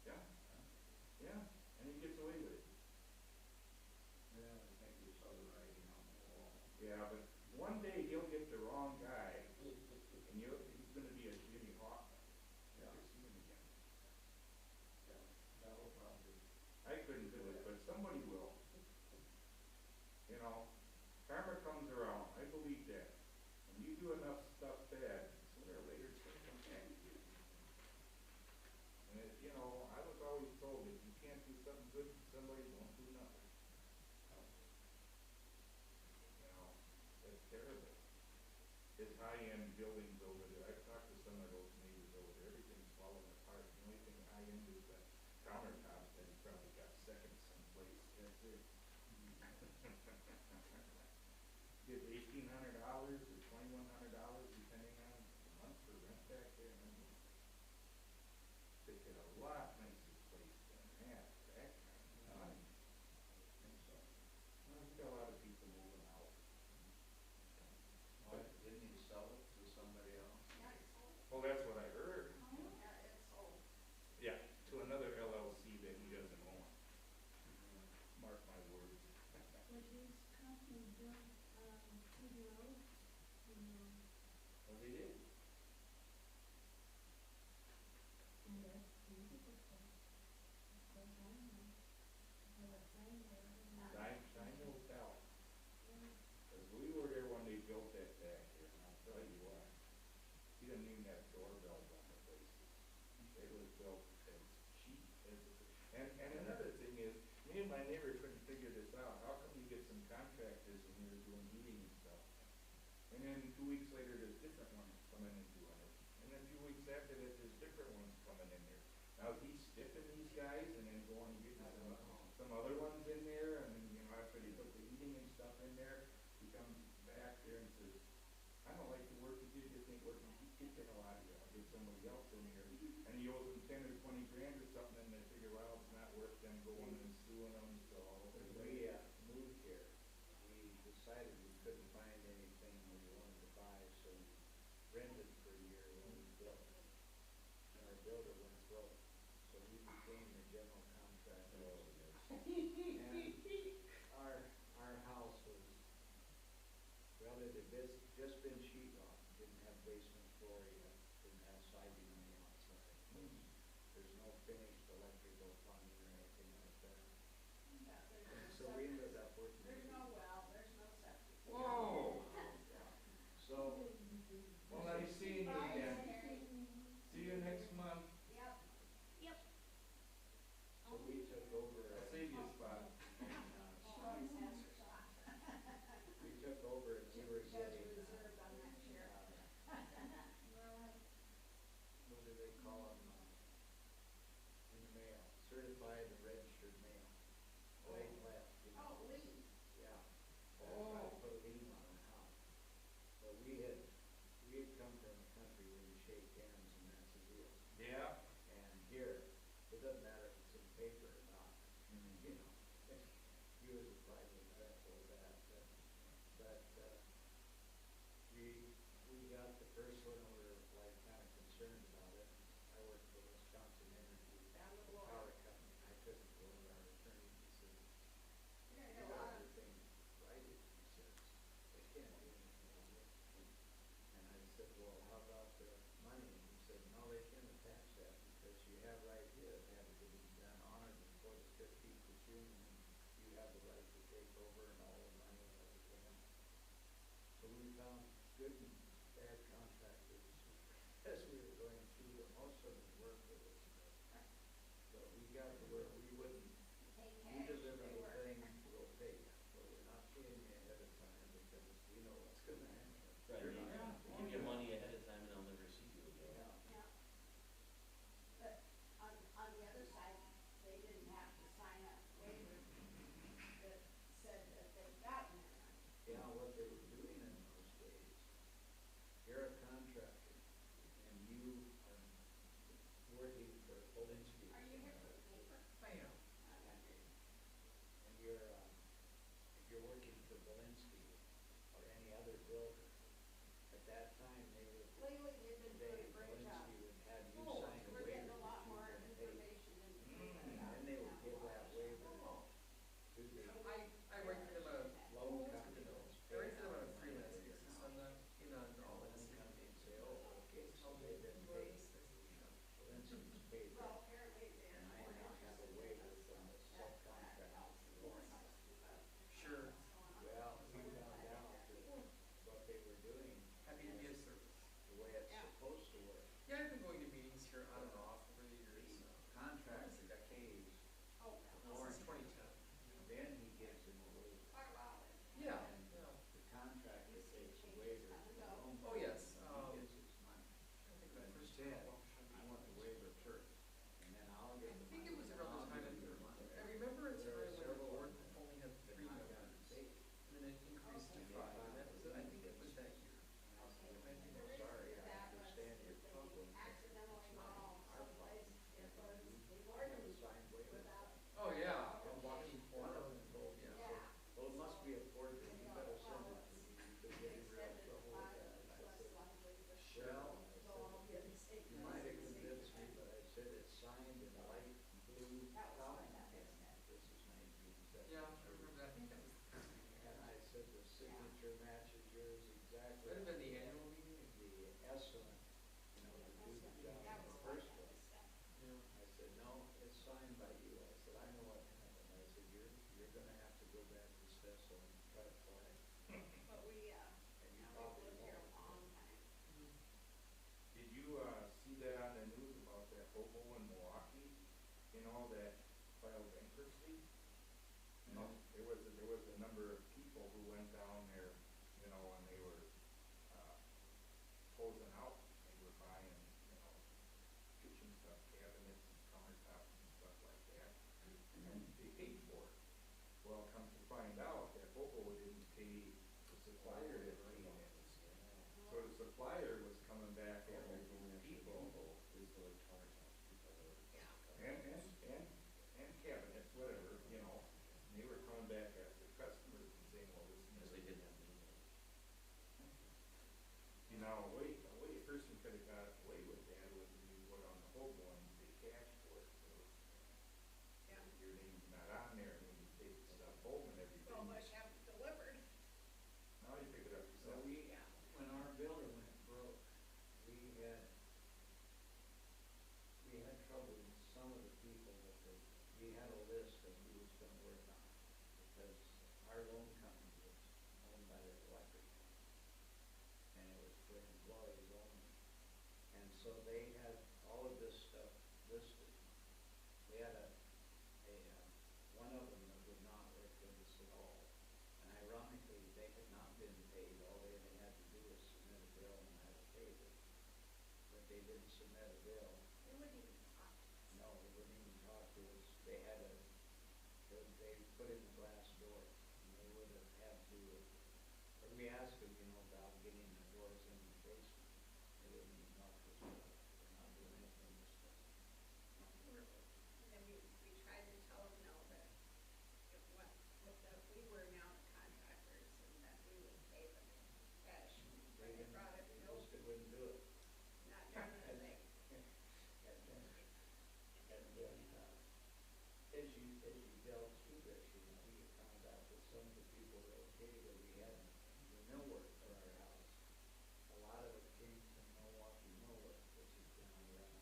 Yeah. Yeah, and he gets away with it. Yeah, I think we saw the writing on the wall. Yeah, but one day he'll get the wrong guy, and he's gonna be a Jimmy Hawk. Never see him again. Yeah, that'll probably. I couldn't do it, but somebody will. You know, karma comes around, I believe that. When you do enough stuff bad, sooner or later it's gonna come back to you. And it, you know, I was always told if you can't do something good for somebody, don't do nothing. You know, that's terrible. His high-end buildings over there, I've talked to some of those neighbors over there, everything's falling apart. The only thing high-end is the countertops that he probably got second someplace. That's it. Get $1,800 or $2,100 depending on the month for rent back there. They get a lot nicer place than that for that kind of money. I think so. Well, we got a lot of people moving out. But didn't he sell it to somebody else? Well, that's what I heard. Yeah, it's sold. Yeah, to another LLC that he doesn't own. Mark my words. Was his company built, to the road? Well, they did. And that's beautiful place. But I don't know. There was sign there. Sign will tell. Because we were there when they built that back here, and I'll tell you what, he didn't even have doorbells on the places. It was built as cheap as it could. And another thing is, me and my neighbor couldn't figure this out. How come you get some contractors in here doing heating and stuff? And then 2 weeks later, there's different ones coming in doing it. And then 2 weeks after that, there's different ones coming in there. Now, he's stiffing these guys and then going and getting some other ones in there, and then, you know, after they put the heating and stuff in there, he comes back there and says, I don't like the work you did, this ain't working, get the hell out of here, I'll get somebody else in here. And he owes them 10 or 20 grand or something, and they figure, well, it's not worth them going and suing them, so. When we moved here, we decided we couldn't find anything we wanted to buy, so we rented for a year when we built. And our builder went broke, so we became the general contractor. And our house was, well, it had just been sheetrock, didn't have basement floor yet, didn't have siding on the outside. There's no finished electrical plumbing or anything like that. Yeah. And here, it doesn't matter if it's in the paper or not, you know. You as a private medical that, we got the first one, we were like kind of concerned about it. I worked for Wisconsin Energy, power company, I took it to one of our attorneys, he said, you got everything right, he says, they can't do anything with it. And I said, well, how about the money? And he said, no, they can't attach that because you have right here, it had to be done on or before the 15th of June, and you have the right to take over and all the money and everything. So we found good and bad contractors as we were going through, but most of them worked with us. But we got to where we wouldn't, you deliver the thing, we'll pay you, but we're not paying you ahead of time because we know what's gonna happen. Right, You're they not give you money ahead of time and they'll never see you again. Yeah. But on the other side, they didn't have to sign a waiver that said that they'd gotten their money. Yeah, what they were doing in those days, you're a contractor and you are working for Polinsky. Are you here for the paper? I am. And you're, if you're working for Belinsky or any other builder, at that time, they would. Lately, they've been doing a great job. Belinsky would have you Oh, sign a we're waiver getting a lot that you more were gonna pay. information in the paper. And then they would give that waiver to the I work for them loan company. I work for them on a freelance basis. I'm not in on all Loan this. company and say, oh, okay, so they've been paid. Belinsky's paid that. Well, apparently they're. And I now have a waiver from the subcontractor. Sure. Well, we found out that what they were doing. Happy to be of service. The way it's supposed to work. Yeah, I've been going to meetings here on and off over the years. The contractor pays Before in 2010. then he gives him a waiver. Yeah. And the contractor takes a waiver. Oh, yes. He gets his money. I think But that first instead, time. I want the waiver first, and then I'll get I the think money. it was and around I'll the time give that you the money. I remember a There time were when the several board of them only had that 3 I got members, paid. and then it increased to 5, and that was, I think it was that year. I'm sorry, I understand your problem. Accidentally wrong Our someplace, problem. it was the We have a ordinance signed waiver. without. Oh, yeah. And walking One of forward. them told me, Yeah. said, well, it must be a forgery, you better send it to me, you could get in real trouble with that. And I said, well, you might have convinced me, but I said it's signed in light blue copy. This is 1973. Yeah, I remember that. I think that was the first meeting. And I said the signature matches yours exactly. Would have been the annual meeting. The estimate, you know, to do the job in the first place. Yeah. I said, no, it's signed by you. I said, I know what happened. I said, you're gonna have to go back to Cecil and try to find. But we, And you we've probably lived here a won't. long time. Did you, see that on the news about that hobo in Milwaukee, you know, that filed bankruptcy? You know, there was a number of people who went down there, you know, and they were, closing out. They were buying, you know, kitchen stuff, cabinets and countertops and stuff like that. And they paid for it. Well, come to find out, that hobo didn't pay the supplier that came in. So the supplier was coming back after these people. And cabinets, whatever, you know, and they were coming back after customers and saying, well, this is. Because they didn't have any. You know, a way a person could have got away with that was if you put on the hobo and you pay cash for it, so. Your name's not on there, and then you take the stuff home and everything. So much have it delivered. Now you pick it up So yourself. when our builder went broke, we had trouble with some of the people that we had a list of who was gonna work on it. Because our loan company was owned by the electric company. And it was for employees only. And so they had all of this stuff listed. We had one of them that would not work with us at all. And ironically, they had not been paid. All they had to do was submit a bill and I had to pay them. But they didn't submit a bill. They wouldn't even talk. No, they wouldn't even talk to us. They put in the glass door, and they would have had to, or we asked them, you know, about getting the doors in the basement. They wouldn't even talk to us about it. They're not doing anything, just as you delve through this, you know, you found out that some of the people that okay that we had the millwork for our house, a lot of it came from Milwaukee Millwork, which is down around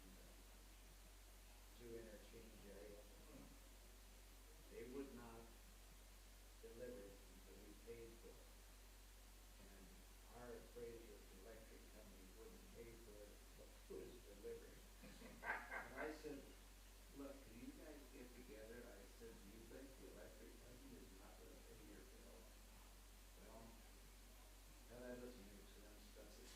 Zoo Interchange area. They would not deliver it until we paid for it. And our appraiser at the electric company wouldn't pay for it, but it was delivered. And I said, look, can you guys get together? I said, do you think the electric company is not gonna pay your bill? Well, now that doesn't make sense, does it?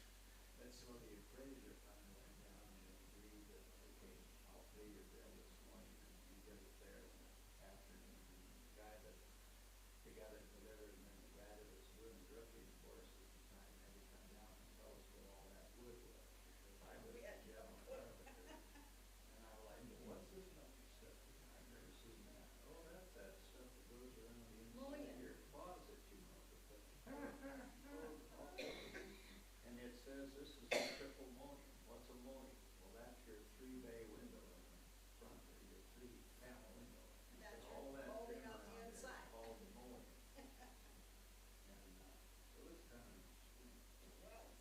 And so the appraiser finally went down and agreed that, okay, I'll pay your bill this morning, and you get it there in the afternoon. And the guy that delivered, and then the guy that was doing the roofing for us at the time had to come down and tell us where all that wood was, because I was the general carpenter. And I'm like, well, what's this funky stuff? I've never seen that. Oh, that's that stuff that goes around the inside of your closet, you know, to put and it says this is a triple mullion. What's a mullion? Well, that's your 3-bay window in the front, or your 3-panel window. He said, all that trim around there is called a mullion. And it was kind of interesting. It was.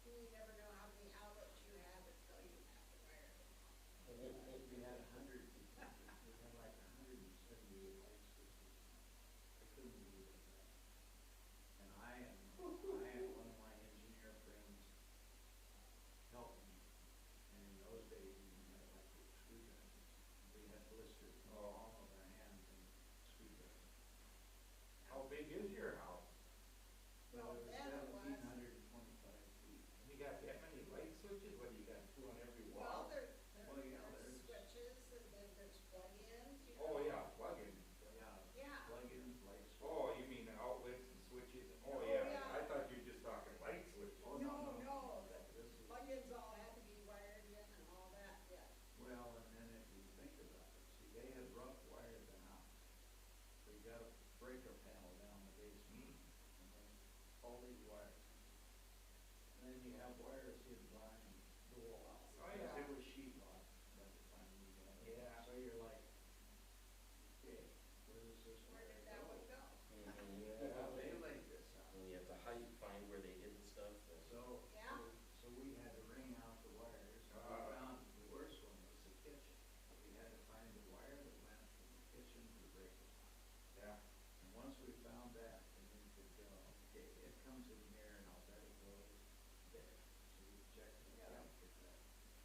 You never know how many outlets you have until you have to wire them all. We had 100, we had like 178 light switches. I couldn't believe it. And I had one of my engineer friends help me. And in those days, we didn't have electric screwdrivers. We had blisters in the palm of our hands and screwdrivers. How big is your house? Well, it was then it was. 1,725 feet. You got that many light switches? What, do you got two on every Well, wall? there's there's- switches, and then there's plug-ins, you know. Oh, yeah, plug-in. Yeah. Plug-ins, light switches. Oh, you mean the outlets and switches? Oh, Oh, yeah, yeah. I thought you were just talking light switches. Oh, No, This is, plug-ins all had to be wired in and all that, yes. well, and then if you think about it, see, they had rough wired the house. They got a breaker panel down the basement, and then all these wires. And then you have wires hidden behind the wall. Oh, Because yeah. it was sheetrock by the time we got it. Yeah. So you're like, okay, where does this Where wire did that one go? Yeah, they laid this out. And you have to find where they hid the stuff. So, Yeah. so we had to wring out the wires. And we found the worst one was the kitchen. We had to find the wire that went from the kitchen to the breaker box. Yeah. And once we found that, then we could go, okay, it comes in here and I'll bet it goes there. So we checked it out.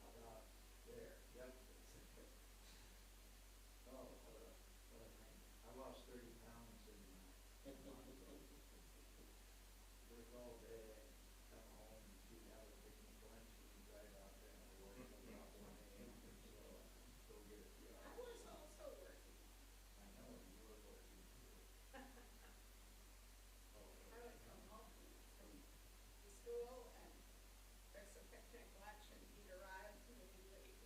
How about there? Yep. Oh, what a thing. I lost 30 pounds in a month. Work all day, come home, and she'd have a picnic lunch, and we'd drive out there and work till about 1 a.m. or so, go get a few I hours. was also working. I know, you were working too. I would come home from school and fix a picnic lunch, and he'd arrive, and then he'd leave.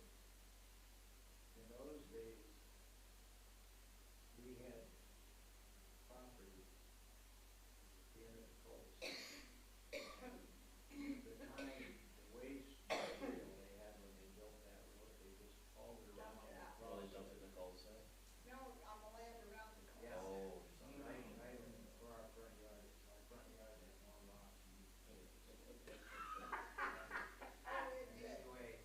In those days, we had property at the end of the cul-de-sac. At the time, the waste material they had when they built that road, they just hauled it around. Dumped it out. Oh, they dumped it in the cul-de-sac? No, on the land around the Yeah. cul-de-sac. Oh. Right in for our front yard. Our front yard had more rocks than you could. Oh, it did. Anyway,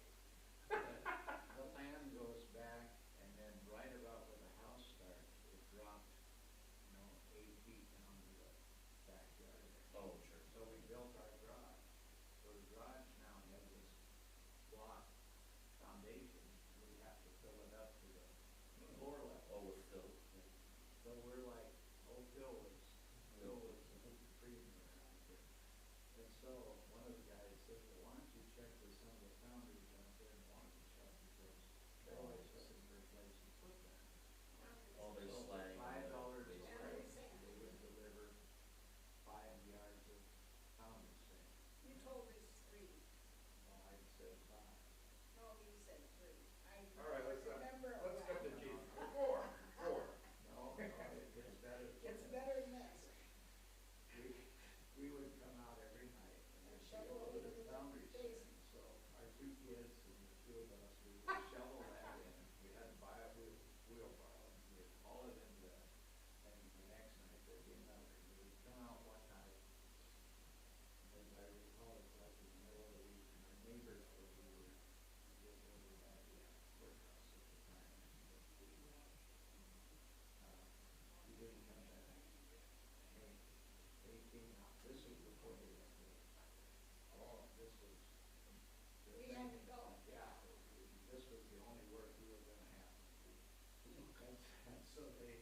the land goes back, and then right about where the house starts, it dropped, 8 feet down to the backyard. Oh, sure. So we built our garage. So the garage now has this block foundation. We have to fill it up to the floor level. Oh, with Phil. So we're like, Phil was creeping around here. And so one of the guys said, well, why don't you check with some of the foundries out there in Waukesha, because they're always looking for a place to put that. All their So for slag. $5 a base square, price. they would deliver 5 yards of foundry sand. You told us 3. Well, I said 5. No, you said 3. I All right, let's remember it cut well. the chief. Four. No, it gets better. It's better than this. We would come out every night and there'd be a Shovel load it of into the foundry sand. basin. So our 2 kids and the 2 of us, we would shovel that in. We had to buy it, we wheelbarrow, and we'd haul it into that thing, and the next night there'd be another. It would come out one night, as I recall, it's like in the middle of the week, and our neighbors where we were just over by the courthouse at the time, he didn't come back. And they came out, this was before they went away. Oh, this was. We had to go. Yeah, this was the only work we were gonna have to do. And so they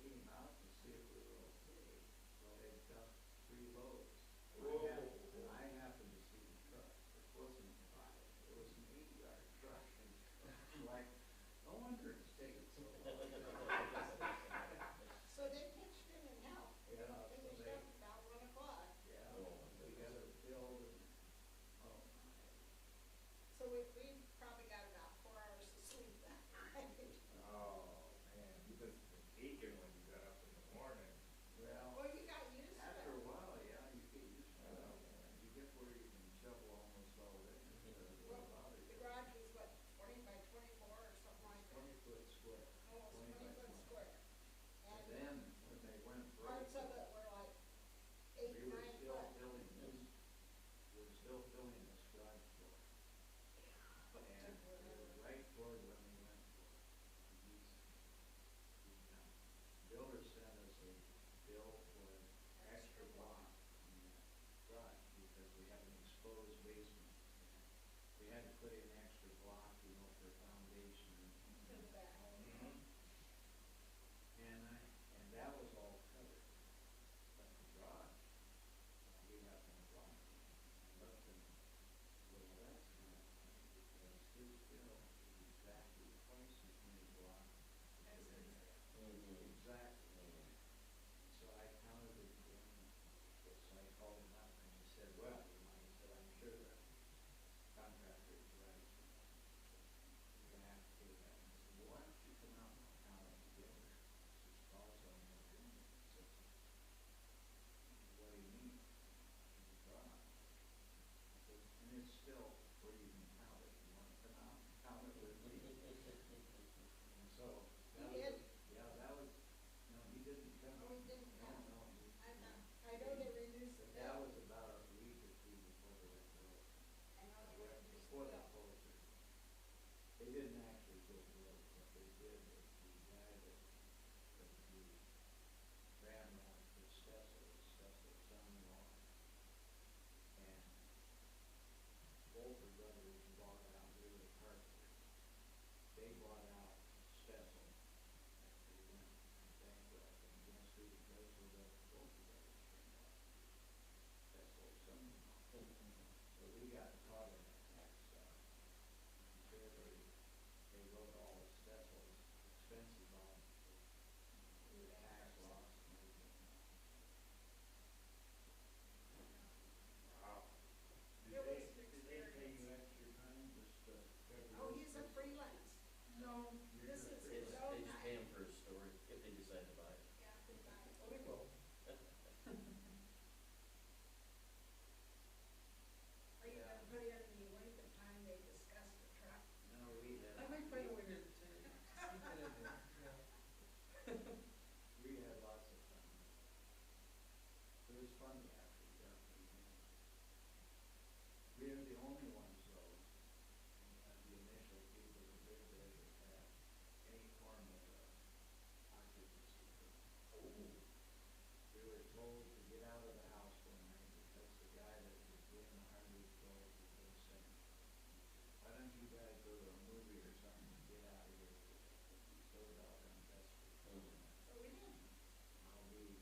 came out to see if we were okay. Well, they dumped 3 loads. And I happened to see the truck. It wasn't 5, it was an 8-yard truck. And I'm like, no wonder it's taking so long. So they pitched in and helped. Yeah, They so finished they- up about 1 o'clock. Yeah, we got it filled and, oh my. So we probably got about 4 hours of sleep that night. Oh, man, you must have been aching when you got up in the morning. Well, you got used to it. After a while, yeah, you get used to it. You get where you can shovel almost all day. Well, the garage was what, 20 by 24 or something like that? 20-foot square. Oh, it was 20 by 20 foot square. And then, when they went broke. Parts of it were like 8, We were 9 still foot. filling this, we were still filling this garage door. And it was right toward when we went for it. Builder sent us a bill for an extra block in the garage because we have an exposed basement. We had to put in extra block, you know, for foundation and. Mhm. And that was all covered. But the garage, we have no block. I looked and, well, that's not funny because his bill is exactly twice as many blocks. As in there. Exactly. So I counted it again. So I called him up and he said, well, you know, he said, I'm sure the contractor is right. You're gonna have to pay that. And I said, well, why don't you come out and count it together? He says, also, I'm not doing it. He says, what do you mean? The garage. I said, and it's still where you can count it. You wanna come out and count it with me? And so. He that did? was- Yeah, that was, no, he didn't come. Oh, he didn't come? No, I know they reduced the But that bill. was about a week or 2 before they went broke. I know they Right reduced the before the bill. closure. They didn't actually go broke, what they did was the guy that the grandma for Stessel's son-in-law, and both her brothers bought out, they were partners. They bought out Stessel after he went bankrupt, and guess who the treasurer of both the brothers turned out? Stessel's son-in-law. So we got caught in that tax stuff. Sure, they wrote all of Stessel's expenses off with tax loss and everything. Wow. It was an experience. Pay you extra time just to cover? Oh, he's a freelance. No, this is They his just, own they just night. pay him for his storage if they decide to buy it. Yeah, they buy it. Well, they will. Are you gonna put in the length of time they discussed the truck? No, we had. I might find a way to sneak that in there, yeah. We had lots of fun. It was funny after we got them in. We are the only ones though, the initial people who lived there that had any form of occupancy permit. Oh. We were told to get out of the house one night because the guy that was doing the hardwood floors was gonna say, why don't you guys go to a movie or something and get out of here? So out on Best Street. So we did. I'll be,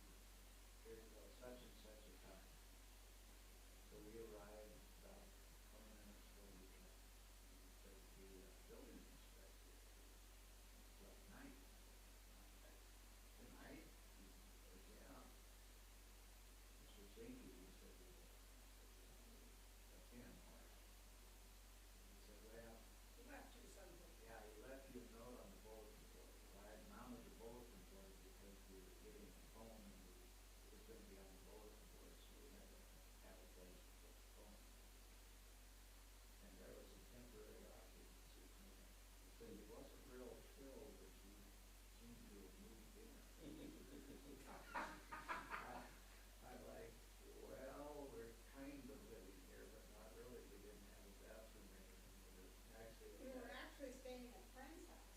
here's such and such a time.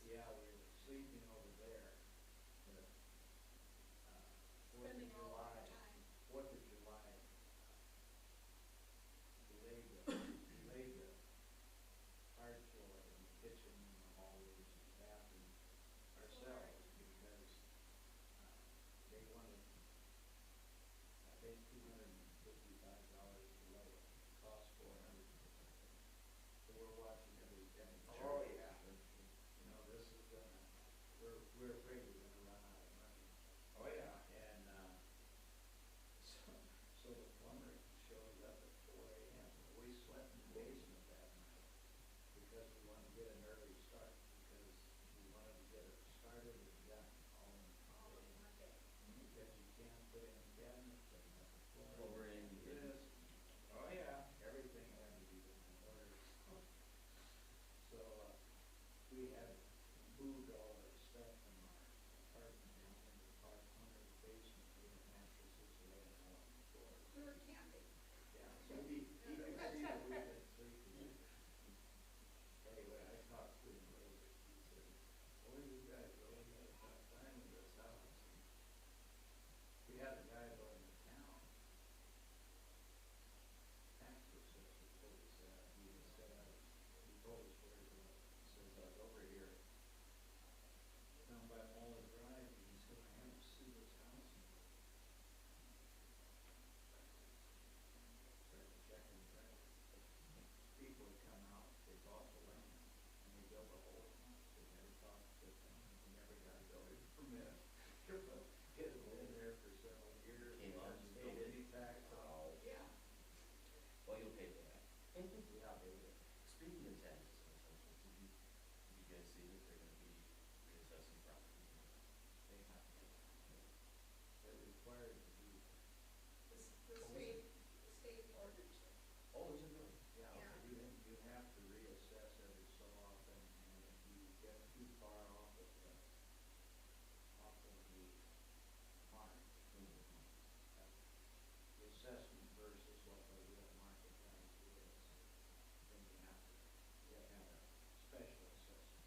Yeah, we were sleeping over there, but, Spending all of our time. Fourth of July, delayed the hard floor in the kitchen and the hallways and the bathroom ourselves because, they wanted, I think, $255 to lay it, cost $400. So we're watching every penny. Oh, yeah. You know, this is gonna, we're afraid we're gonna run out of money. Oh, yeah. And, so the plumber shows up at 4 a.m. We slept in the basement that night because we wanted to get an early start, because we wanted to get it started and done all in one day. Because you can't put in cabinets and have the floor in this. Oh, yeah. Everything had to be done in order. So, we had moved all our stuff from our apartment down into the far corner of the basement, we had mattresses laying out on the floor. We were camping. Yeah, so you can see that we've been sleeping. Anyway, I talked to him later, he said, boy, you guys really had a tough time with this house. We had a guy going to town, tax assessor told us that, he said, he told us where he was. He says, I was over here down by Muller Drive, and he said, I have to sue this house. Started checking credit. People would come out, they bought the land, and they built a whole house. They never talked to them, they never got a building permit. It had been there for several years. Came out and Paid built it. any tax. Oh. Yeah. Well, you'll pay for that. Yeah, they did. Speaking of taxes, did you guys see that they're gonna be reassessing properties? They have to. They're required to do. The What was state, it? the state ordinance. Oh, is it really? Yeah, Yeah. you have to reassess every so often, and if you get too far off of the mark, the assessment versus what the real market value is, then you have to have a special assessment.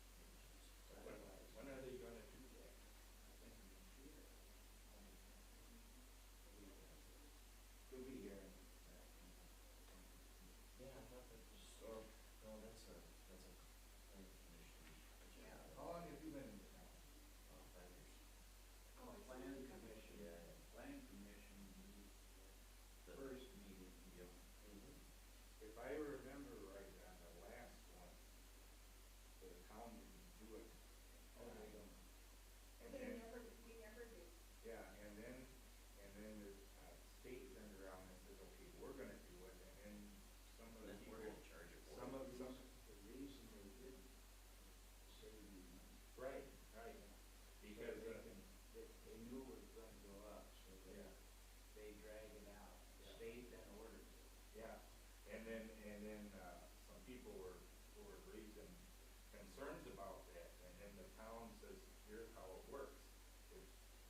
Otherwise, When are they gonna do that? I think next year, we'll be here in, Yeah, I thought that was, or, no, that's a planning commission. Yeah. How long have you been in town? 5 years. Oh, it's Plan really commission, Yeah. plan commission meets the first meeting. Yep. If I remember right on the last one, the town didn't do it. Oh, they don't. And They then, never, we never do. yeah, and then the state turned around and said, okay, we're gonna do it, and then some of the Then people. we're gonna charge it for Some it. of, some, The reason they didn't save you money. right, right, because, They knew it was gonna go up, so Yeah. they drag it out. The Yeah. state then orders it. yeah, and then, some people were raising concerns about that, and then the town says, here's how it works. If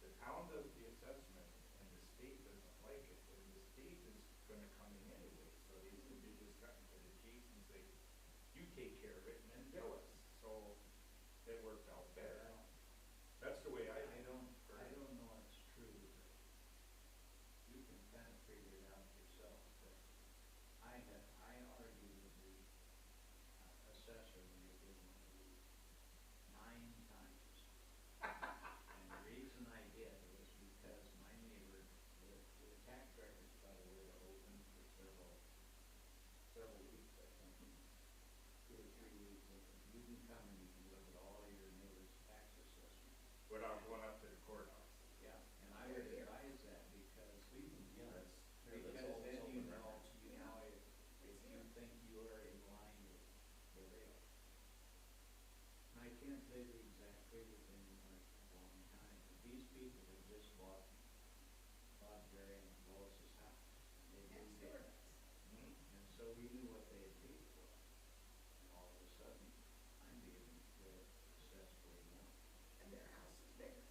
the town does the assessment and the state doesn't like it, then the state is gonna come in anyway, so they said they just got into the case and say, you take care of it and then bill us, so it worked out better. That's the way I I don't heard it. know it's true, but you can kind of figure it out yourself, but I argued with the assessor when he did one of these 9 times. And the reason I did was because my neighbor, the tax records, by the way, are open for several weeks, I think, 2 or 3 weeks. You can come and you can look at all your neighbor's tax assessment. Without going up to the courthouse. Yeah, and I would advise that because, Yeah, that's, because that's all, then it's you open know, records. if you think you are in line with the real. And I can't tell you the exact figure, they've been there for a long time, but these people have just bought Jerry and Lois's house. They moved in. And so we knew what they had paid for it. And all of a sudden, I'm being assessed way more. And their house is bigger.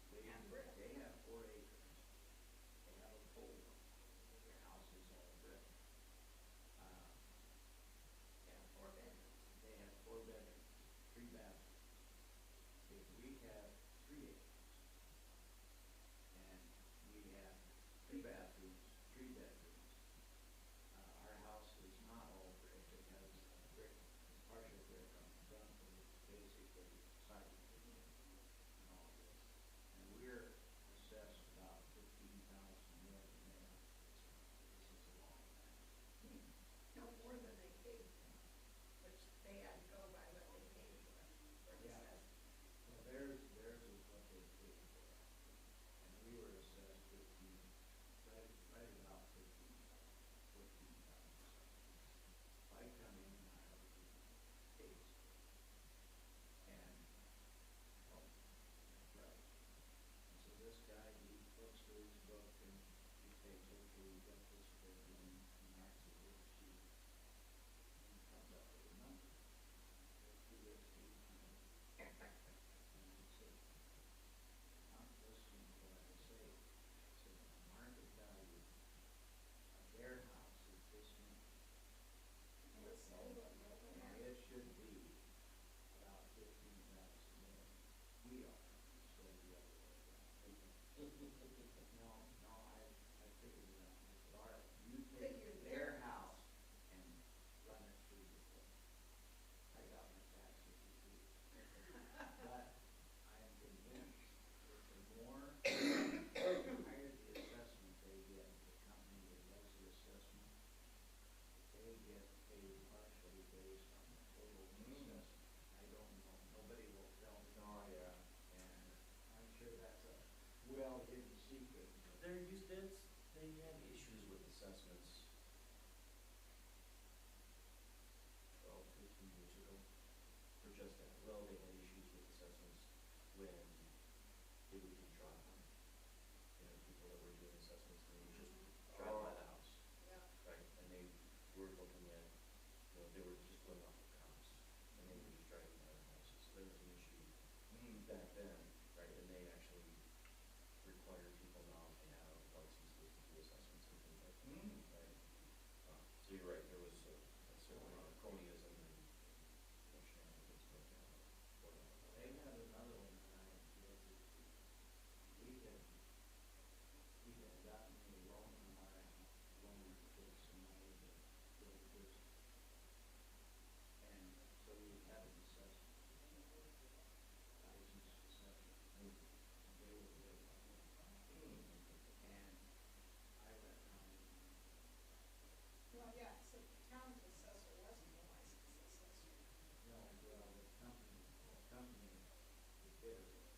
They have 4 acres. They have a pole barn. Their house is all brick. Yeah, 4 bedrooms. They have 4 bedrooms, 3 bathrooms. the site and all this. And we're assessed about 15,000 more than they are. This is a long time. No more than they paid, which they had to go by what they paid for Yeah. assessment. Well, theirs is what they paid for. And we were assessed 15, right about 14,000 something. I come in and I argue case. And, oh, right. And so this guy, he looks through his book and he takes, okay, you got this figure, and he marks it with a sheet. And he comes up with a number. He gets 800. And I said, not listening to what I say. I said, the market value of their house is this much. And it's sold on open And market. it should be about 15,000 more. We are, instead of the other way around. No, I figured it out. I said, all right, you take Figured their house and run it through your book. I got my taxes reduced. But I am convinced that the more, the higher the assessment they get, the company that does the assessment, they get paid partially based on the total assessment. I don't know, nobody will tell me. Oh, yeah. And I'm sure that's a well-hidden secret. They had issues with assessments 12, 15 years ago, or just that, well, they had issues with assessments when they would do drive on. You know, people that were doing assessments, and they would just drive by the house. Yeah. Right, and they were looking at, you know, they were just going off of comps, and they were just driving by the houses. So there was an issue back then, right, and they actually require people now to have licenses to do assessments and things like that, right? So you're right, there was a certain amount of cronyism and, you know, shenanigans going on. They had another one that I looked at. We had gotten a loan on our loan to take some money to build a business. And so we had an assessment, licensed assessment. And they were way up. And I went down and Well, yeah, so the town's assessor wasn't a licensed assessor. no, well, the company, the bidder was.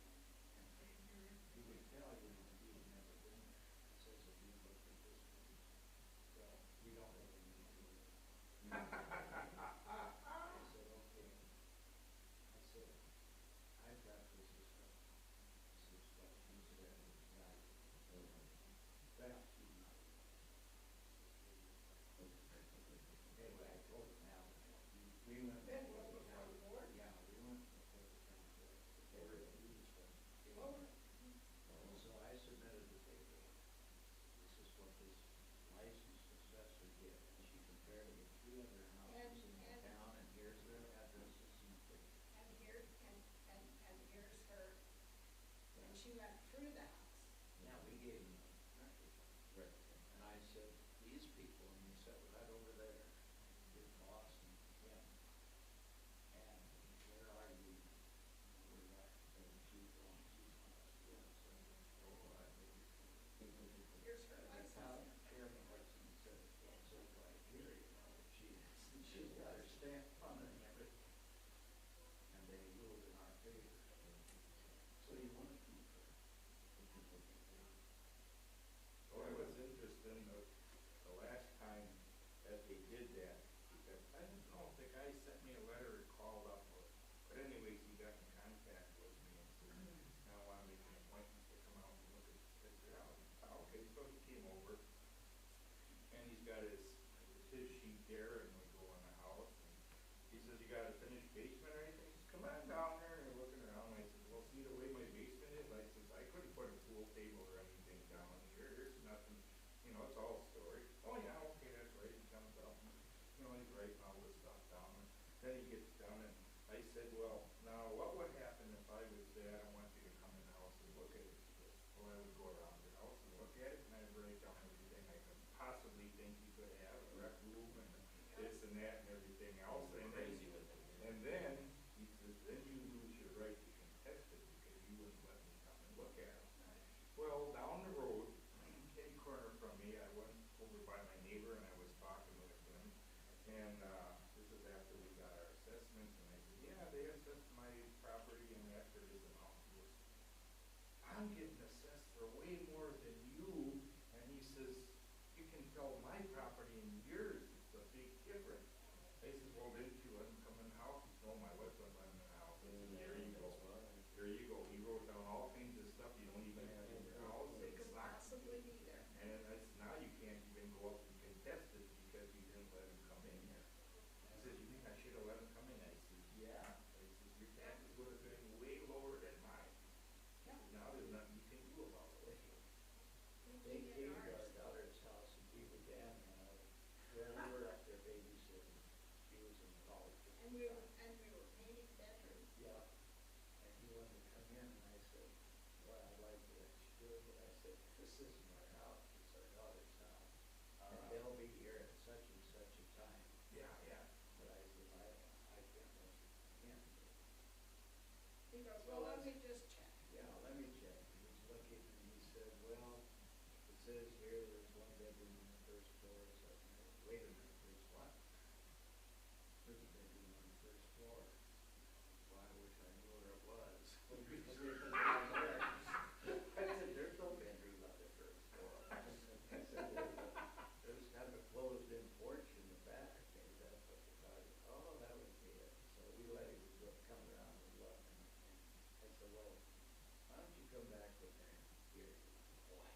And he would tell you that he'd never been there. He says, if you look at this page, well, we don't really need to look. I said, okay. I said, I've got this assessment. This is what she said was value. Well, she's not. Anyway, I told him now, we went. Then go before the board. Yeah, we went before the county board. Before the discussion. Oh. And so I submitted the paperwork. This is what this licensed assessor did. And she compared it with 3 other houses in the town, and here's their addresses and pictures. And here's her, and she went through the house. Yeah, we gave them a record. Right. And I said, these people, and they sat right over there, big boss and Kim. And they're arguing over that, and she's wrong, she's not. Oh, I think. Here's her The license. town chairman looks and said, it says right here, you know, she's got her stamp on it and everything. And they ruled in our favor. So you want to keep her. Well, it was interesting, the last time that they did that, because I don't know if the guy sent me a letter or called up, but anyways, he got in contact with me and said, I want to make an appointment to come out and look at your house. Okay, so he came over, and he's got his sheet there, and we go in the house, and he says, you got a finished basement or anything? He says, come on down there, and we're looking around, I said, well, see the way my basement is? I says, I couldn't put a pool table or anything down here, there's nothing, you know, it's all storage. Oh, yeah, okay, that's right, he comes up, and, you know, he's writing all this stuff down, and then he gets done, and I said, well, now, what would happen if I would say, I don't want you to come in the house and look at it? Well, I would go around your house and look at it, and I'd write down everything I could possibly think you could have, a rec room, and this and that, and everything else, and then, Crazy with it. and then then you lose your right to contest it because you wouldn't let me come and look at them. Well, down the road, kitty corner from me, I went over by my neighbor and I was talking with him. And, this is after we got our assessments and I said, yeah, they assessed my property and after this amount. He goes, I'm getting assessed for way more than you. And he says, you can tell my property and yours, it's a big difference. I said, well, didn't you let him come in the house? He said, no, my wife wouldn't let him in the house. I said, there you go. There you go. He wrote down all kinds of stuff you don't even have in your house. It could possibly be there. And I said, now you can't even go up and contest it because you didn't let him come in here. He says, you think I should have let him come in? I said, yeah. I said, your taxes would have been way lower than mine. He said, now there's nothing you can do about it. They came to our daughter's house and beat the damn out of it. Well, we were up there babysitting. She was in college. And we were painting bedrooms. Yeah. And he wanted to come in and I said, well, I'd like to let you do it, but I said, this isn't our house, it's our daughter's house. And they'll be here at such and such a time. Yeah, yeah. But I said, I can't let you come in. He goes, well, let me just check. Yeah, let me check. And he's looking and he said, well, it says here there's one bedroom on the first floor. So I said, wait a minute, there's what? There's a bedroom on the first floor. Well, I wish I knew where it was. I said, there's no bedroom on the first floor. I said, there's kind of a closed-in porch in the back. Maybe that's what you're talking about. Oh, that would be it. So we let him come around and look. And I said, well, why don't you come back with me here? Boy.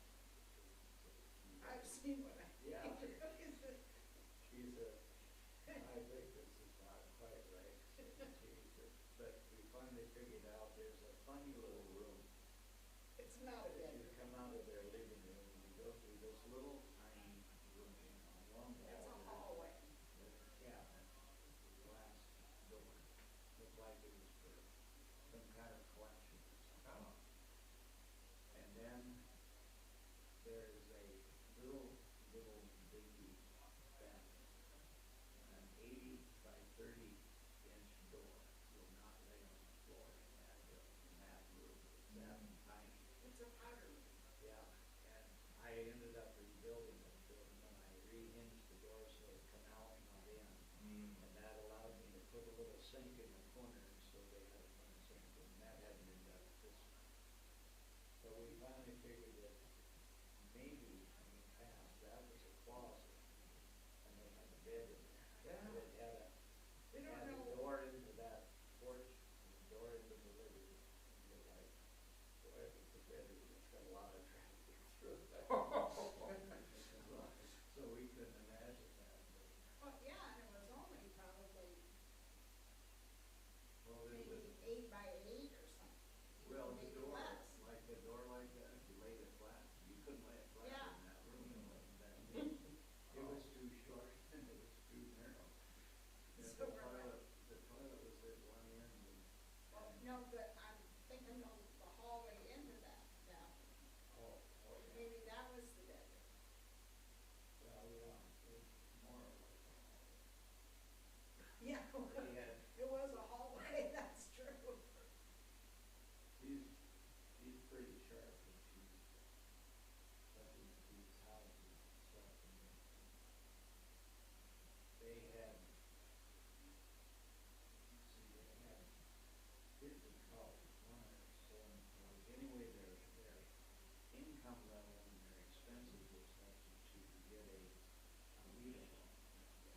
I've seen what I. Yeah. She said, I think this is not quite right. But we finally figured out there's a funny little room. It's not a If bedroom. you come out of their living room, you go through this little tiny room on one wall. It's a hallway. With a cabinet, with a glass door. Looked like it was for some kind of collection or something. And then there's a little dingy bathroom. An 80 by 30-inch door will not lay on the floor in that room. It's that tiny. It's a powder room. Yeah, and I ended up rebuilding it, and then I rehinged the door so it come out, not in. And that allowed me to put a little sink in the corner, so they had a front sink, and that hadn't been done at this time. So we finally figured that maybe in the past, that was a closet, and they had a bed in there. Yeah. And it had We don't a know. door into that porch, and a door into the living room. And you're like, boy, if it's a bedroom, it's got a lot of traffic through it. So we couldn't imagine that. Well, yeah, and it was only probably Well, it maybe was, 8 by 8 or something. well, the Maybe door, less. like a door like that, if you laid it flat, you couldn't lay it flat Yeah. in that room. It wasn't that big. It was too short and it was too narrow. And So the we're like- toilet was at one end and. No, but I'm thinking of the hallway into that bathroom. Oh, yeah. Maybe that was the bedroom. Well, yeah, it was more like a hallway. Yeah, They had, it was a hallway, that's true. she's pretty sharp and she's looking at these houses and stuff and they had, see, they had kids in college, one of their son in college. Anyway, their income level and their expenses were such that you could get a wheel.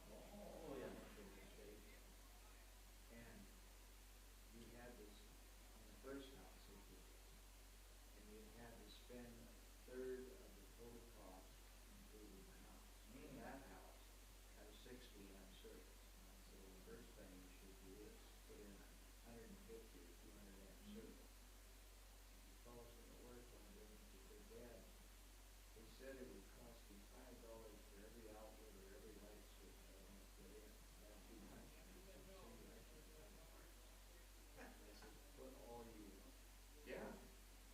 Oh, yeah. And you had this, in the first house, it was, and you had to spend a third of the total cost including the house. And that house had a 60-amp service. And I said, well, the first thing you should do is put in a 150 or 200-amp service. The fellows from the work one day, he said, Dad, they said it would cost me $5 for every outlet or every light switch I want to put in. Not too much. And he said, Cindy, I can't tell you. And I said, put all you want. Yeah.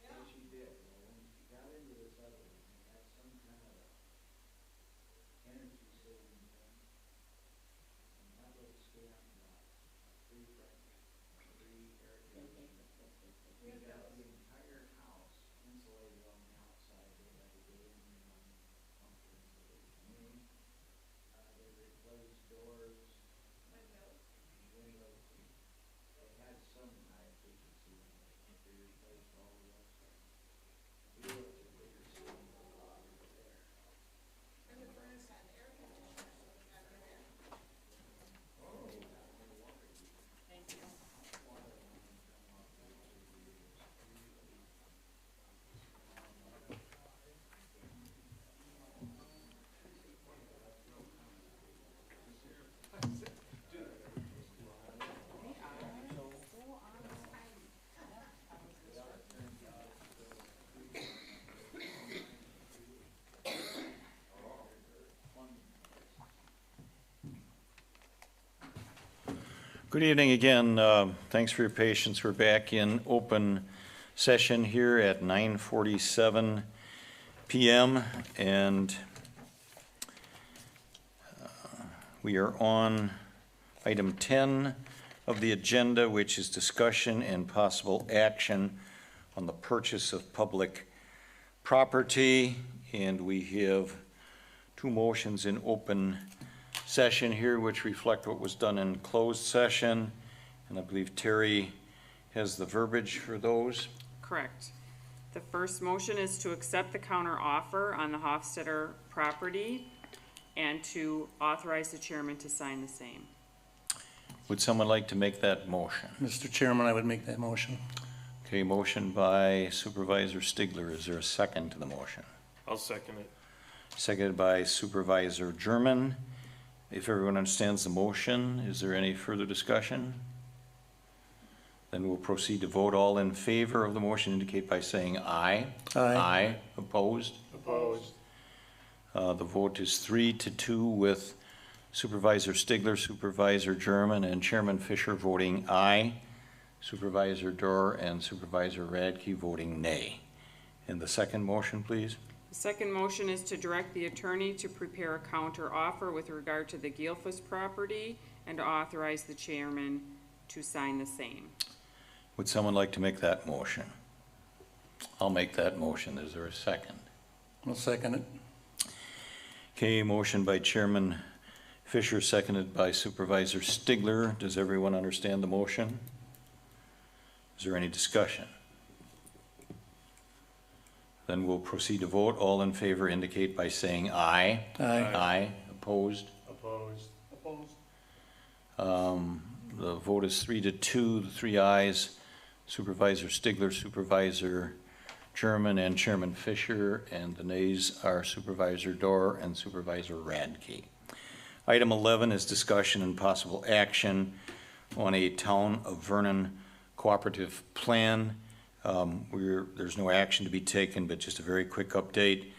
So she did. Well, when she got into this other one, they had some kind of a energy saving thing. And that little scamp got a free breakfast, free Good evening again. Thanks for your patience. We're back in open session here at 9:47 p.m. and we are on item 10 of the agenda, which is discussion and possible action on the purchase of public property. And we have two motions in open session here, which reflect what was done in closed session. And I believe Terry has the verbiage for those. Correct. The first motion is to accept the counter offer on the Hofstetter property and to authorize the chairman to sign the same. Would someone like to make that motion? Mr. Chairman, I would make that motion. Okay, motion by Supervisor Stigler. Is there a second to the motion? I'll second it. Seconded by Supervisor German. If everyone understands the motion, is there any further discussion? Then we'll proceed to vote. All in favor of the motion indicate by saying aye. Aye. Aye. Opposed? Opposed. The vote is 3-2 with Supervisor Stigler, Supervisor German, and Chairman Fisher voting aye. Supervisor Dorr and Supervisor Radke voting nay. And the second motion, please. The second motion is to direct the attorney to prepare a counter offer with regard to the Gilfus property and to authorize the chairman to sign the same. Would someone like to make that motion? I'll make that motion. Is there a second? I'll second it. Okay, motion by Chairman Fisher, seconded by Supervisor Stigler. Does everyone understand the motion? Is there any discussion? Then we'll proceed to vote. All in favor indicate by saying aye. Aye. Aye. Opposed? Opposed. Opposed. The vote is 3-2, the three ayes. Supervisor Stigler, Supervisor German, and Chairman Fisher, and the nays are Supervisor Dorr and Supervisor Radke. Item 11 is discussion and possible action on a Town of Vernon cooperative plan. There's no action to be taken, but just a very quick update.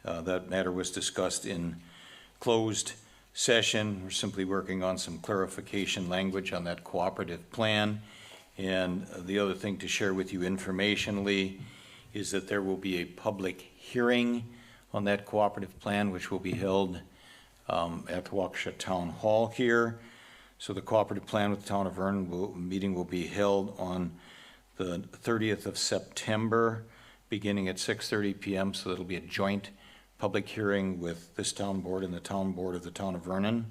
That matter was discussed in closed session. We're simply working on some clarification language on that cooperative plan. And the other thing to share with you informationally is that there will be a public hearing on that cooperative plan, which will be held at the Waukesha Town Hall here. So the cooperative plan with the Town of Vernon meeting will be held on the 30th of September, beginning at 6:30 p.m. So it'll be a joint public hearing with this town board and the town board of the Town of Vernon.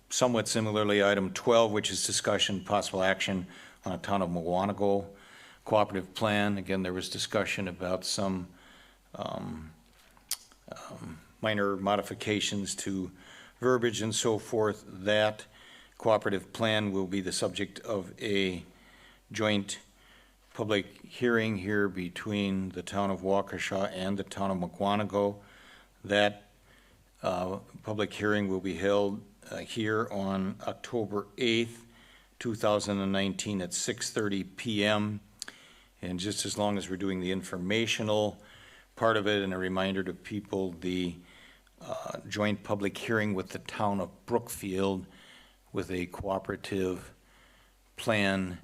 Somewhat similarly, item 12, which is discussion, possible action on a Town of Mukwonago cooperative plan. Again, there was discussion about some minor modifications to verbiage and so forth. That cooperative plan will be the subject of a joint public hearing here between the town of Waukesha and the town of Mukwonago. That public hearing will be held here on October 8th, 2019 at 6:30 p.m. And just as long as we're doing the informational part of it, and a reminder to people, the joint public hearing with the town of Brookfield with a cooperative plan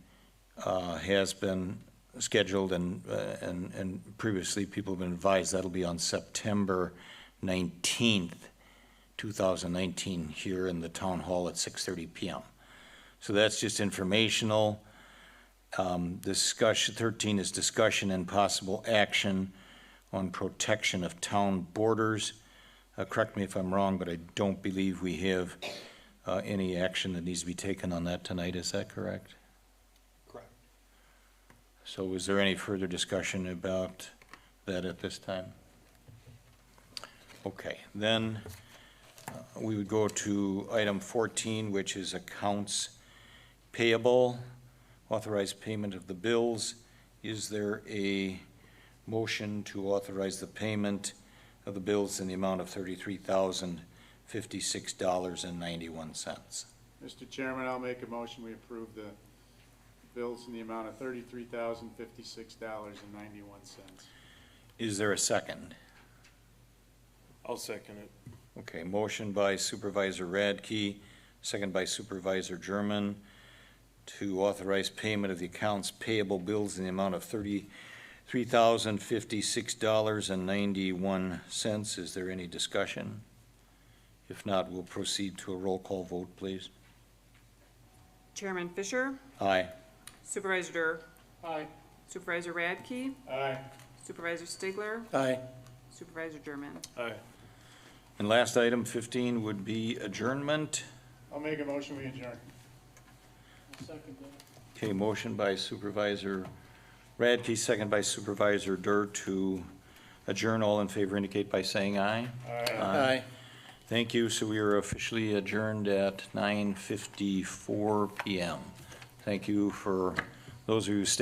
has been scheduled, and previously people have been advised that'll be on September 19th, 2019 here in the town hall at 6:30 p.m. So that's just informational. Discussion 13 is discussion and possible action on protection of town borders. Correct me if I'm wrong, but I don't believe we have any action that needs to be taken on that tonight. Is that correct? Correct. So is there any further discussion about that at this time? Okay, then we would go to item 14, which is accounts payable, authorized payment of the bills. Is there a motion to authorize the payment of the bills in the amount of $33,056.91? Mr. Chairman, I'll make a motion, we approve the bills in the amount of $33,056.91. Is there a second? I'll second it. Okay, motion by Supervisor Radke, second by Supervisor German, to authorize payment of the accounts payable bills in the amount of $33,056.91. Is there any discussion? If not, we'll proceed to a roll call vote, please. Chairman Fisher, Aye. Supervisor Durr, Aye. Supervisor Radke, Aye. Supervisor Stigler, Aye. Supervisor German. Aye. And last item, 15, would be adjournment. I'll make a motion, we adjourn. Second that. Okay, motion by Supervisor Radke, second by Supervisor Durr to adjourn. All in favor indicate by saying aye. Aye. Thank you. So we are officially adjourned at 9:54 PM. Thank you for those of you who stayed.